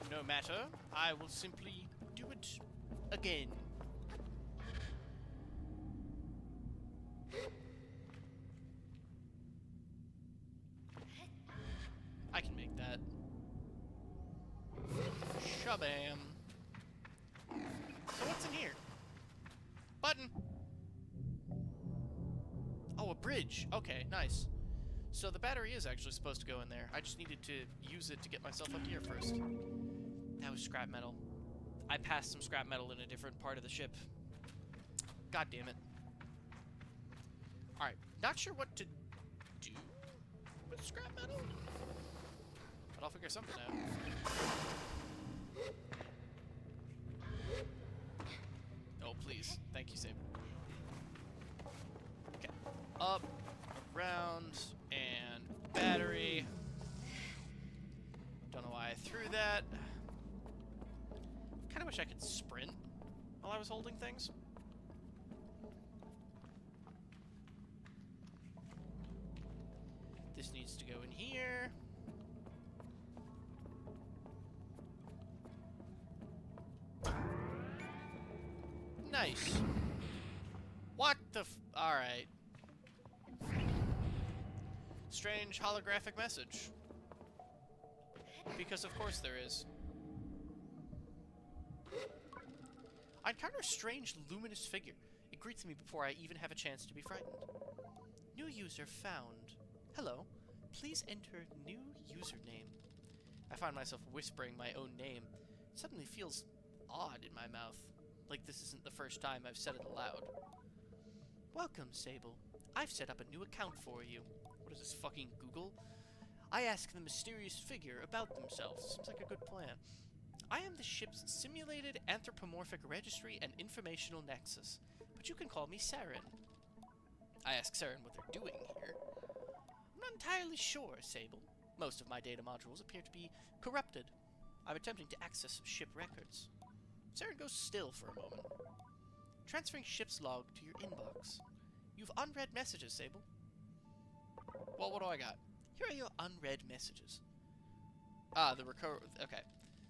No matter. I will simply do it again. I can make that. Shabam. So what's in here? Button. Oh, a bridge. Okay, nice. So the battery is actually supposed to go in there. I just needed to use it to get myself up here first. That was scrap metal. I passed some scrap metal in a different part of the ship. God damn it. Alright, not sure what to do with scrap metal, but I'll figure something out. Oh, please. Thank you, Sable. Okay. Up, around, and battery. Don't know why I threw that. Kind of wish I could sprint while I was holding things. This needs to go in here. Nice. What the f... Alright. Strange holographic message. Because of course there is. I encounter a strange luminous figure. It greets me before I even have a chance to be frightened. New user found. Hello. Please enter new username. I find myself whispering my own name. It suddenly feels odd in my mouth. Like this isn't the first time I've said it aloud. Welcome, Sable. I've set up a new account for you. What is this, fucking Google? I ask the mysterious figure about themselves. Seems like a good plan. I am the ship's simulated anthropomorphic registry and informational nexus, but you can call me Saren. I ask Saren what they're doing here. I'm not entirely sure, Sable. Most of my data modules appear to be corrupted. I'm attempting to access ship records. Saren goes still for a moment. Transferring ship's log to your inbox. You've unread messages, Sable. Well, what do I got? Here are your unread messages. Ah, okay.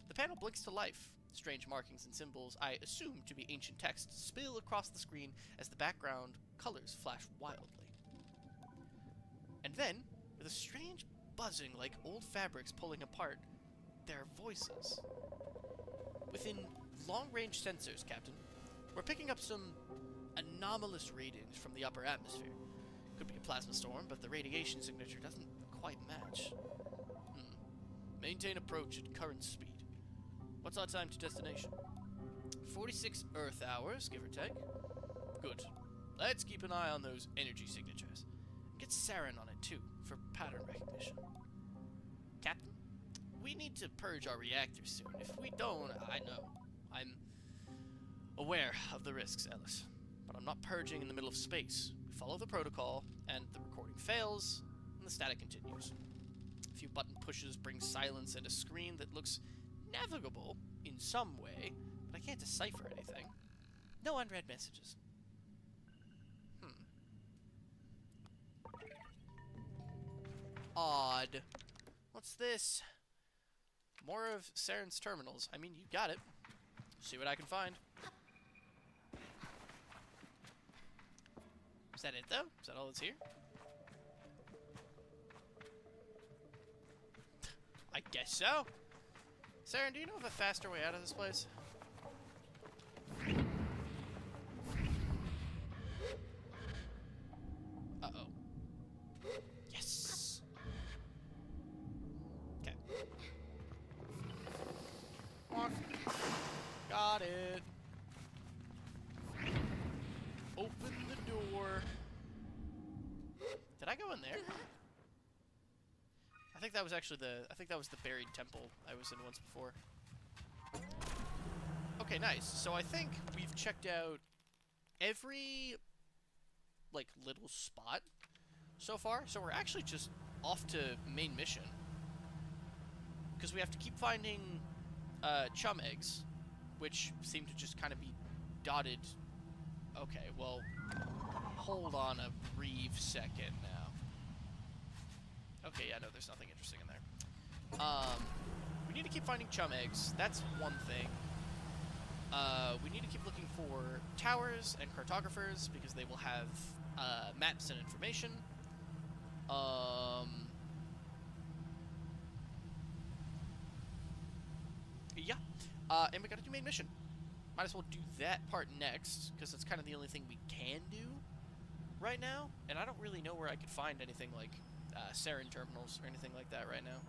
The panel blinks to life. Strange markings and symbols I assume to be ancient text spill across the screen as the background colors flash wildly. And then, with a strange buzzing like old fabrics pulling apart, there are voices. Within long-range sensors, Captain, we're picking up some anomalous readings from the upper atmosphere. Could be a plasma storm, but the radiation signature doesn't quite match. Maintain approach at current speed. What's our time to destination? 46 Earth hours, give or take. Good. Let's keep an eye on those energy signatures. Get Saren on it, too, for pattern recognition. Captain, we need to purge our reactors soon. If we don't, I know. I'm aware of the risks, Ellis. But I'm not purging in the middle of space. We follow the protocol, and the recording fails, and the static continues. A few button pushes bring silence and a screen that looks navigable in some way, but I can't decipher anything. No unread messages. Odd. What's this? More of Saren's terminals. I mean, you got it. See what I can find. Is that it, though? Is that all that's here? I guess so. Saren, do you know of a faster way out of this place? Uh-oh. Yes! Okay. Come on. Got it. Open the door. Did I go in there? I think that was actually the buried temple I was in once before. Okay, nice. So I think we've checked out every, like, little spot so far. So we're actually just off to main mission. Because we have to keep finding chum eggs, which seem to just kind of be dotted. Okay, well, hold on a brief second now. Okay, yeah, no, there's nothing interesting in there. We need to keep finding chum eggs. That's one thing. We need to keep looking for towers and cartographers because they will have maps and information. Yeah. And we gotta do main mission. Might as well do that part next, because that's kind of the only thing we can do right now. And I don't really know where I could find anything like Saren terminals or anything like that right now.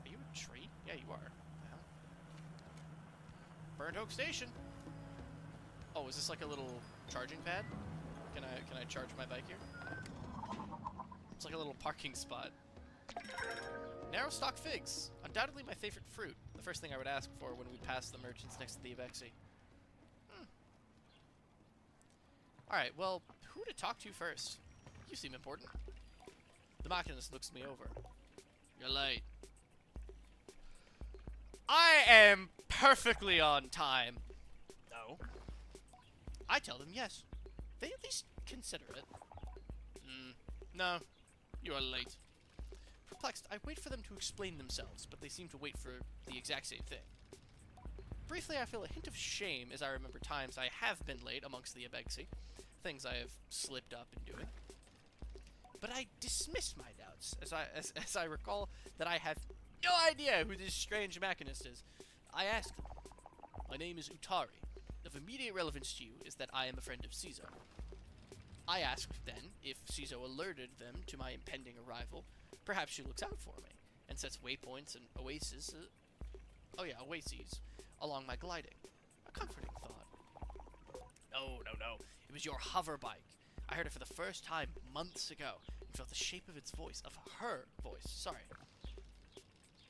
Are you a tree? Yeah, you are. Burnt Oak Station. Oh, is this like a little charging pad? Can I charge my bike here? It's like a little parking spot. Narrow stalk figs. Undoubtedly my favorite fruit. The first thing I would ask for when we pass the merchants next to the Abexi. Alright, well, who to talk to first? You seem important. The machinist looks me over. You're late. I am perfectly on time. No. I tell them yes. They at least consider it. No. You are late. Perplexed, I wait for them to explain themselves, but they seem to wait for the exact same thing. Briefly, I feel a hint of shame as I remember times I have been late amongst the Abexi. Things I have slipped up in doing. but I dismiss my doubts, as I recall that I have no idea who this strange machinist is. I ask them, "My name is Utari. Of immediate relevance to you is that I am a friend of Ciso." I asked then if Ciso alerted them to my impending arrival. Perhaps she looks out for me and sets waypoints and oases along my gliding. A comforting thought. No. It was your hover bike. I heard it for the first time months ago and felt the shape of her voice, sorry.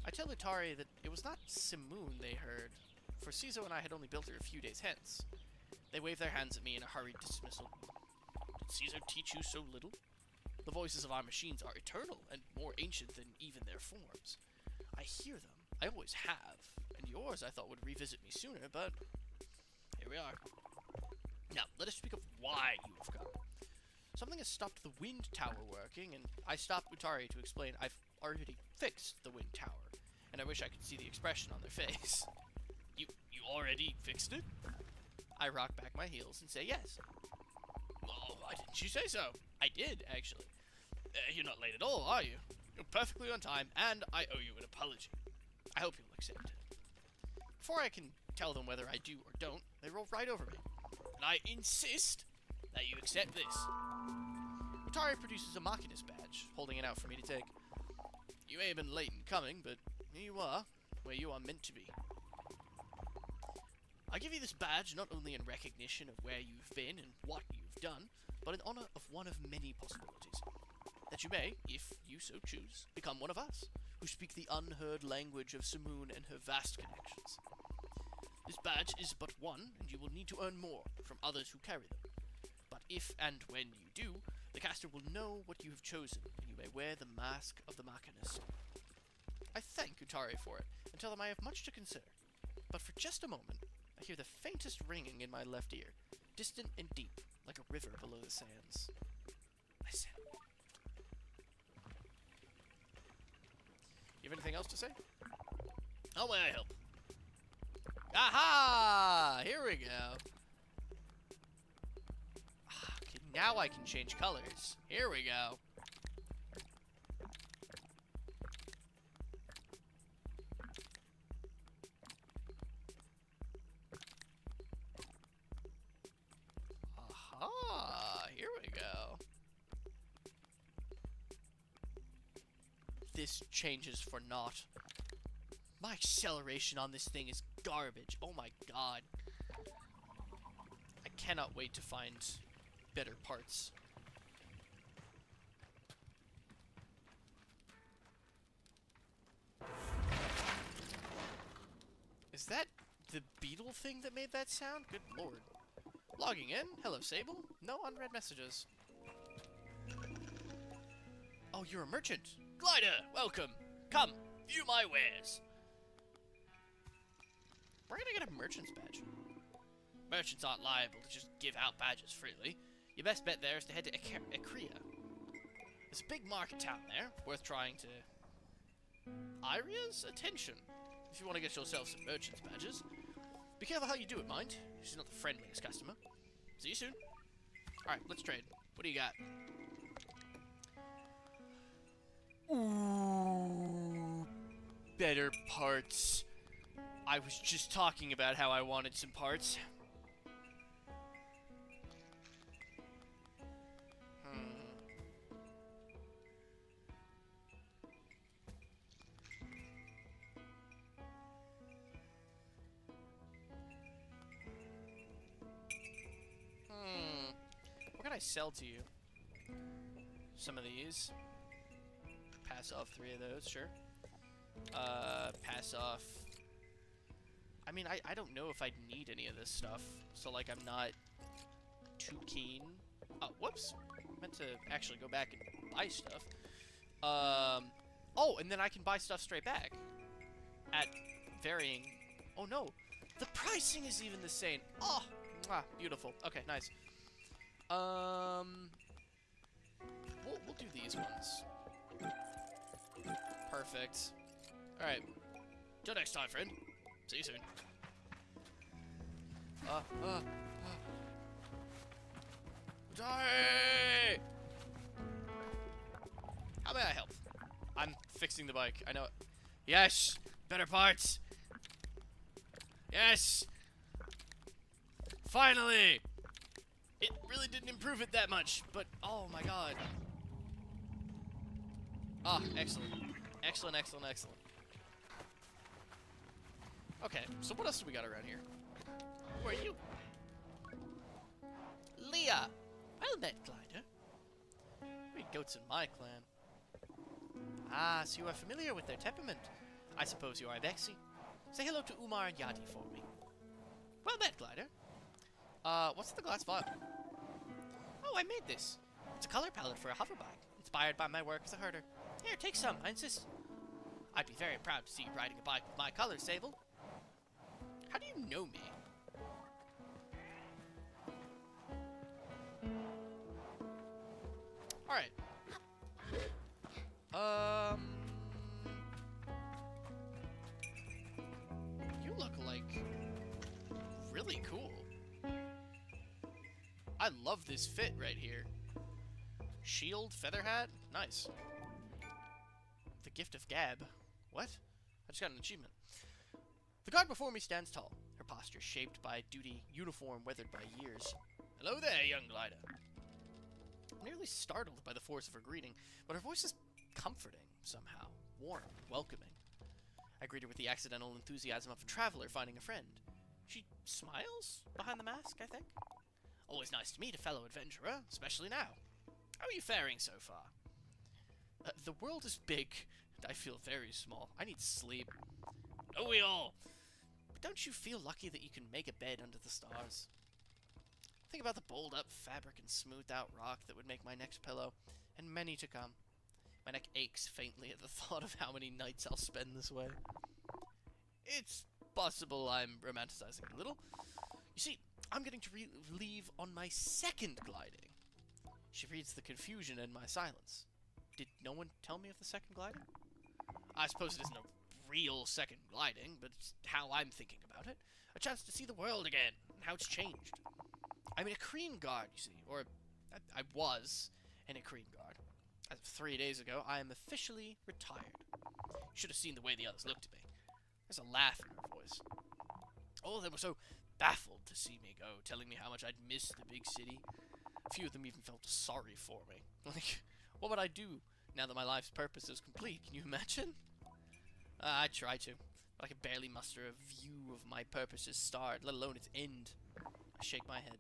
I tell Utari that it was not Simoon they heard, for Ciso and I had only built her a few days hence. They wave their hands at me in a hurried dismissal. Did Ciso teach you so little? The voices of our machines are eternal and more ancient than even their forms. I hear them. I always have. And yours I thought would revisit me sooner, but here we are. Now, let us speak of why you have come. Something has stopped the wind tower working, and I stopped Utari to explain I've already fixed the wind tower, and I wish I could see the expression on their face. You already fixed it? I rock back my heels and say yes. Well, why didn't you say so? I did, actually. You're not late at all, are you? You're perfectly on time, and I owe you an apology. I hope you'll accept it. Before I can tell them whether I do or don't, they roll right over me. And I insist that you accept this. Utari produces a machinist badge, holding it out for me to take. You may have been late in coming, but here you are, where you are meant to be. I give you this badge not only in recognition of where you've been and what you've done, but in honor of one of many possibilities. That you may, if you so choose, become one of us, who speak the unheard language of Simoon and her vast connections. This badge is but one, and you will need to earn more from others who carry them. But if and when you do, the caster will know what you have chosen, and you may wear the mask of the machinist. I thank Utari for it, and tell them I have much to consider. But for just a moment, I hear the faintest ringing in my left ear, distant and deep, like a river below the sands. Listen. You have anything else to say? How may I help? Aha! Here we go. Okay, now I can change colors. Here we go. Aha! Here we go. This changes for naught. My acceleration on this thing is garbage. Oh my god. I cannot wait to find better parts. Is that the beetle thing that made that sound? Good lord. Logging in. Hello, Sable. No unread messages. Oh, you're a merchant. Glider, welcome. Come, view my wares. We're gonna get a merchant's badge. Merchants aren't liable to just give out badges freely. Your best bet there is to head to Akria. There's a big market town there, worth trying to... Aria's attention, if you want to get yourself some merchant's badges. Be careful how you do it, mind. She's not the friendliest customer. See you soon. Alright, let's trade. What do you got? Ooh, better parts. I was just talking about how I wanted some parts. What can I sell to you? Some of these. Pass off 3 of those, sure. Pass off... I mean, I don't know if I'd need any of this stuff, so, like, I'm not too keen. Oh, whoops. I meant to actually go back and buy stuff. Oh, and then I can buy stuff straight back. At varying... Oh, no. The pricing is even the same. Oh, mwah, beautiful. Okay, nice. We'll do these ones. Perfect. Alright. Till next time, friend. See you soon. Die! How may I help? I'm fixing the bike. I know it. Yes! Better parts! Yes! Finally! It really didn't improve it that much, but oh my god. Ah, excellent. Excellent, excellent, excellent. Okay, so what else do we got around here? Who are you? Leah! Well met, Glider. We goats in my clan. Ah, so you are familiar with their temperament. I suppose you are Vexy. Say hello to Umar and Yadi for me. Well met, Glider. What's in the glass vial? Oh, I made this. It's a color palette for a hoverbike, inspired by my work as a herder. Here, take some, I insist. I'd be very proud to see you riding a bike with my colors, Sable. How do you know me? Alright. You look like really cool. I love this fit right here. Shield, feather hat, nice. The gift of Gab. What? I just got an achievement. The guard before me stands tall, her posture shaped by duty, uniform weathered by years. Hello there, young glider. I'm nearly startled by the force of her greeting, but her voice is comforting, somehow. Warm, welcoming. I greet her with the accidental enthusiasm of a traveler finding a friend. She smiles behind the mask, I think. Always nice to meet a fellow adventurer, especially now. How are you faring so far? The world is big, and I feel very small. I need sleep. Don't we all? But don't you feel lucky that you can make a bed under the stars? Think about the bold-up fabric and smoothed-out rock that would make my next pillow, and many to come. My neck aches faintly at the thought of how many nights I'll spend this way. It's possible I'm romanticizing it a little. You see, I'm getting to leave on my second gliding. She reads the confusion in my silence. Did no one tell me of the second gliding? I suppose it isn't a real second gliding, but it's how I'm thinking about it. A chance to see the world again, and how it's changed. I'm in a Kreen Guard, you see, or I was in a Kreen Guard. As of 3 days ago, I am officially retired. You should have seen the way the others looked at me. There's a laugh in her voice. Oh, they were so baffled to see me go, telling me how much I'd missed the big city. A few of them even felt sorry for me. Like, what would I do now that my life's purpose is complete? Can you imagine? I try to, but I can barely muster a view of my purpose's start, let alone its end. I shake my head.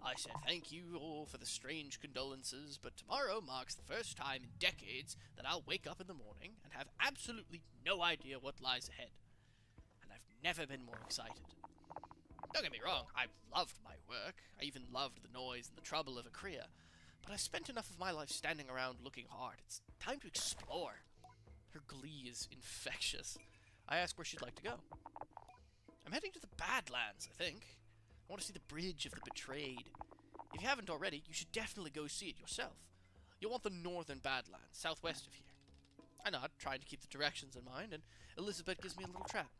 I said thank you all for the strange condolences, but tomorrow marks the first time in decades that I'll wake up in the morning and have absolutely no idea what lies ahead. And I've never been more excited. Don't get me wrong, I've loved my work. I even loved the noise and the trouble of a career. But I've spent enough of my life standing around looking hard. It's time to explore. Her glee is infectious. I ask where she'd like to go. I'm heading to the Badlands, I think. I want to see the Bridge of the Betrayed. If you haven't already, you should definitely go see it yourself. You'll want the northern Badlands, southwest of here. I nod, trying to keep the directions in mind, and Elizabeth gives me a little trap.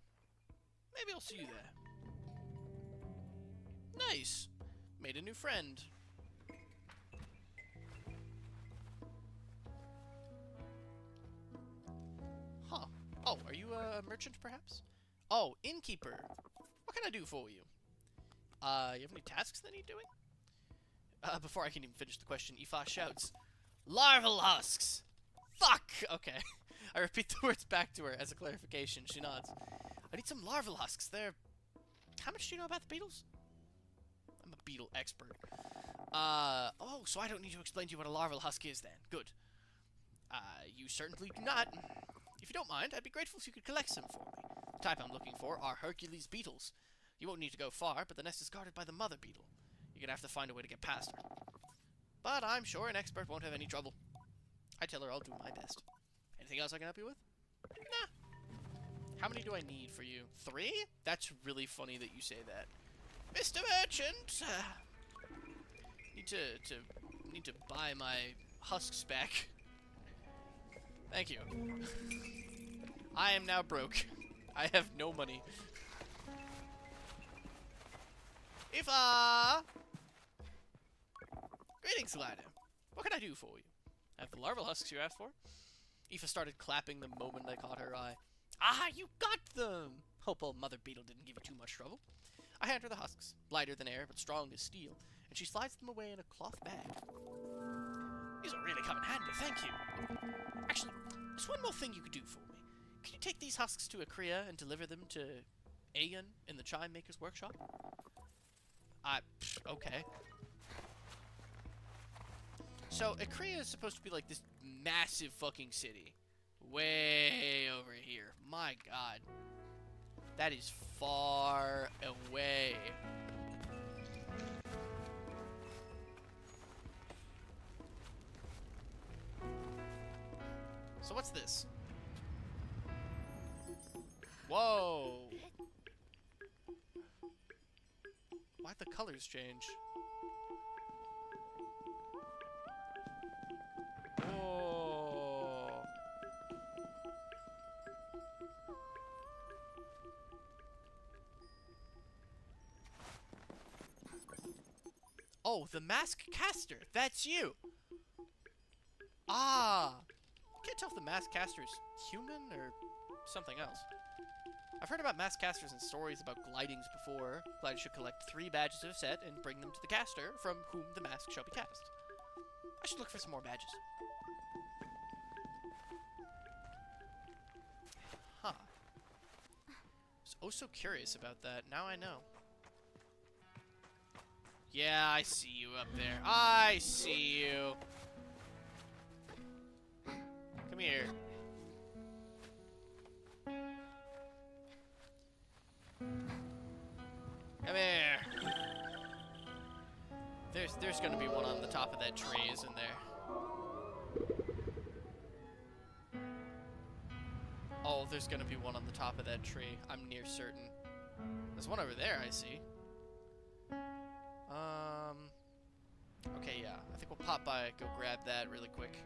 Maybe I'll see you there. Nice. Made a new friend. Huh. Oh, are you a merchant, perhaps? Oh, innkeeper. What can I do for you? You have any tasks that need doing? Before I can even finish the question, Aoife shouts, Larval husks! Fuck! Okay. I repeat the words back to her as a clarification. She nods. I need some larval husks. They're... How much do you know about the beetles? I'm a beetle expert. Oh, so I don't need to explain to you what a larval husk is then. Good. You certainly do not. If you don't mind, I'd be grateful if you could collect some for me. The type I'm looking for are Hercules beetles. You won't need to go far, but the nest is guarded by the mother beetle. You're gonna have to find a way to get past her. But I'm sure an expert won't have any trouble. I tell her I'll do my best. Anything else I can help you with? Nah. How many do I need for you? 3? That's really funny that you say that. Mr. Merchant! Need to buy my husks back. Thank you. I am now broke. I have no money. Greetings, Glider. What can I do for you? I have the larval husks you asked for. Aoife started clapping the moment I caught her eye. Ah, you got them! Hope old Mother Beetle didn't give you too much trouble. I hand her the husks, lighter than air but strong as steel, and she slides them away in a cloth bag. These will really come in handy, thank you. Actually, there's one more thing you could do for me. Could you take these husks to Akria and deliver them to Aegon in the Chime Maker's workshop? Okay. So, Akria is supposed to be like this massive fucking city. Way over here. My god. That is far away. So what's this? Whoa! Why'd the colors change? Whoa! Oh, the mask caster! That's you! Ah! I can't tell if the mask caster is human or something else. I've heard about mask casters and stories about glidings before. Gliders should collect 3 badges of a set and bring them to the caster, from whom the mask shall be cast. I should look for some more badges. Huh. I was oh so curious about that. Now I know. Yeah, I see you up there. I see you. Come here. Come here. There's gonna be one on the top of that tree, isn't there? Oh, there's gonna be one on the top of that tree. I'm near certain. There's one over there, I see. Okay, yeah. I think we'll pop by, go grab that really quick.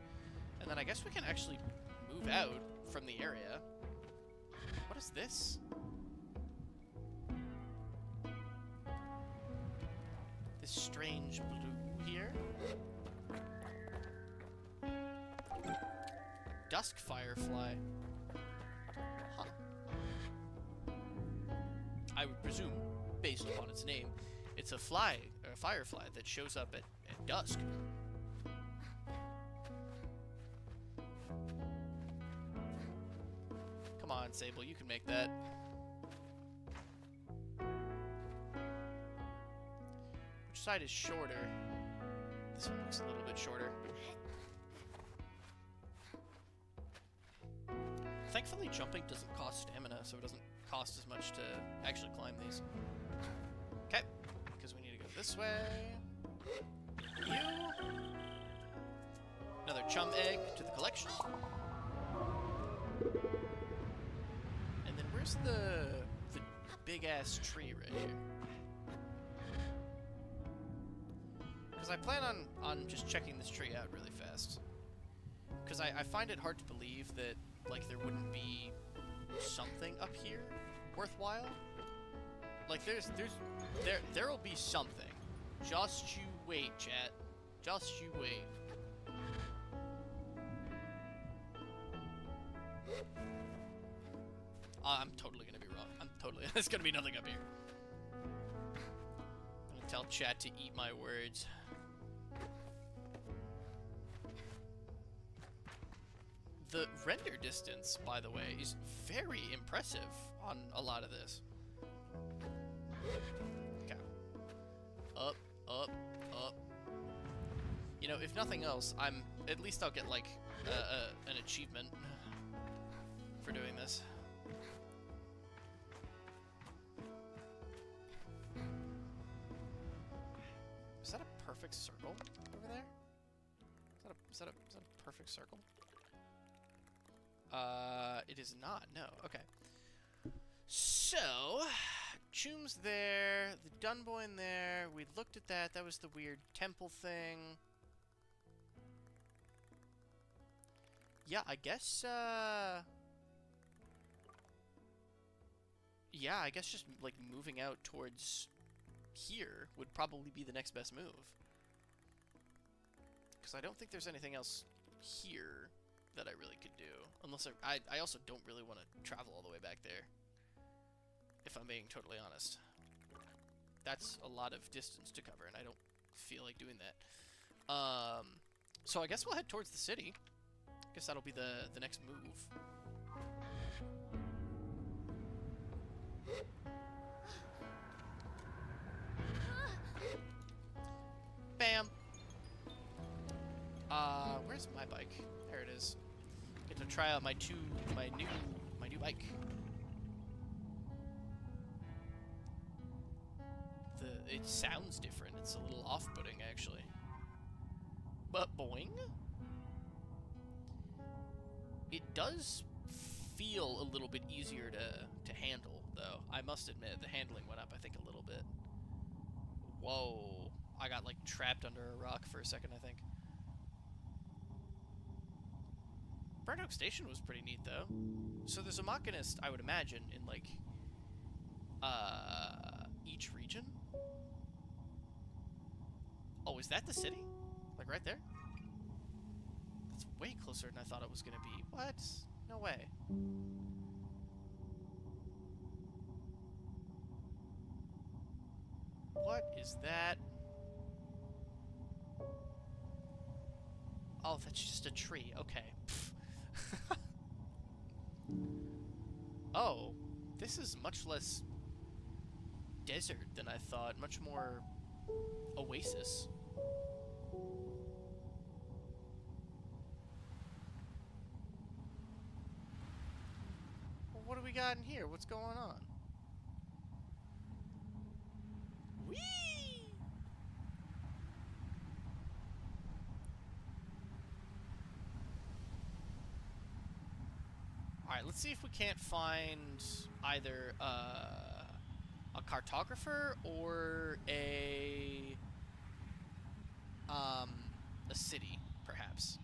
And then I guess we can actually move out from the area. What is this? This strange blue here? Dusk firefly. Huh. I would presume, based upon its name, it's a firefly that shows up at dusk. Come on, Sable, you can make that. Which side is shorter? This one looks a little bit shorter. Thankfully, jumping doesn't cost stamina, so it doesn't cost as much to actually climb these. Okay, because we need to go this way. You. Another chum egg to the collection. And then where's the big-ass tree right here? Because I plan on just checking this tree out really fast. Because I find it hard to believe that, like, there wouldn't be something up here worthwhile. Like, there'll be something. Just you wait, chat. Just you wait. I'm totally gonna be wrong. There's gonna be nothing up here. I'm gonna tell chat to eat my words. The render distance, by the way, is very impressive on a lot of this. Okay. Up, up, up. You know, if nothing else, at least I'll get, like, an achievement for doing this. Is that a perfect circle over there? Is that a perfect circle? It is not. No. Okay. So, Choom's there, the Dunboyne there. We looked at that. That was the weird temple thing. Yeah, I guess, yeah, I guess just, like, moving out towards here would probably be the next best move. Because I don't think there's anything else here that I really could do. Unless I also don't really want to travel all the way back there. If I'm being totally honest. That's a lot of distance to cover, and I don't feel like doing that. So I guess we'll head towards the city. I guess that'll be the next move. Bam! Where's my bike? There it is. Get to try out my new bike. It sounds different. It's a little off-putting, actually. But boing? It does feel a little bit easier to handle, though. I must admit, the handling went up, I think, a little bit. Whoa. I got, like, trapped under a rock for a second, I think. Burnt Oak Station was pretty neat, though. So there's a Machinist, I would imagine, in, like, each region? Oh, is that the city? Like, right there? That's way closer than I thought it was gonna be. What? No way. What is that? Oh, that's just a tree. Okay. Oh, this is much less desert than I thought. Much more oasis. Well, what do we got in here? What's going on? Whee! Alright, let's see if we can't find either a cartographer or a city, perhaps.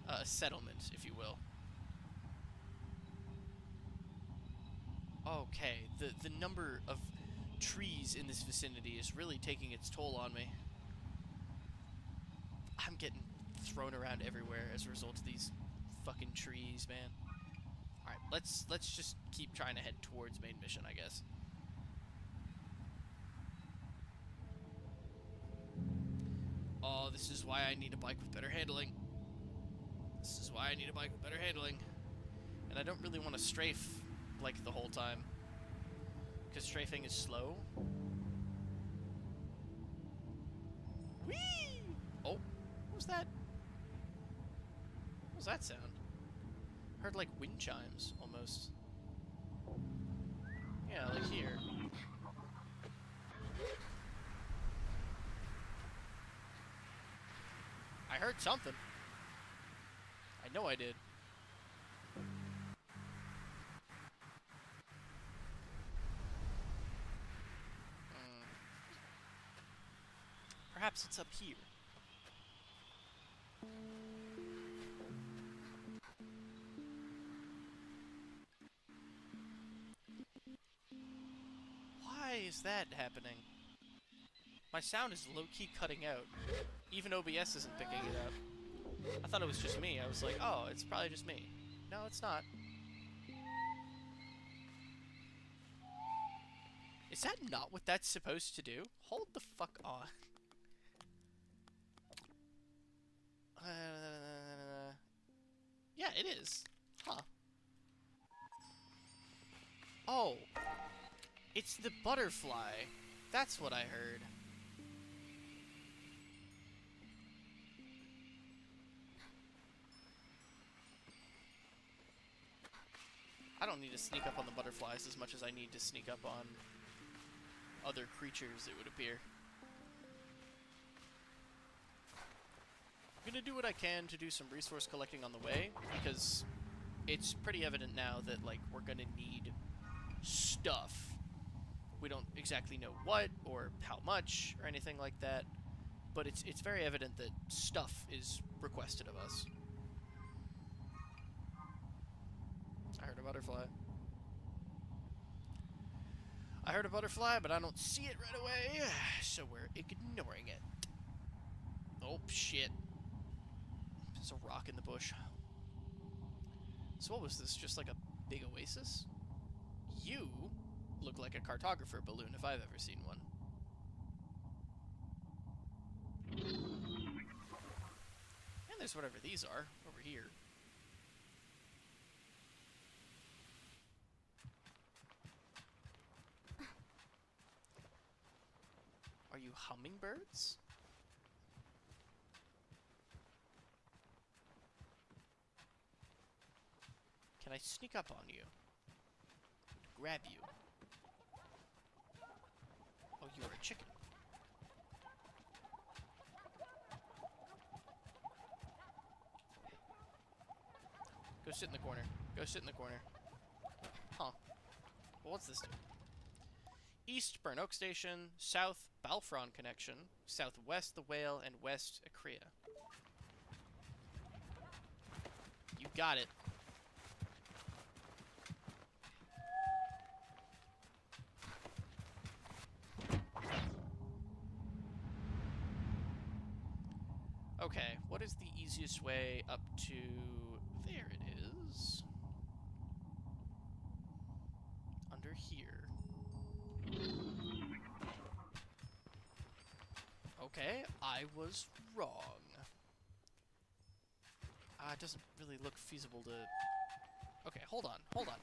A settlement, if you will. Okay, the number of trees in this vicinity is really taking its toll on me. I'm getting thrown around everywhere as a result of these fucking trees, man. Alright, let's just keep trying to head towards main mission, I guess. Oh, this is why I need a bike with better handling. This is why I need a bike with better handling. And I don't really want to strafe, like, the whole time. Because strafing is slow. Whee! Oh, what was that? What was that sound? Heard like wind chimes, almost. Yeah, like here. I heard something. I know I did. Perhaps it's up here. Why is that happening? My sound is low-key cutting out. Even OBS isn't picking it up. I thought it was just me. I was like, oh, it's probably just me. No, it's not. Is that not what that's supposed to do? Hold the fuck on. Yeah, it is. Huh. Oh. It's the butterfly. That's what I heard. I don't need to sneak up on the butterflies as much as I need to sneak up on other creatures, it would appear. I'm gonna do what I can to do some resource collecting on the way, because it's pretty evident now that, like, we're gonna need stuff. We don't exactly know what, or how much, or anything like that, but it's very evident that stuff is requested of us. I heard a butterfly. I heard a butterfly, but I don't see it right away, so we're ignoring it. Oh, shit. There's a rock in the bush. So what was this? Just like a big oasis? You look like a cartographer balloon if I've ever seen one. And there's whatever these are over here. Are you hummingbirds? Can I sneak up on you? Grab you? Oh, you are a chicken. Go sit in the corner. Go sit in the corner. Huh. Well, what's this do? East, Burn Oak Station. South, Balfron Connection. Southwest, The Whale. And west, Acrea. You got it. Okay, what is the easiest way up to... There it is. Under here. Okay, I was wrong. It doesn't really look feasible to... Okay, hold on, hold on.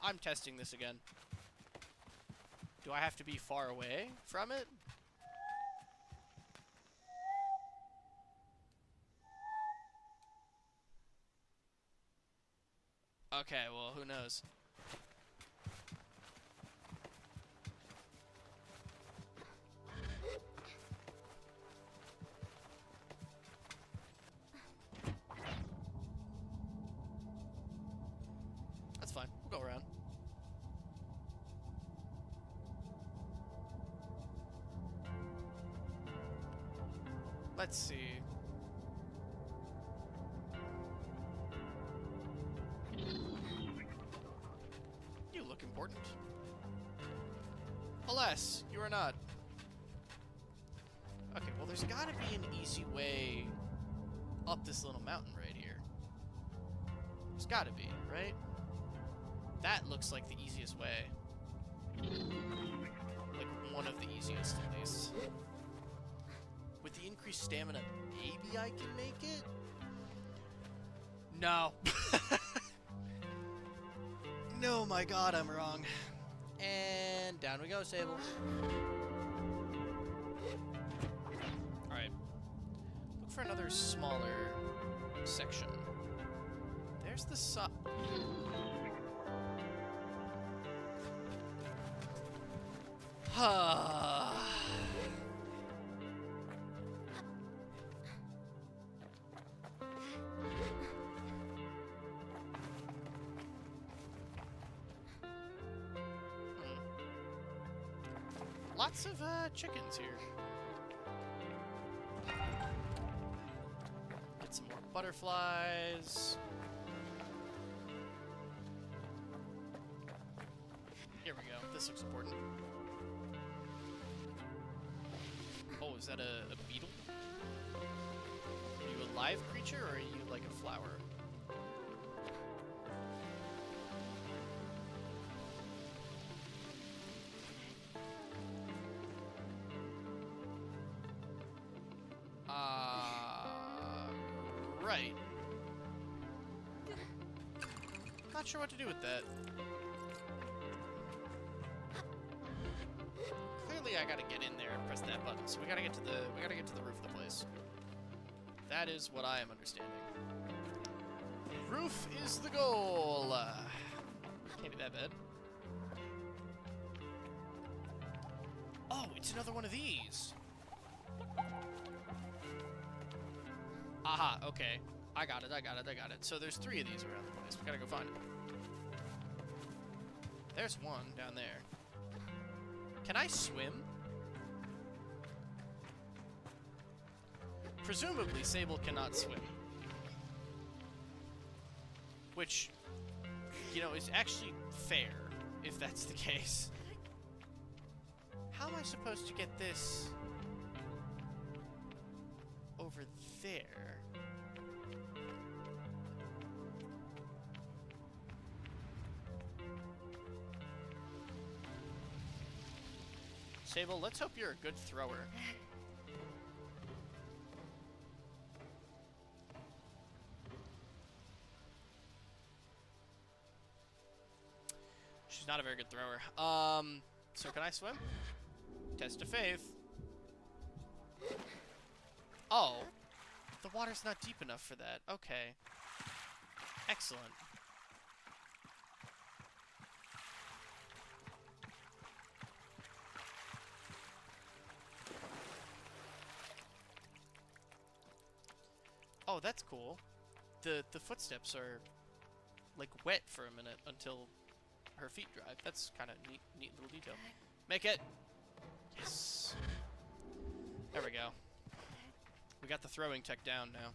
I'm testing this again. Do I have to be far away from it? Okay, well, who knows? That's fine. We'll go around. Let's see. You look important. Alas, you are not. Okay, well, there's gotta be an easy way up this little mountain right here. There's gotta be, right? That looks like the easiest way. Like, one of the easiest, at least. With the increased stamina, maybe I can make it? No. No, my god, I'm wrong. And down we go, Sable. Alright. Look for another smaller section. There's the sun. Lots of chickens here. Get some more butterflies. Here we go. This looks important. Oh, is that a beetle? Are you a live creature, or are you like a flower? Right. Not sure what to do with that. Clearly, I gotta get in there and press that button. So we gotta get to the roof of the place. That is what I am understanding. Roof is the goal. Can't be that bad. Oh, it's another one of these. Aha, okay. I got it. So there's 3 of these around the place. We gotta go find them. There's one down there. Can I swim? Presumably, Sable cannot swim. Which, you know, is actually fair, if that's the case. How am I supposed to get this? over there. Sable, let's hope you're a good thrower. She's not a very good thrower. So can I swim? Test of faith. Oh, the water's not deep enough for that. Okay. Excellent. Oh, that's cool. The footsteps are like wet for a minute until her feet dry. That's kind of neat little detail. Make it. Yes. There we go. We got the throwing tech down now.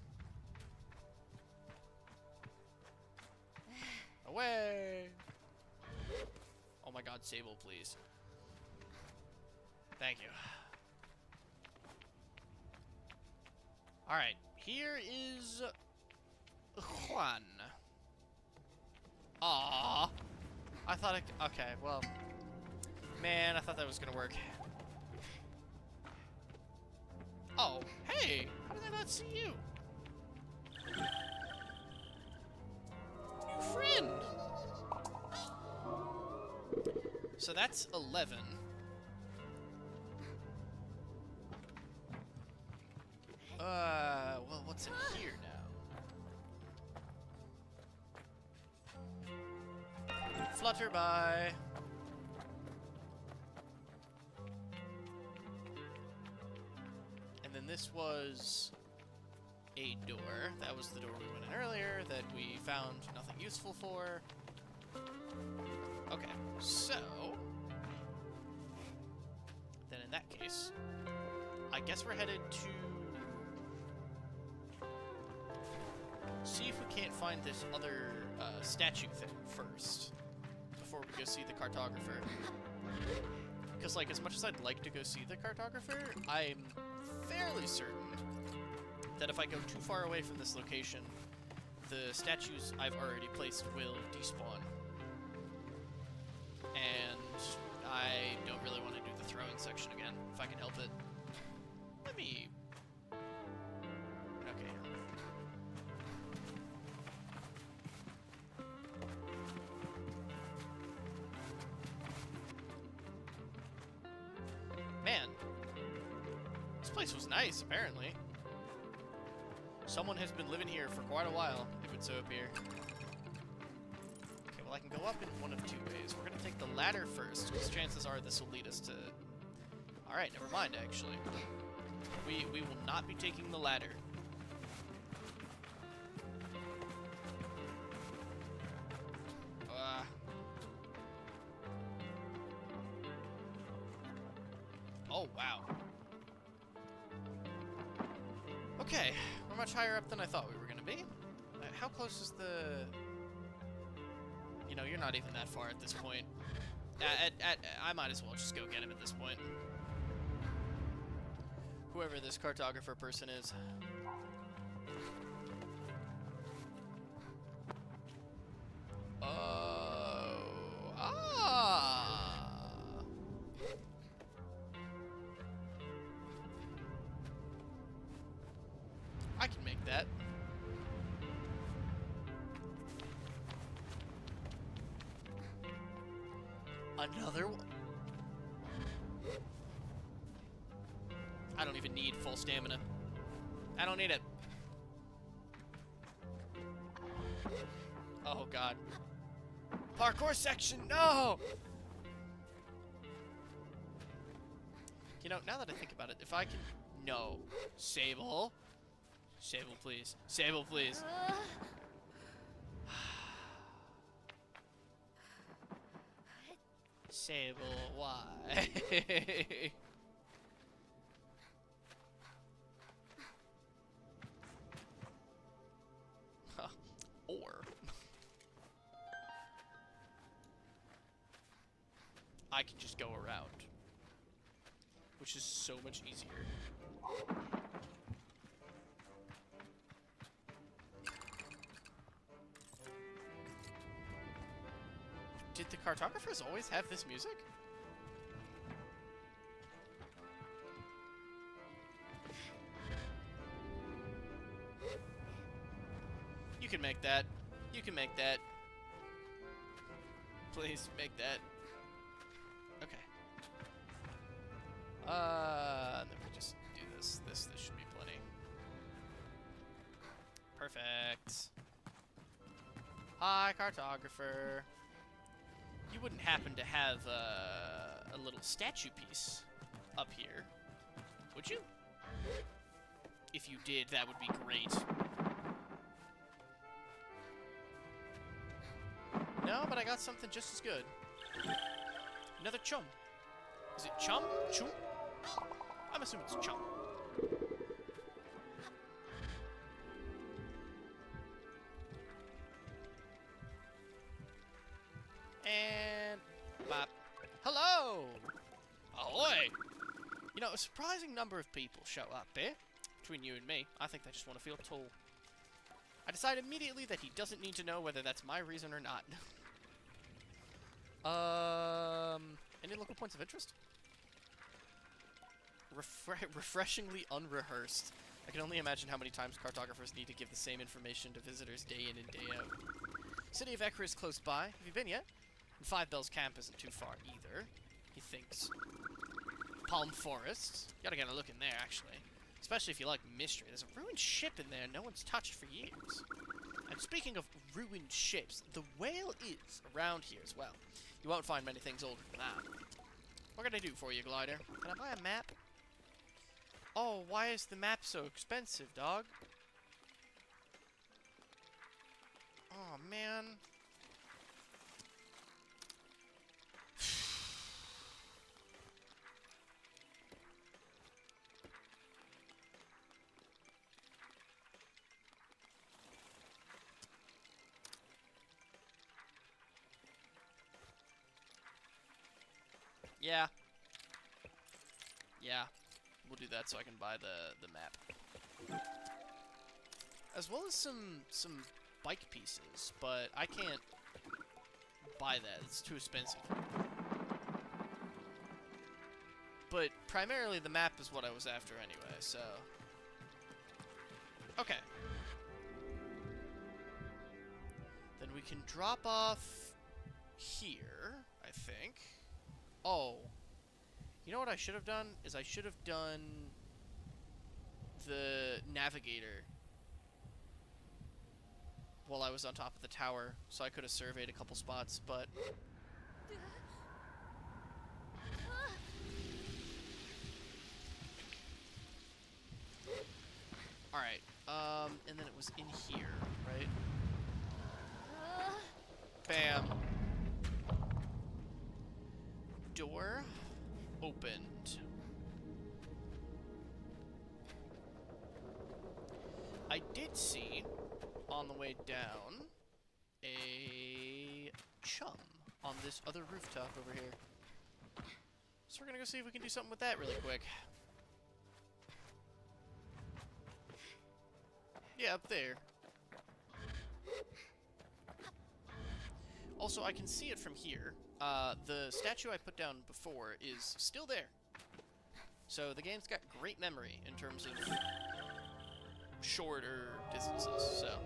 Away. Oh my God, Sable, please. Thank you. All right, here is Juan. Aww. I thought it... Okay, well... Man, I thought that was gonna work. Oh, hey! How did I not see you? New friend! So that's 11. Well, what's in here now? Flutter by. And then this was a door. That was the door we went in earlier that we found nothing useful for. Okay, so then in that case, I guess we're headed to see if we can't find this other statue thing first before we go see the cartographer. Because, like, as much as I'd like to go see the cartographer, I'm fairly certain that if I go too far away from this location, the statues I've already placed will despawn. And I don't really want to do the throwing section again, if I can help it. Let me... Okay. Man, this place was nice, apparently. Someone has been living here for quite a while, it would so appear. Okay, well, I can go up in one of two ways. We're gonna take the ladder first, because chances are this will lead us to... Alright, never mind, actually. We will not be taking the ladder. Oh, wow. Okay, we're much higher up than I thought we were going to be. How close is the... You know, you're not even that far at this point. I might as well just go get him at this point. Whoever this cartographer person is. Oh. Ah. I can make that. Another one. I don't even need full stamina. I don't need it. Oh, God. Parkour section, no! You know, now that I think about it, if I can... No. Sable. Sable, please. Sable, please. Sable, why? Or I can just go around, which is so much easier. Did the cartographers always have this music? You can make that. You can make that. Please make that. Okay. And then we just do this. This should be plenty. Perfect. Hi, cartographer. You wouldn't happen to have a little statue piece up here, would you? If you did, that would be great. No, but I got something just as good. Another chum. Is it chum? Chum? I'm assuming it's chum. And... bop. Hello! Ahoy! You know, a surprising number of people show up here. Between you and me, I think they just want to feel tall. I decide immediately that he doesn't need to know whether that's my reason or not. Any local points of interest? Refreshingly unrehearsed. I can only imagine how many times cartographers need to give the same information to visitors day in and day out. City of Ekra is close by. Have you been yet? And Five Bells Camp isn't too far either, he thinks. Palm Forest. You gotta get a look in there, actually. Especially if you like mystery. There's a ruined ship in there no one's touched for years. And speaking of ruined ships, the whale is around here as well. You won't find many things older than that. What can I do for you, Glider? Can I buy a map? Oh, why is the map so expensive, dog? Oh, man. Yeah. Yeah. We'll do that so I can buy the map. As well as some bike pieces, but I can't buy that. It's too expensive. But primarily the map is what I was after anyway, so... Okay. Then we can drop off here, I think. Oh. You know what I should have done? Is I should have done the navigator while I was on top of the tower, so I could have surveyed a couple spots, but... Alright, and then it was in here, right? Bam. Door opened. I did see, on the way down, a chum on this other rooftop over here. So we're gonna go see if we can do something with that really quick. Yeah, up there. Also, I can see it from here. The statue I put down before is still there. So the game's got great memory in terms of shorter distances, so...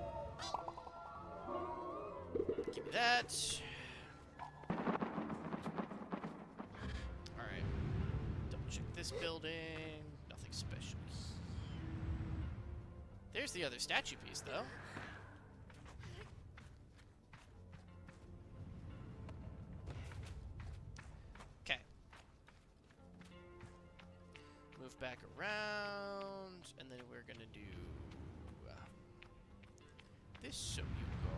Give me that. Alright. Double check this building. Nothing special. There's the other statue piece, though. Okay. Move back around, and then we're gonna do this, so you go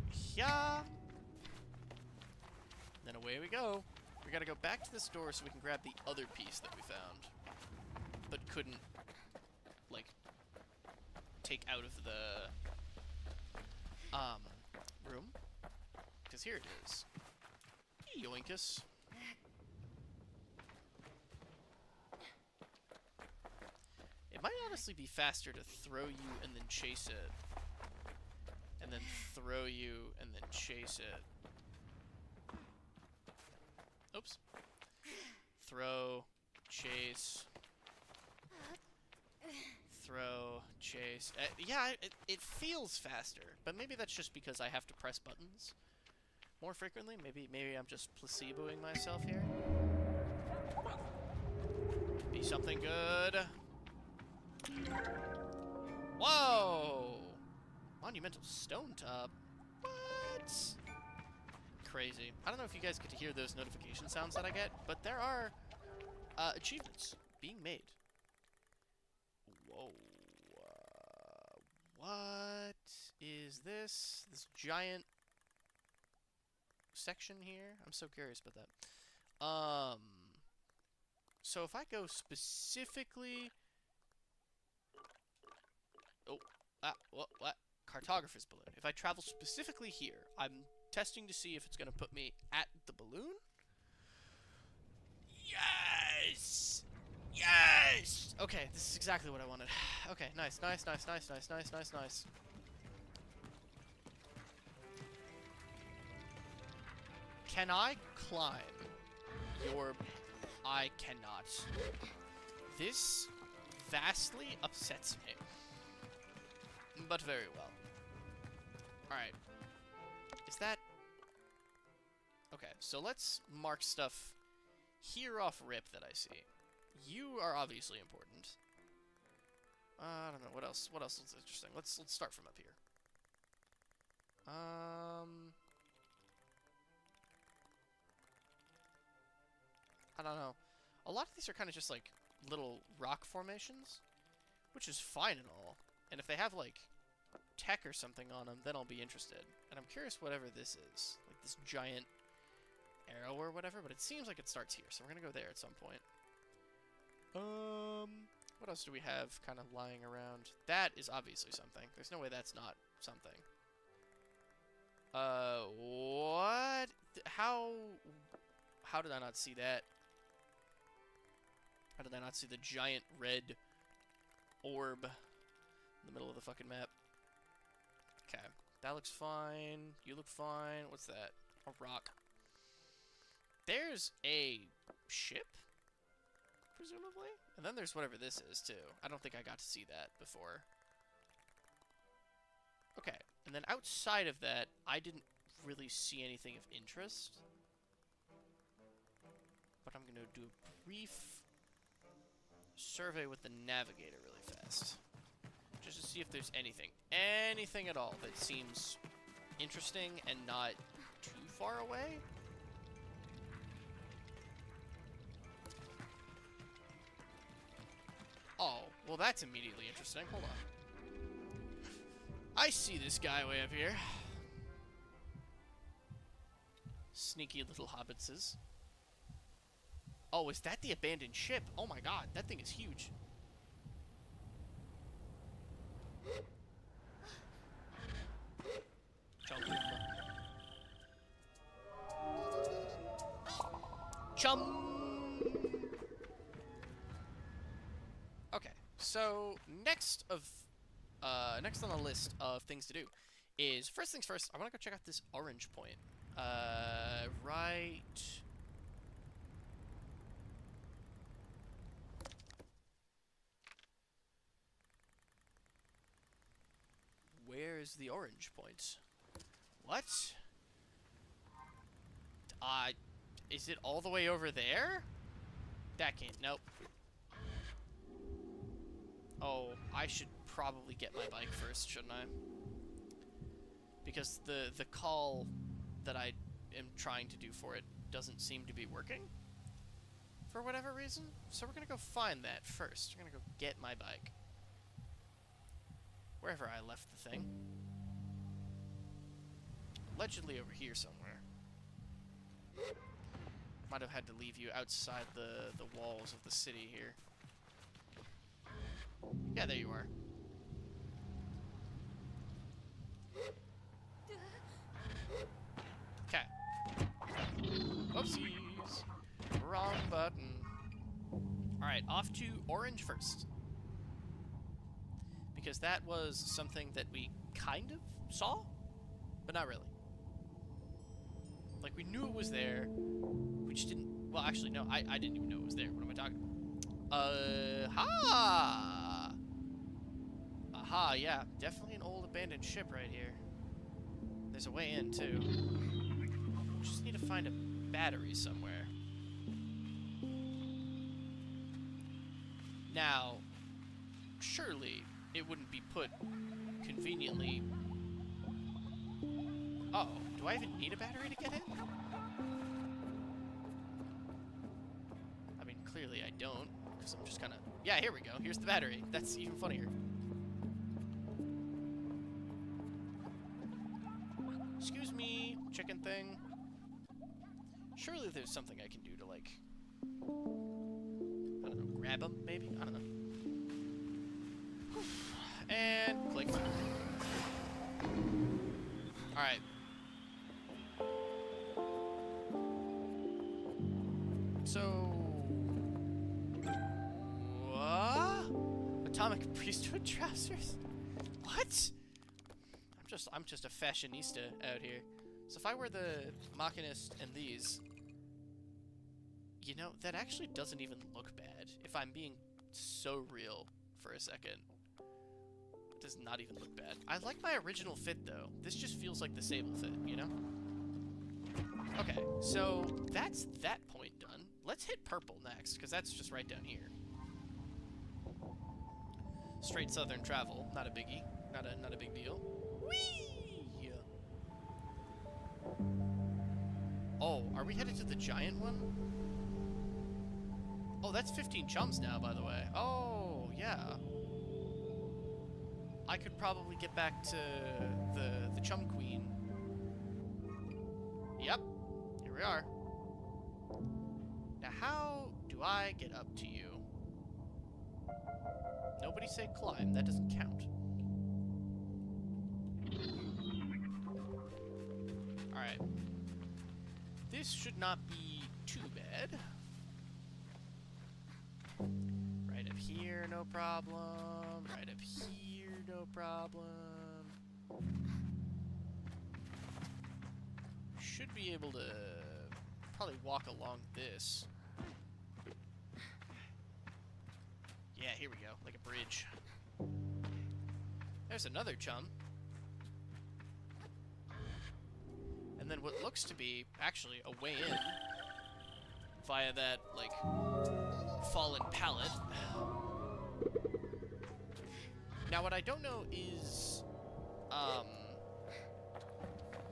here. Then away we go. We gotta go back to this door so we can grab the other piece that we found, but couldn't, like, take out of the room, because here it is. Yoinkus. It might honestly be faster to throw you and then chase it, and then throw you and then chase it. Oops. Throw, chase. Throw, chase. Yeah, it feels faster, but maybe that's just because I have to press buttons more frequently. Maybe I'm just placeboing myself here. Be something good. Whoa! Monumental stone top. What? Crazy. I don't know if you guys get to hear those notification sounds that I get, but there are achievements being made. Whoa. What is this? This giant section here? I'm so curious about that. So if I go specifically... Oh, what? Cartographer's balloon. If I travel specifically here, I'm testing to see if it's going to put me at the balloon. Yes! Yes! Okay, this is exactly what I wanted. Okay, nice. Can I climb your... I cannot. This vastly upsets me. But very well. Alright. Is that... Okay, so let's mark stuff here off rip that I see. You are obviously important. I don't know, what else is interesting? Let's start from up here. I don't know. A lot of these are kind of just like little rock formations, which is fine and all. And if they have like tech or something on them, then I'll be interested. And I'm curious whatever this is, like this giant arrow or whatever, but it seems like it starts here, so we're gonna go there at some point. What else do we have kind of lying around? That is obviously something. There's no way that's not something. What? How did I not see that? How did I not see the giant red orb in the middle of the fucking map? Okay, that looks fine. You look fine. What's that? A rock. There's a ship, presumably? And then there's whatever this is, too. I don't think I got to see that before. Okay, and then outside of that, I didn't really see anything of interest. But I'm going to do a brief survey with the navigator really fast. Just to see if there's anything at all that seems interesting and not too far away. Oh, well that's immediately interesting. Hold on. I see this guy way up here. Sneaky little hobbitses. Oh, is that the abandoned ship? Oh my god, that thing is huge. Chum! Okay, so next on the list of things to do is, first things first, I want to go check out this orange point. Right... Where is the orange point? What? Is it all the way over there? That can't, nope. Oh, I should probably get my bike first, shouldn't I? Because the call that I am trying to do for it doesn't seem to be working. For whatever reason. So we're gonna go find that first. We're gonna go get my bike. Wherever I left the thing. Allegedly over here somewhere. Might have had to leave you outside the walls of the city here. Yeah, there you are. Okay. Whoopsies. Wrong button. Alright, off to orange first. Because that was something that we kind of saw, but not really. Like, we knew it was there, we just didn't Well, actually, no, I didn't even know it was there. What am I talking about? Ha! Aha, yeah. Definitely an old abandoned ship right here. There's a way in, too. Just need to find a battery somewhere. Now, surely it wouldn't be put conveniently... Uh-oh, do I even need a battery to get in? I mean, clearly I don't, because I'm just kind of... Yeah, here we go. Here's the battery. That's even funnier. Excuse me, chicken thing. Surely there's something I can do to, like... I don't know, grab him, maybe? I don't know. And click. Alright. So... What? Atomic priesthood trousers? What? I'm just a fashionista out here. So if I wear the Machinist and these... You know, that actually doesn't even look bad. If I'm being so real for a second. It does not even look bad. I like my original fit, though. This just feels like the Sable fit, you know? Okay, so that's that point done. Let's hit purple next, because that's just right down here. Straight southern travel, not a biggie. Not a big deal. Whee! Oh, are we headed to the giant one? Oh, that's 15 chums now, by the way. Oh, yeah. I could probably get back to the chum queen. Yep. Here we are. Now, how do I get up to you? Nobody say climb. That doesn't count. Alright. This should not be too bad. Right up here, no problem. Right up here, no problem. Should be able to probably walk along this. Yeah, here we go, like a bridge. There's another chum. And then what looks to be actually a way in via that, like, fallen pallet. Now, what I don't know is,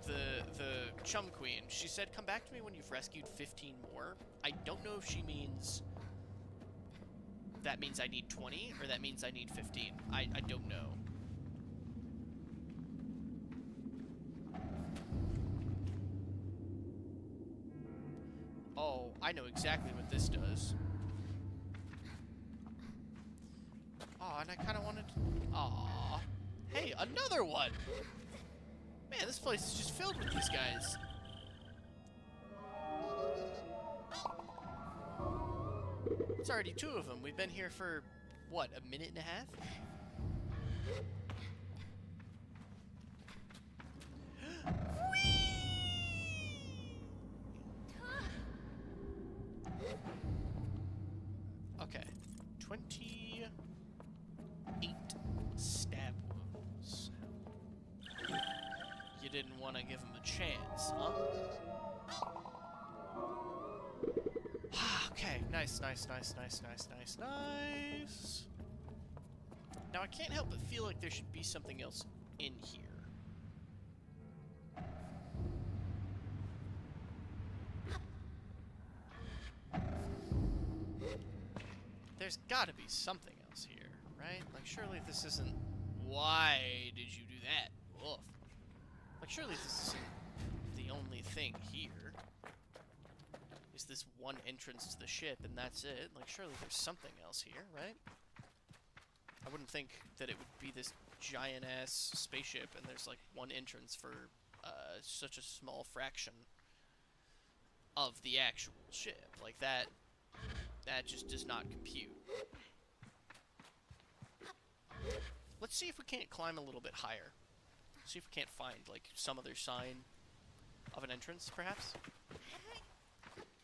the chum queen. She said, come back to me when you've rescued 15 more. I don't know if she means that means I need 20, or that means I need 15. I don't know. Oh, I know exactly what this does. Oh, and I kind of wanted to... Aw. Hey, another one! Man, this place is just filled with these guys. It's already 2 of them. We've been here for, what, a minute and a half? Okay. 28 stab wounds. You didn't want to give him a chance, huh? Okay, nice. Now I can't help but feel like there should be something else in here. There's gotta be something else here, right? Like, surely this isn't... Why did you do that? Woof. Like, surely this isn't the only thing here. Is this one entrance to the ship, and that's it? Like, surely there's something else here, right? I wouldn't think that it would be this giant-ass spaceship, and there's, like, one entrance for such a small fraction of the actual ship. Like, that just does not compute. Let's see if we can't climb a little bit higher. See if we can't find, like, some other sign of an entrance, perhaps?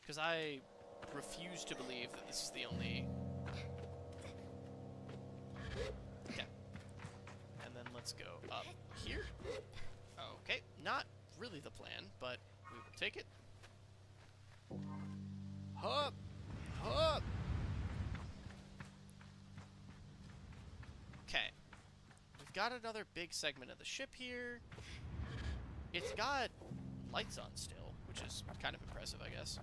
Because I refuse to believe that this is the only... Okay. And then let's go up here. Okay, not really the plan, but we will take it. Hup! Hup! Okay. We've got another big segment of the ship here. It's got lights on still, which is kind of impressive, I guess.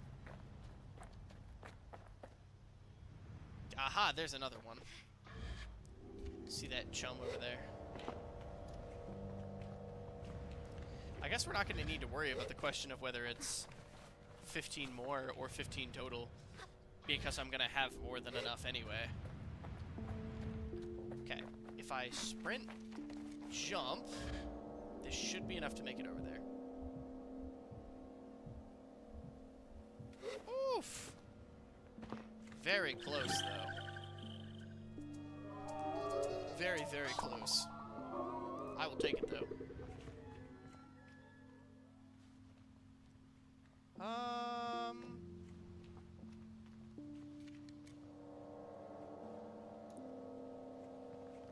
Aha, there's another one. See that chum over there? I guess we're not going to need to worry about the question of whether it's 15 more or 15 total, because I'm going to have more than enough anyway. Okay, if I sprint, jump, this should be enough to make it over there. Oof! Very close, though. Very, very close. I will take it, though.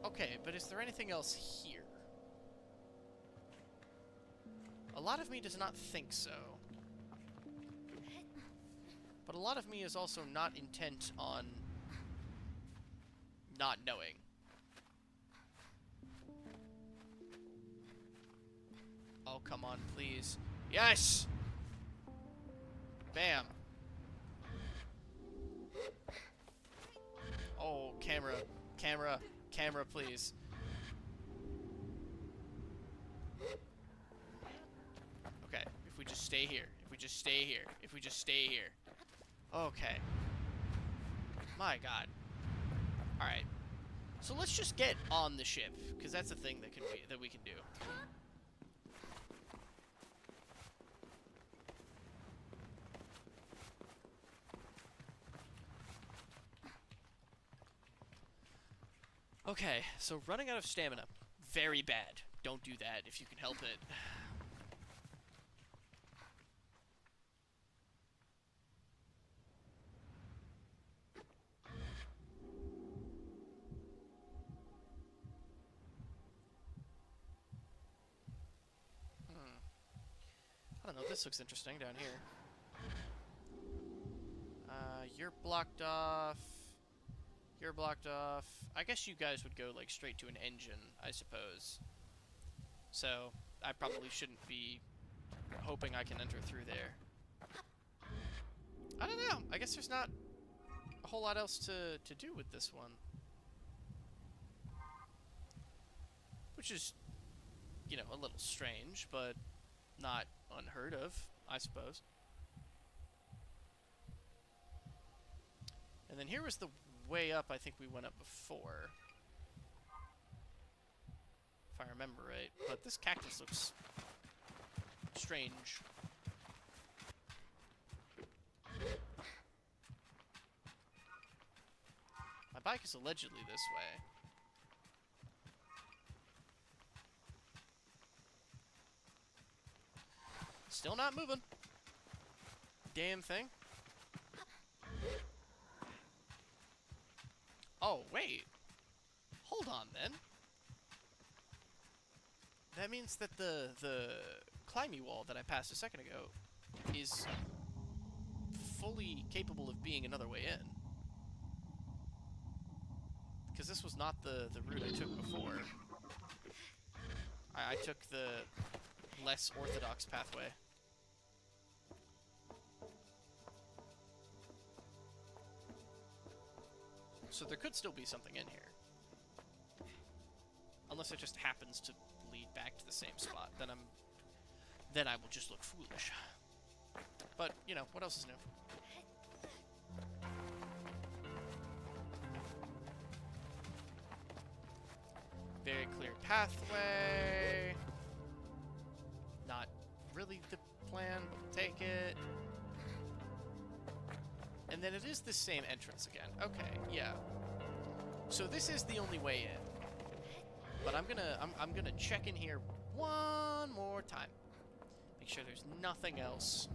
Okay, but is there anything else here? A lot of me does not think so. But a lot of me is also not intent on not knowing. Oh, come on, please. Yes! Bam. Oh, camera, camera, camera, please. Okay, if we just stay here, if we just stay here, if we just stay here. Okay. My God. Alright. So let's just get on the ship, because that's a thing that we can do. Okay, so running out of stamina. Very bad. Don't do that if you can help it. I don't know, this looks interesting down here. You're blocked off. You're blocked off. I guess you guys would go, like, straight to an engine, I suppose. So, I probably shouldn't be hoping I can enter through there. I don't know. I guess there's not a whole lot else to do with this one. Which is, you know, a little strange, but not unheard of, I suppose. And then here was the way up I think we went up before, if I remember right. But this cactus looks strange. My bike is allegedly this way. Still not moving. Damn thing. Oh, wait. Hold on, then. That means that the climby wall that I passed a second ago is fully capable of being another way in. Because this was not the route I took before. I took the less orthodox pathway. So there could still be something in here. Unless it just happens to lead back to the same spot. Then I will just look foolish. But, you know, what else is new? Very clear pathway. Not really the plan, but we'll take it. And then it is the same entrance again. Okay, yeah. So this is the only way in. But I'm gonna check in here one more time. Make sure there's nothing else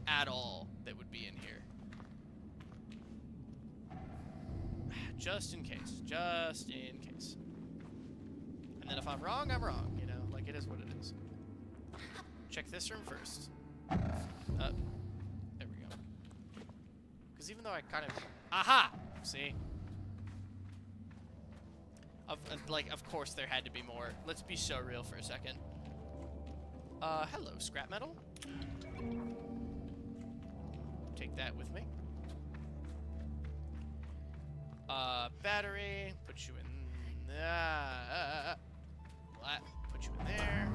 at all that would be in here. Just in case. Just in case. And then if I'm wrong, I'm wrong, you know? Like, it is what it is. Check this room first. There we go. Because even though I kind of... Aha! See? Of course there had to be more. Let's be so real for a second. Hello, scrap metal. Take that with me. Battery. Put you in... put you in there.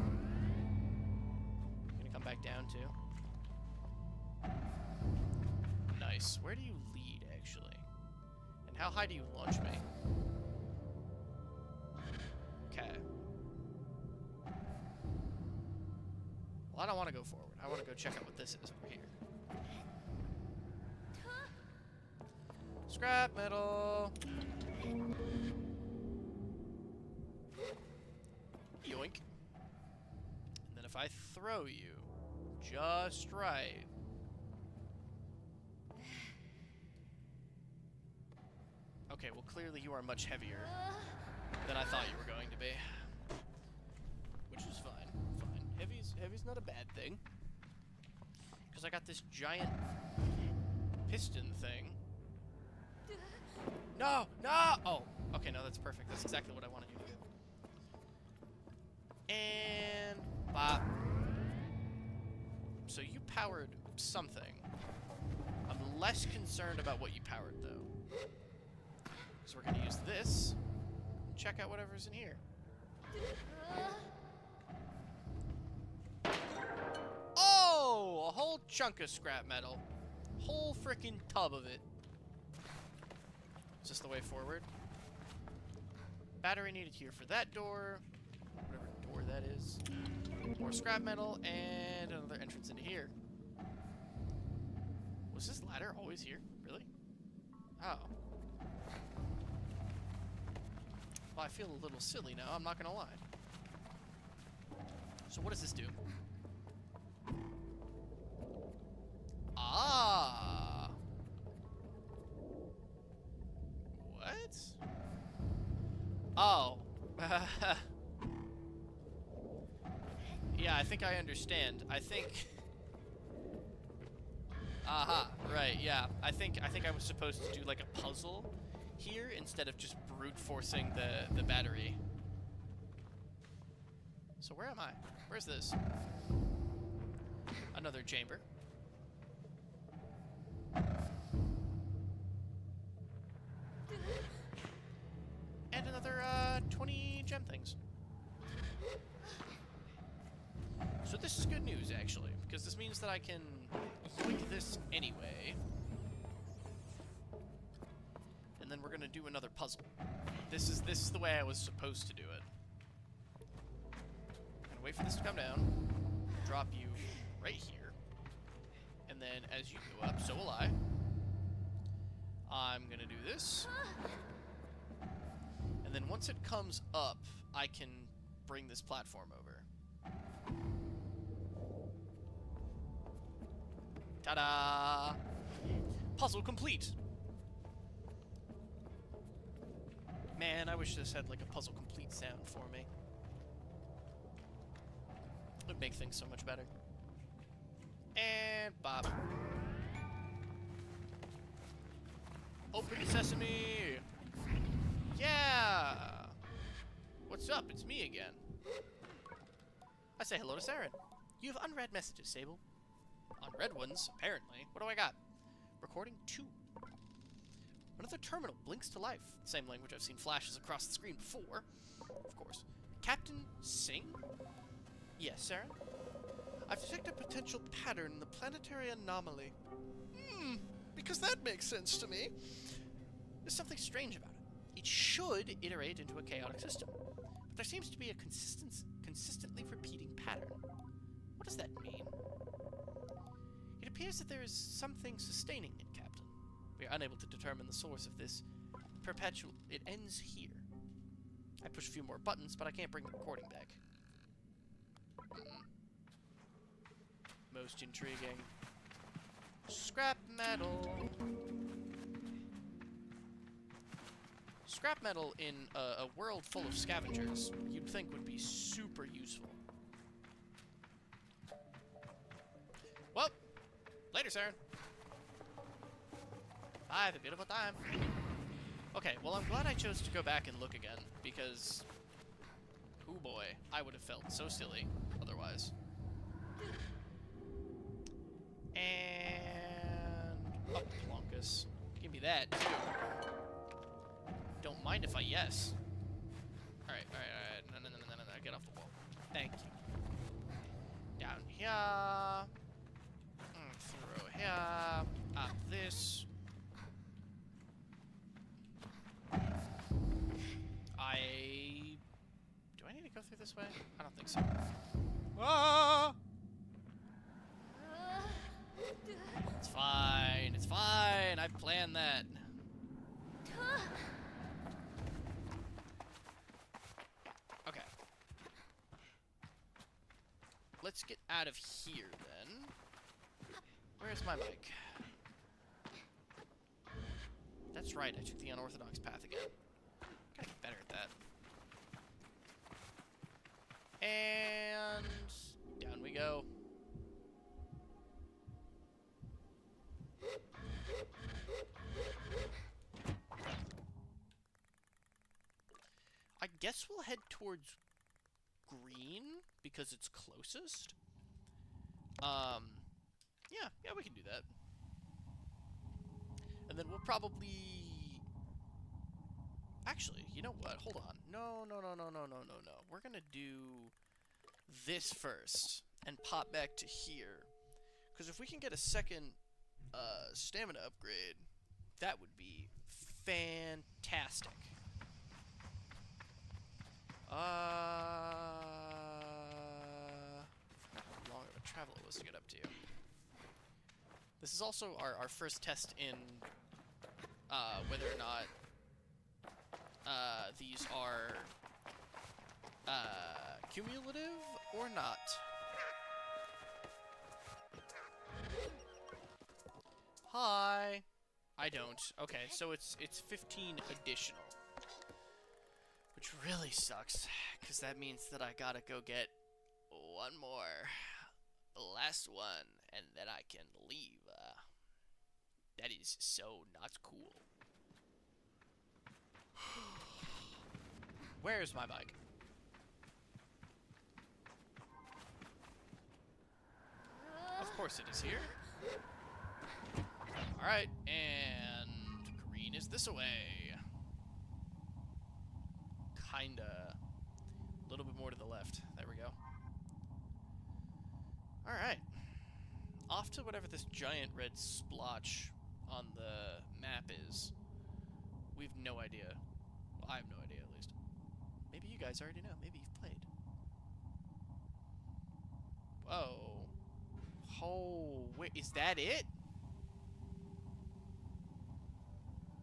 Gonna come back down, too. Nice. Where do you lead, actually? And how high do you launch me? Okay. Well, I don't want to go forward. I want to go check out what this is over here. Scrap metal. Yoink. And then if I throw you just right. Okay, well clearly you are much heavier than I thought you were going to be. Which is fine. Fine. Heavy's not a bad thing. Because I got this giant piston thing. No! No! Oh, okay, no, that's perfect. That's exactly what I wanted you to do. And... bop. So you powered something. I'm less concerned about what you powered, though. So we're going to use this. Check out whatever's in here. Oh! A whole chunk of scrap metal. Whole frickin' tub of it. Is this the way forward? Battery needed here for that door. Whatever door that is. More scrap metal, and another entrance into here. Was this ladder always here? Really? Oh. Well, I feel a little silly now, I'm not gonna lie. So what does this do? Ah! What? Oh. Yeah, I think I understand. I think... Aha, right, yeah. I think I was supposed to do like a puzzle here instead of just brute forcing the battery. So where am I? Where's this? Another chamber. And another 20 gem things. So this is good news, actually, because this means that I can yoink this anyway. And then we're gonna do another puzzle. This is the way I was supposed to do it. I'm gonna wait for this to come down, drop you right here, and then as you go up, so will I. I'm gonna do this. And then once it comes up, I can bring this platform over. Ta-da! Puzzle complete! Man, I wish this had like a puzzle complete sound for me. It would make things so much better. And bop. Open sesame! Yeah! What's up? It's me again. I say hello to Saren. You have unread messages, Sable. Unread ones, apparently. What do I got? Recording 2. Another terminal blinks to life. Same language I've seen flashes across the screen before. Of course. Captain Singh? Yes, Saren? I've detected a potential pattern in the planetary anomaly. Because that makes sense to me. There's something strange about it. It should iterate into a chaotic system. But there seems to be a consistently repeating pattern. What does that mean? It appears that there is something sustaining it, Captain. We are unable to determine the source of this perpetual... It ends here. I push a few more buttons, but I can't bring the recording back. Most intriguing. Scrap metal. Scrap metal in a world full of scavengers, you'd think would be super useful. Well, later, Saren. Bye, have a beautiful time. Okay, well, I'm glad I chose to go back and look again, because... oh boy, I would have felt so silly otherwise. And... oh, Plonkus. Give me that, too. Don't mind if I yes. Alright. No. Get off the wall. Thank you. Down here. Through here. Up this. Do I need to go through this way? I don't think so. Ah! It's fine. It's fine. I've planned that. Okay. Let's get out of here, then. Where's my bike? That's right, I took the unorthodox path again. Gotta get better at that. And... down we go. I guess we'll head towards green, because it's closest. Yeah, we can do that. And then we'll probably... actually, you know what? Hold on. No. We're gonna do this first and pop back to here. Because if we can get a second stamina upgrade, that would be fantastic. How long of a travel it was to get up to you. This is also our first test in whether or not these are cumulative or not. Hi. I don't. Okay, so it's 15 additional. Which really sucks, because that means that I gotta go get one more. The last one, and then I can leave. That is so not cool. Where's my bike? Of course it is here. Alright, and green is this way. Kinda. A little bit more to the left. There we go. Alright. Off to whatever this giant red splotch on the map is. We've no idea. Well, I have no idea, at least. Maybe you guys already know. Maybe you've played. Whoa. Oh, wait, is that it?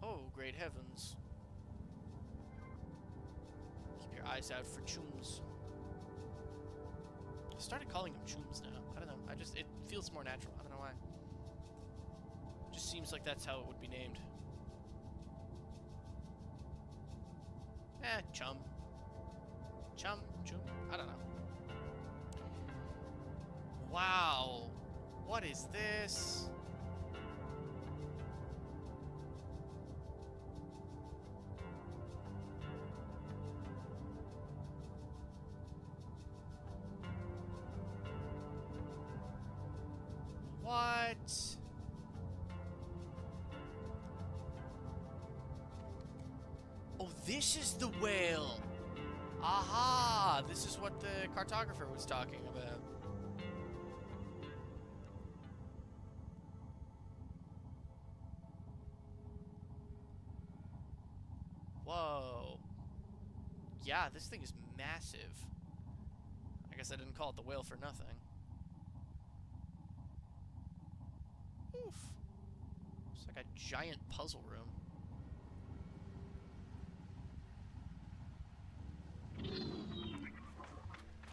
Oh, great heavens. Keep your eyes out for chooms. I started calling them chooms now. I don't know. It feels more natural. I don't know why. Just seems like that's how it would be named. Chum. Chum? Choom? I don't know. Wow. What is this? What? Oh, this is the whale. Aha! This is what the cartographer was talking about. Whoa. Yeah, this thing is massive. I guess I didn't call it the whale for nothing. Oof. It's like a giant puzzle room.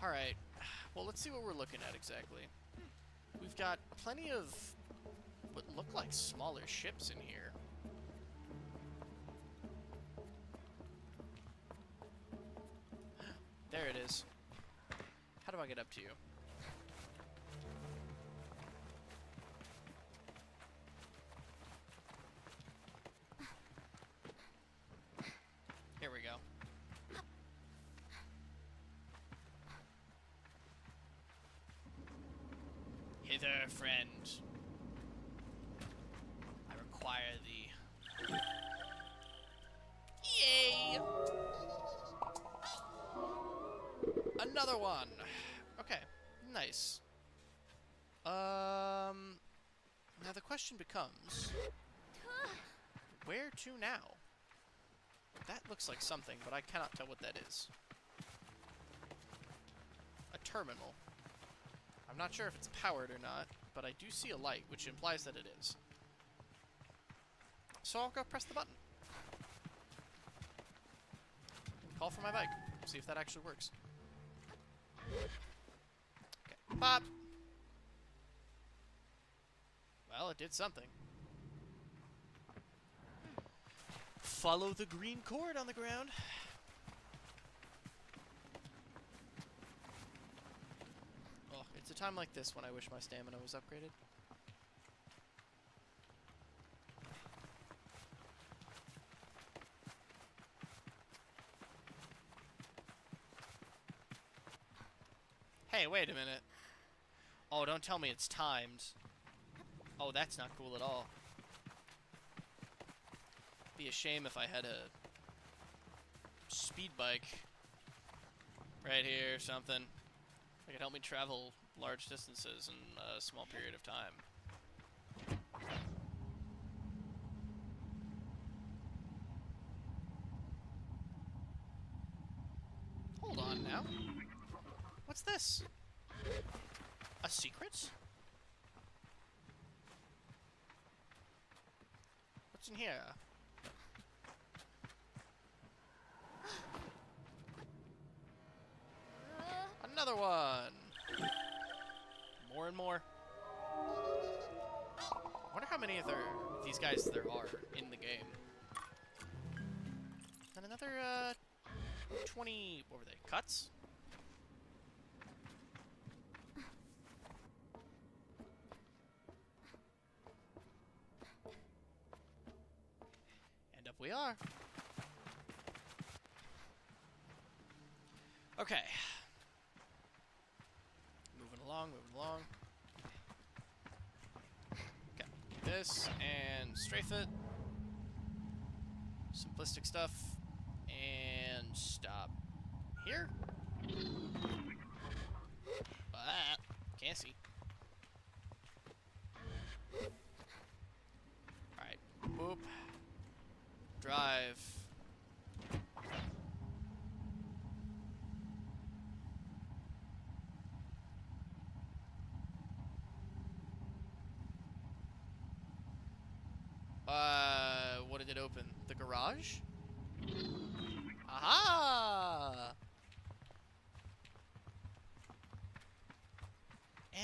Alright, well, let's see what we're looking at exactly. We've got plenty of what look like smaller ships in here. There it is. How do I get up to you? Here we go. Hither, friend. I require thee. Yay! Another one. Okay, nice. Now the question becomes, where to now? That looks like something, but I cannot tell what that is. A terminal. I'm not sure if it's powered or not, but I do see a light, which implies that it is. So I'll go press the button. Call for my bike. See if that actually works. Okay. Pop! Well, it did something. Follow the green cord on the ground. Oh, it's a time like this when I wish my stamina was upgraded. Hey, wait a minute. Oh, don't tell me it's timed. Oh, that's not cool at all. Be a shame if I had a speed bike right here or something that could help me travel large distances in a small period of time. Hold on now. What's this? A secret? What's in here? Another one! More and more. I wonder how many of these guys there are in the game. And another, 20... what were they? Cuts? And up we are. Okay. Moving along, moving along. Okay, this, and strafe it. Simplistic stuff. And stop. Here? Ah, can't see. Alright, boop. Drive. What did it open? The garage? Aha!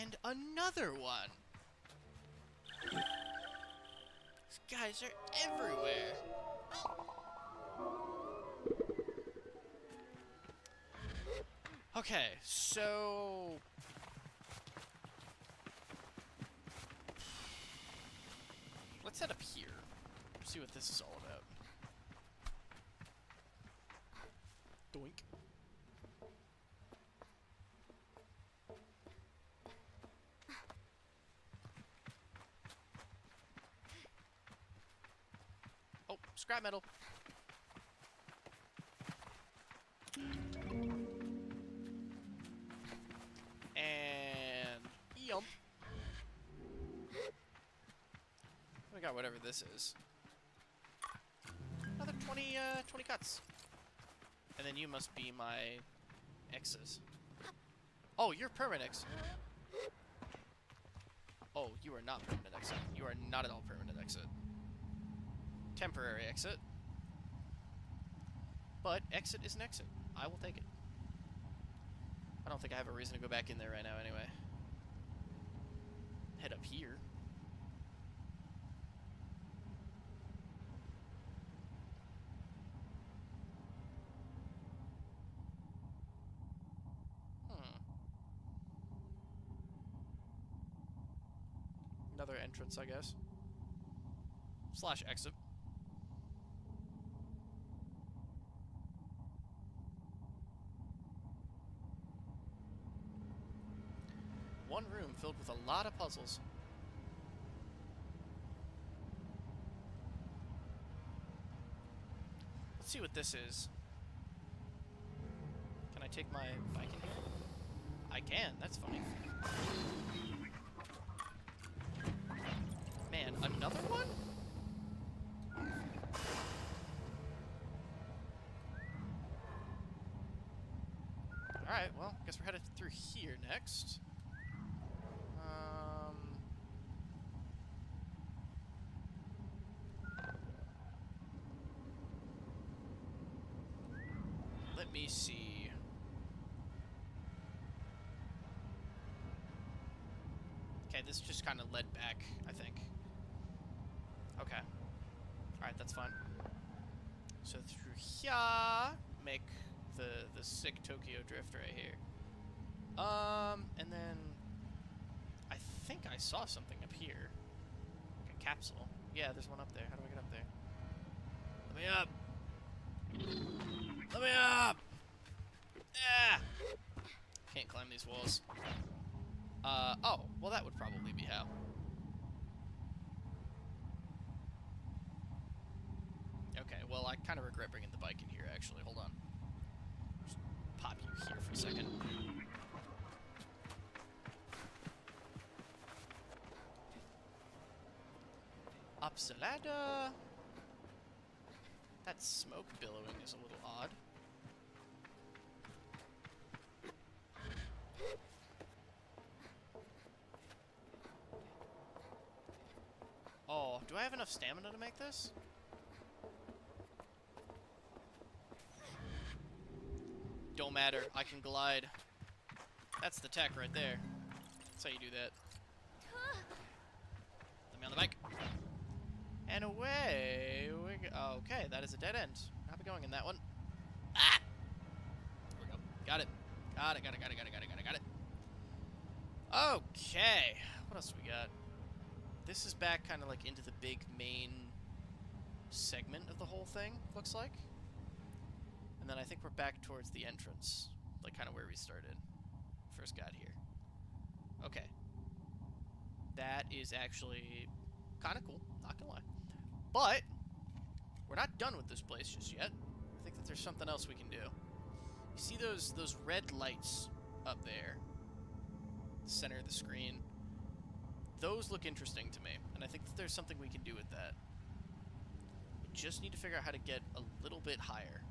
And another one! These guys are everywhere! Okay, so... let's head up here. See what this is all about. Doink. Oh, scrap metal. And yump. We got whatever this is. Another 20 cuts. And then you must be my exes. Oh, you're permanent exit. Oh, you are not permanent exit. You are not at all permanent exit. Temporary exit. But exit is an exit. I will take it. I don't think I have a reason to go back in there right now anyway. Head up here. another entrance, I guess. Slash exit. One room filled with a lot of puzzles. Let's see what this is. Can I take my bike in here? I can, that's funny. Man, another one? Alright, well, guess we're headed through here next. Let me see. Okay, this just kind of led back, I think. Okay. Alright, that's fine. So through here, make the sick Tokyo drift right here. And then I think I saw something up here. Like a capsule. Yeah, there's one up there. How do I get up there? Let me up! Let me up! Ah! Can't climb these walls. Oh, well that would probably be how. Okay, well I kind of regret bringing the bike in here actually. Hold on. Just pop you here for a second. Up the ladder. That smoke billowing is a little odd. Oh, do I have enough stamina to make this? Don't matter, I can glide. That's the tech right there. That's how you do that. Let me on the bike. And away we go. Okay, that is a dead end. Not be going in that one. Ah! There we go. Got it. Got it. Okay. What else do we got? This is back kind of like into the big main segment of the whole thing, looks like. And then I think we're back towards the entrance. Like kind of where we started. First got here. Okay. That is actually kind of cool, not gonna lie. But we're not done with this place just yet. I think that there's something else we can do. You see those red lights up there? The center of the screen. Those look interesting to me, and I think that there's something we can do with that. We just need to figure out how to get a little bit higher.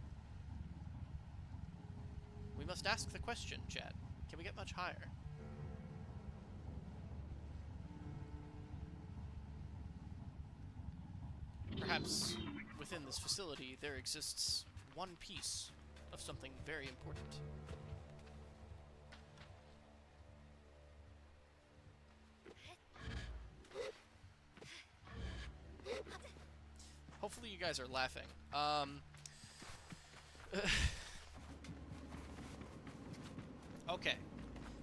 We must ask the question, chat. Can we get much higher? Perhaps within this facility there exists one piece of something very important. Hopefully you guys are laughing. Okay.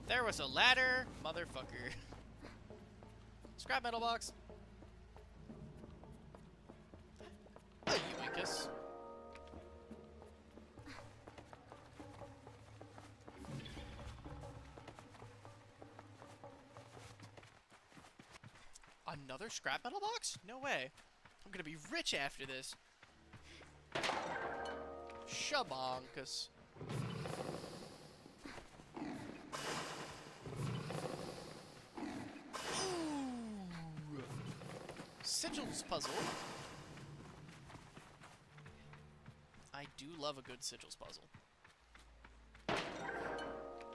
There was a ladder, motherfucker. Scrap metal box. Oh, you Incus. Another scrap metal box? No way. I'm gonna be rich after this. Shabonkus. Ooh. Sigils puzzle. I do love a good sigils puzzle.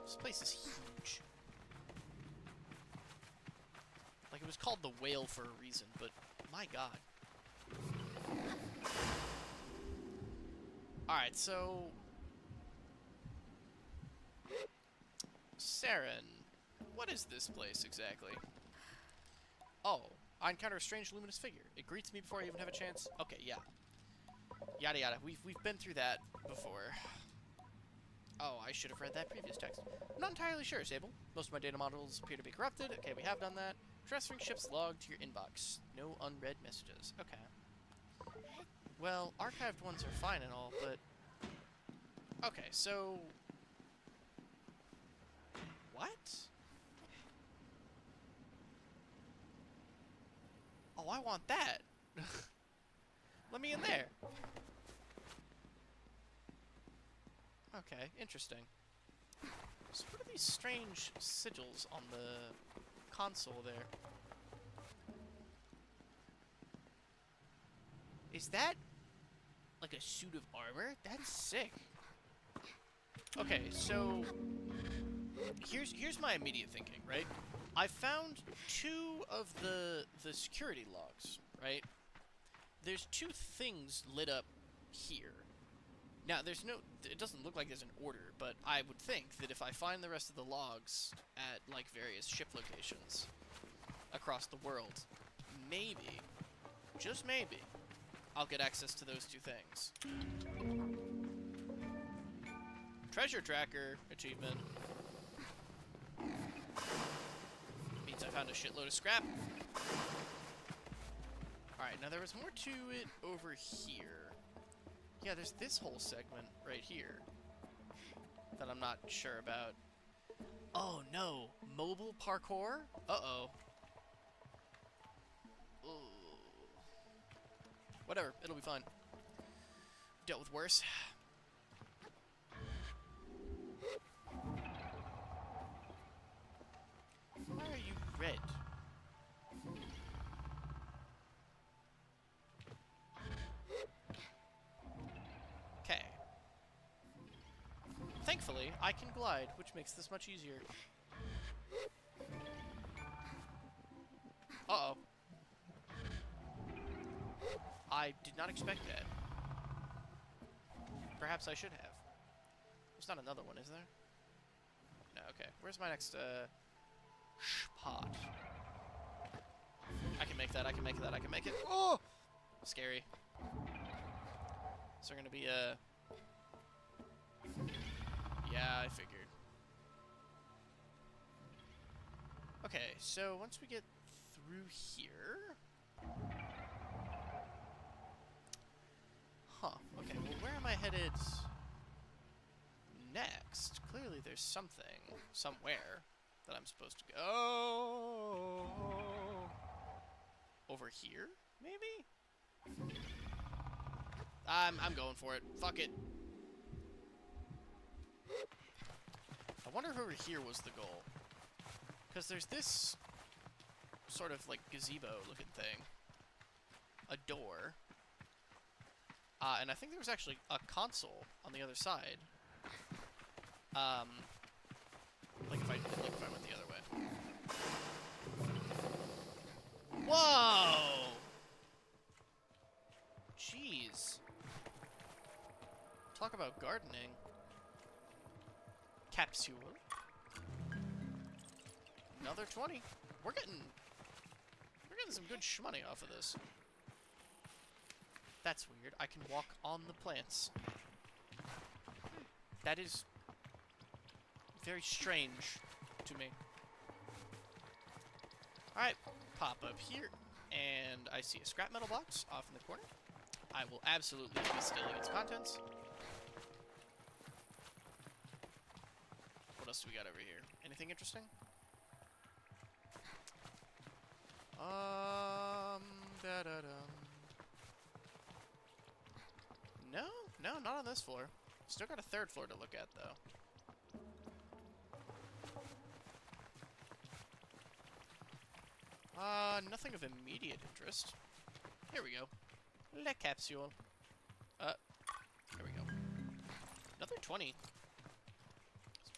This place is huge. Like, it was called the Whale for a reason, but my god. Alright, so... Saren, what is this place exactly? Oh, I encounter a strange luminous figure. It greets me before I even have a chance. Okay, yeah. Yada yada. We've been through that before. Oh, I should have read that previous text. I'm not entirely sure, Sable. Most of my data models appear to be corrupted. Okay, we have done that. Transferring ship's log to your inbox. No unread messages. Okay. Well, archived ones are fine and all, but... Okay, so... What? Oh, I want that! Let me in there! Okay, interesting. So what are these strange sigils on the console there? Is that like a suit of armor? That's sick. Okay, so here's my immediate thinking, right? I found 2 of the security logs, right? There's 2 things lit up here. Now, there's no... It doesn't look like there's an order, but I would think that if I find the rest of the logs at, like, various ship locations across the world, maybe, just maybe, I'll get access to those 2 things. Treasure Tracker achievement. Means I found a shitload of scrap. Alright, now there was more to it over here. Yeah, there's this whole segment right here that I'm not sure about. Oh no, mobile parkour? Uh-oh. Whatever, it'll be fine. Dealt with worse. Why are you red? Okay. Thankfully, I can glide, which makes this much easier. Uh-oh. I did not expect that. Perhaps I should have. There's not another one, is there? No, okay. Where's my next, spot? I can make that, I can make that, I can make it. Oh! Scary. Is there gonna be a... Yeah, I figured. Okay, so once we get through here... Huh, okay, well where am I headed next? Clearly there's something, somewhere, that I'm supposed to go... Over here, maybe? I'm going for it. Fuck it. I wonder if over here was the goal. Because there's this sort of, like, gazebo-looking thing. A door. And I think there was actually a console on the other side. Like if I went the other way. Whoa! Jeez. Talk about gardening. Capsule. Another 20. We're getting some good shmoney off of this. That's weird. I can walk on the plants. That is very strange to me. Alright, pop up here, and I see a scrap metal box off in the corner. I will absolutely be stealing its contents. What else do we got over here? Anything interesting? No, not on this floor. Still got a 3rd floor to look at, though. Nothing of immediate interest. Here we go. Le capsule. There we go. Another 20.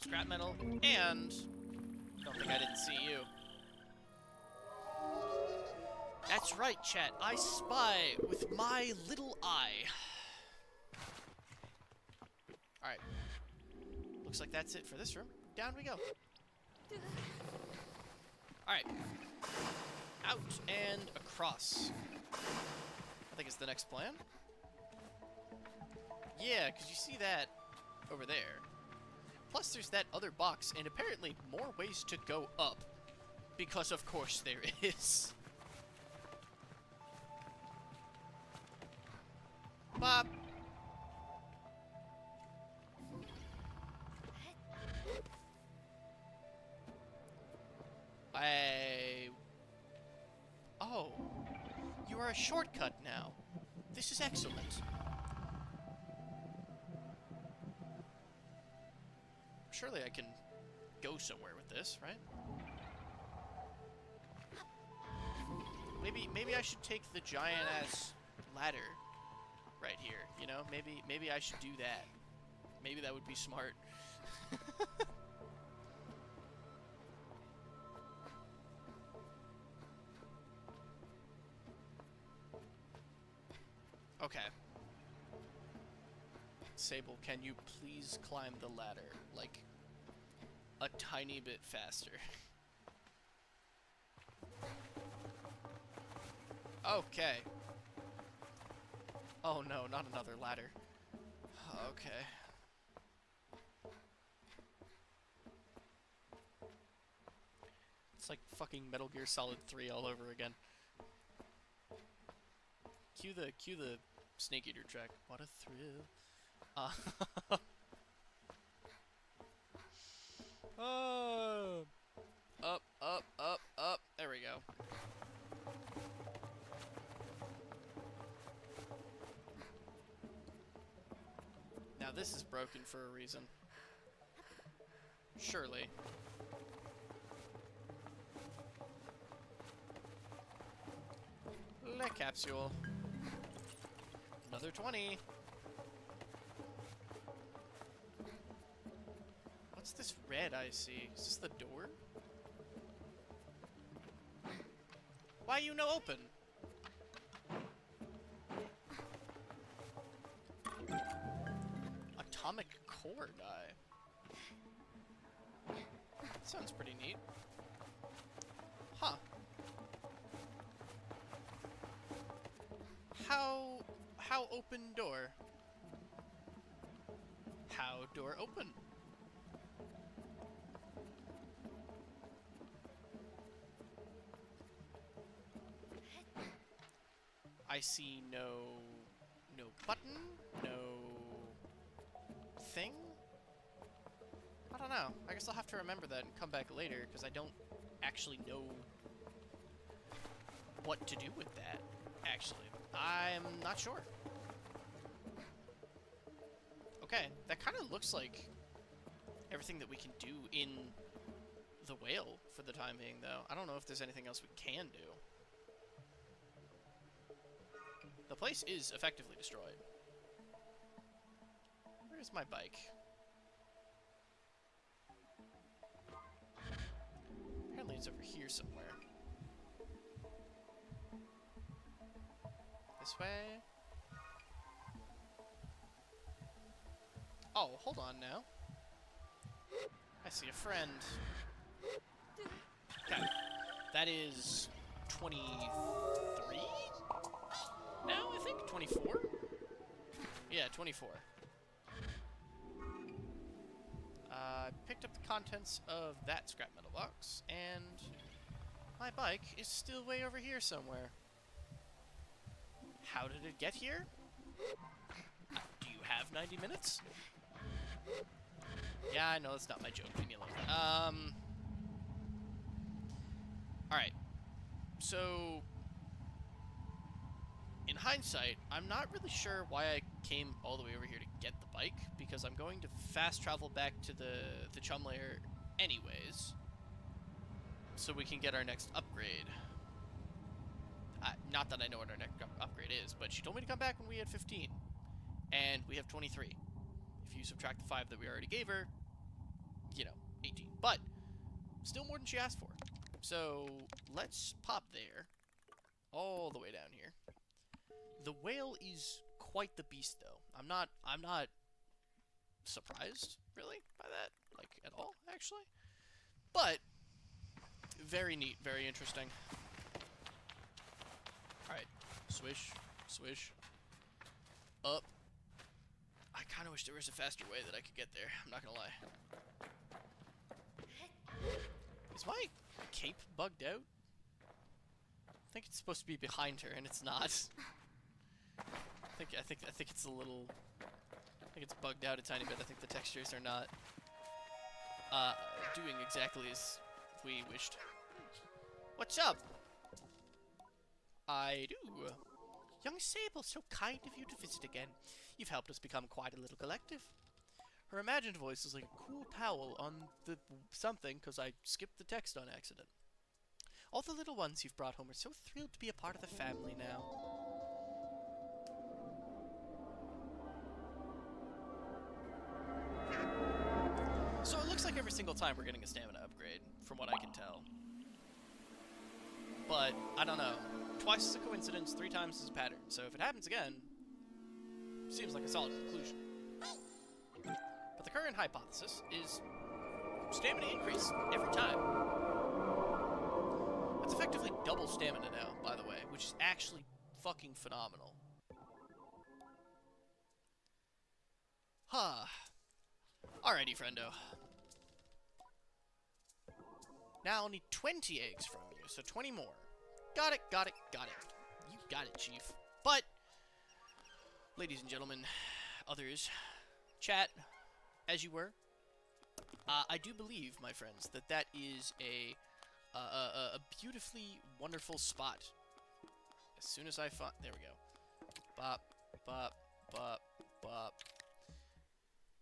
Some scrap metal, and... Don't think I didn't see you. That's right, chat. I spy with my little eye. Alright. Looks like that's it for this room. Down we go. Alright. Out and across. I think it's the next plan. Yeah, because you see that over there. Plus there's that other box, and apparently more ways to go up Because of course there is. Bop. Oh. You are a shortcut now. This is excellent. Surely I can go somewhere with this, right? Maybe I should take the giant-ass ladder right here, you know? Maybe I should do that. Maybe that would be smart. Okay. Sable, can you please climb the ladder, like, a tiny bit faster? Okay. Oh no, not another ladder. Okay. It's like fucking Metal Gear Solid 3 all over again. Cue the Snake Eater track. What a thrill. Oh. Up, up, up, up. There we go. Now this is broken for a reason. Surely. Le capsule. Another 20. What's this red I see? Is this the door? Why you no open? Atomic core die. Sounds pretty neat. Huh. How open door? How door open? I see no button, no thing. I don't know. I guess I'll have to remember that and come back later because I don't actually know what to do with that. Actually, I'm not sure. Okay, that kind of looks like everything that we can do in the whale for the time being, though. I don't know if there's anything else we can do. The place is effectively destroyed. Where's my bike? Apparently it's over here somewhere. This way? Oh, hold on now. I see a friend. Okay. That is 23? Now, I think? 24? Yeah, 24. Picked up the contents of that scrap metal box, and my bike is still way over here somewhere. How did it get here? Do you have 90 minutes? Yeah, I know, that's not my joke. Leave me alone. Alright. So, in hindsight, I'm not really sure why I came all the way over here to get the bike, because I'm going to fast travel back to the chum layer anyways, so we can get our next upgrade. Not that I know what our next upgrade is, but she told me to come back when we had 15, and we have 23. If you subtract the 5 that we already gave her, you know, 18. But, still more than she asked for. So, let's pop there, all the way down here. The whale is quite the beast, though. I'm not surprised, really, by that, like, at all, actually. But, very neat, very interesting. Alright, swish, swish, up. I kind of wish there was a faster way that I could get there, I'm not gonna lie. cape bugged out? I think it's supposed to be behind her, and it's not. I think it's a little. I think it's bugged out a tiny bit. I think the textures are not doing exactly as we wished. What's up? I do. Young Sable, so kind of you to visit again. You've helped us become quite a little collective. Her imagined voice is like a cool towel on the something, because I skipped the text on accident. All the little ones you've brought home are so thrilled to be a part of the family now. So it looks like every single time we're getting a stamina upgrade, from what I can tell. But, I don't know. Twice is a coincidence, 3 times is a pattern. So if it happens again, seems like a solid conclusion. But the current hypothesis is stamina increase every time. That's effectively double stamina now, by the way, which is actually fucking phenomenal. Huh. Alrighty, friendo. Now I'll need 20 eggs from you, so 20 more. Got it, got it, got it. You got it, Chief. But, ladies and gentlemen, others, chat, as you were, I do believe, my friends, that that is a beautifully wonderful spot. As soon as I find... There we go. Bop, bop, bop, bop.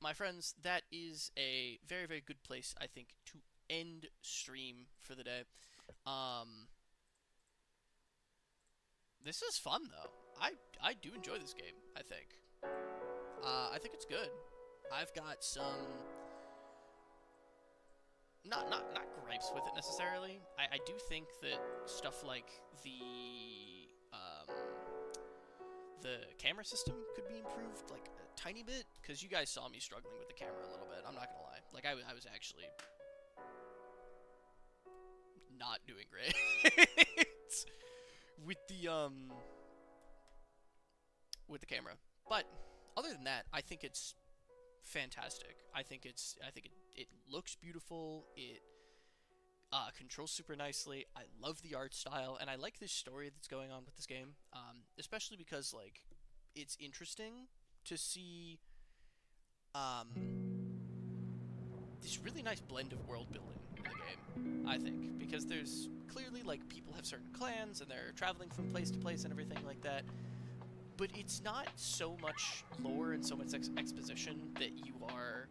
My friends, that is a very, very good place, I think, to end stream for the day. This is fun, though. I do enjoy this game, I think. I think it's good. I've got some... Not gripes with it, necessarily. I do think that stuff like the camera system could be improved, like, a tiny bit, because you guys saw me struggling with the camera a little bit, I'm not gonna lie. Like, I was actually not doing great with the camera. But other than that, I think it's fantastic. I think it looks beautiful. It controls super nicely. I love the art style, and I like this story that's going on with this game, especially because, like, it's interesting to see this really nice blend of world building in the game, I think, because there's clearly, like, people have certain clans and they're traveling from place to place and everything like that, but it's not so much lore and so much exposition that you are,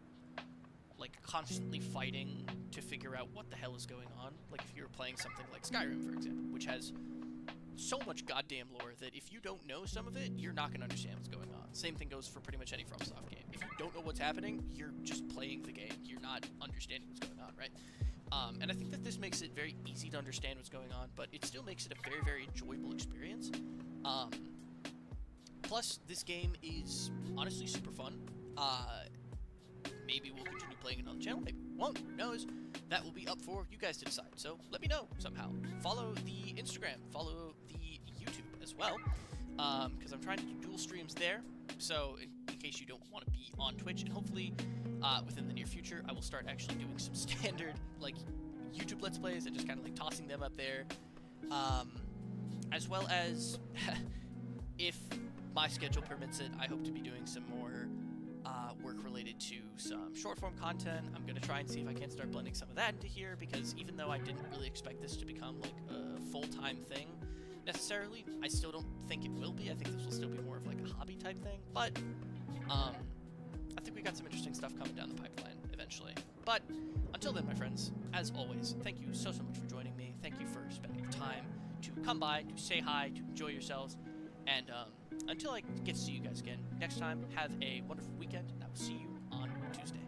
like, constantly fighting to figure out what the hell is going on. Like, if you're playing something like Skyrim, for example, which has so much goddamn lore that if you don't know some of it, you're not going to understand what's going on. Same thing goes for pretty much any FromSoft game. If you don't know what's happening, you're just playing the game. You're not understanding what's going on, right? And I think that this makes it very easy to understand what's going on, but it still makes it a very, very enjoyable experience. Plus, this game is honestly super fun. Maybe we'll continue playing it on the channel, maybe we won't, who knows. That will be up for you guys to decide, so let me know somehow. Follow the Instagram, follow the YouTube as well, because I'm trying to do dual streams there, so in case you don't want to be on Twitch, and hopefully within the near future I will start actually doing some standard, like, YouTube Let's Plays and just kind of, like, tossing them up there, as well as, if my schedule permits it, I hope to be doing some more work related to some short-form content. I'm going to try and see if I can start blending some of that into here, because even though I didn't really expect this to become, like, a full-time thing, necessarily, I still don't think it will be. I think this will still be more of, like, a hobby-type thing, but, I think we got some interesting stuff coming down the pipeline eventually. But, until then, my friends, as always, thank you so much for joining me. Thank you for spending the time to come by, to say hi, to enjoy yourselves, and, until I get to see you guys again next time, have a wonderful weekend, and I will see you on Tuesday.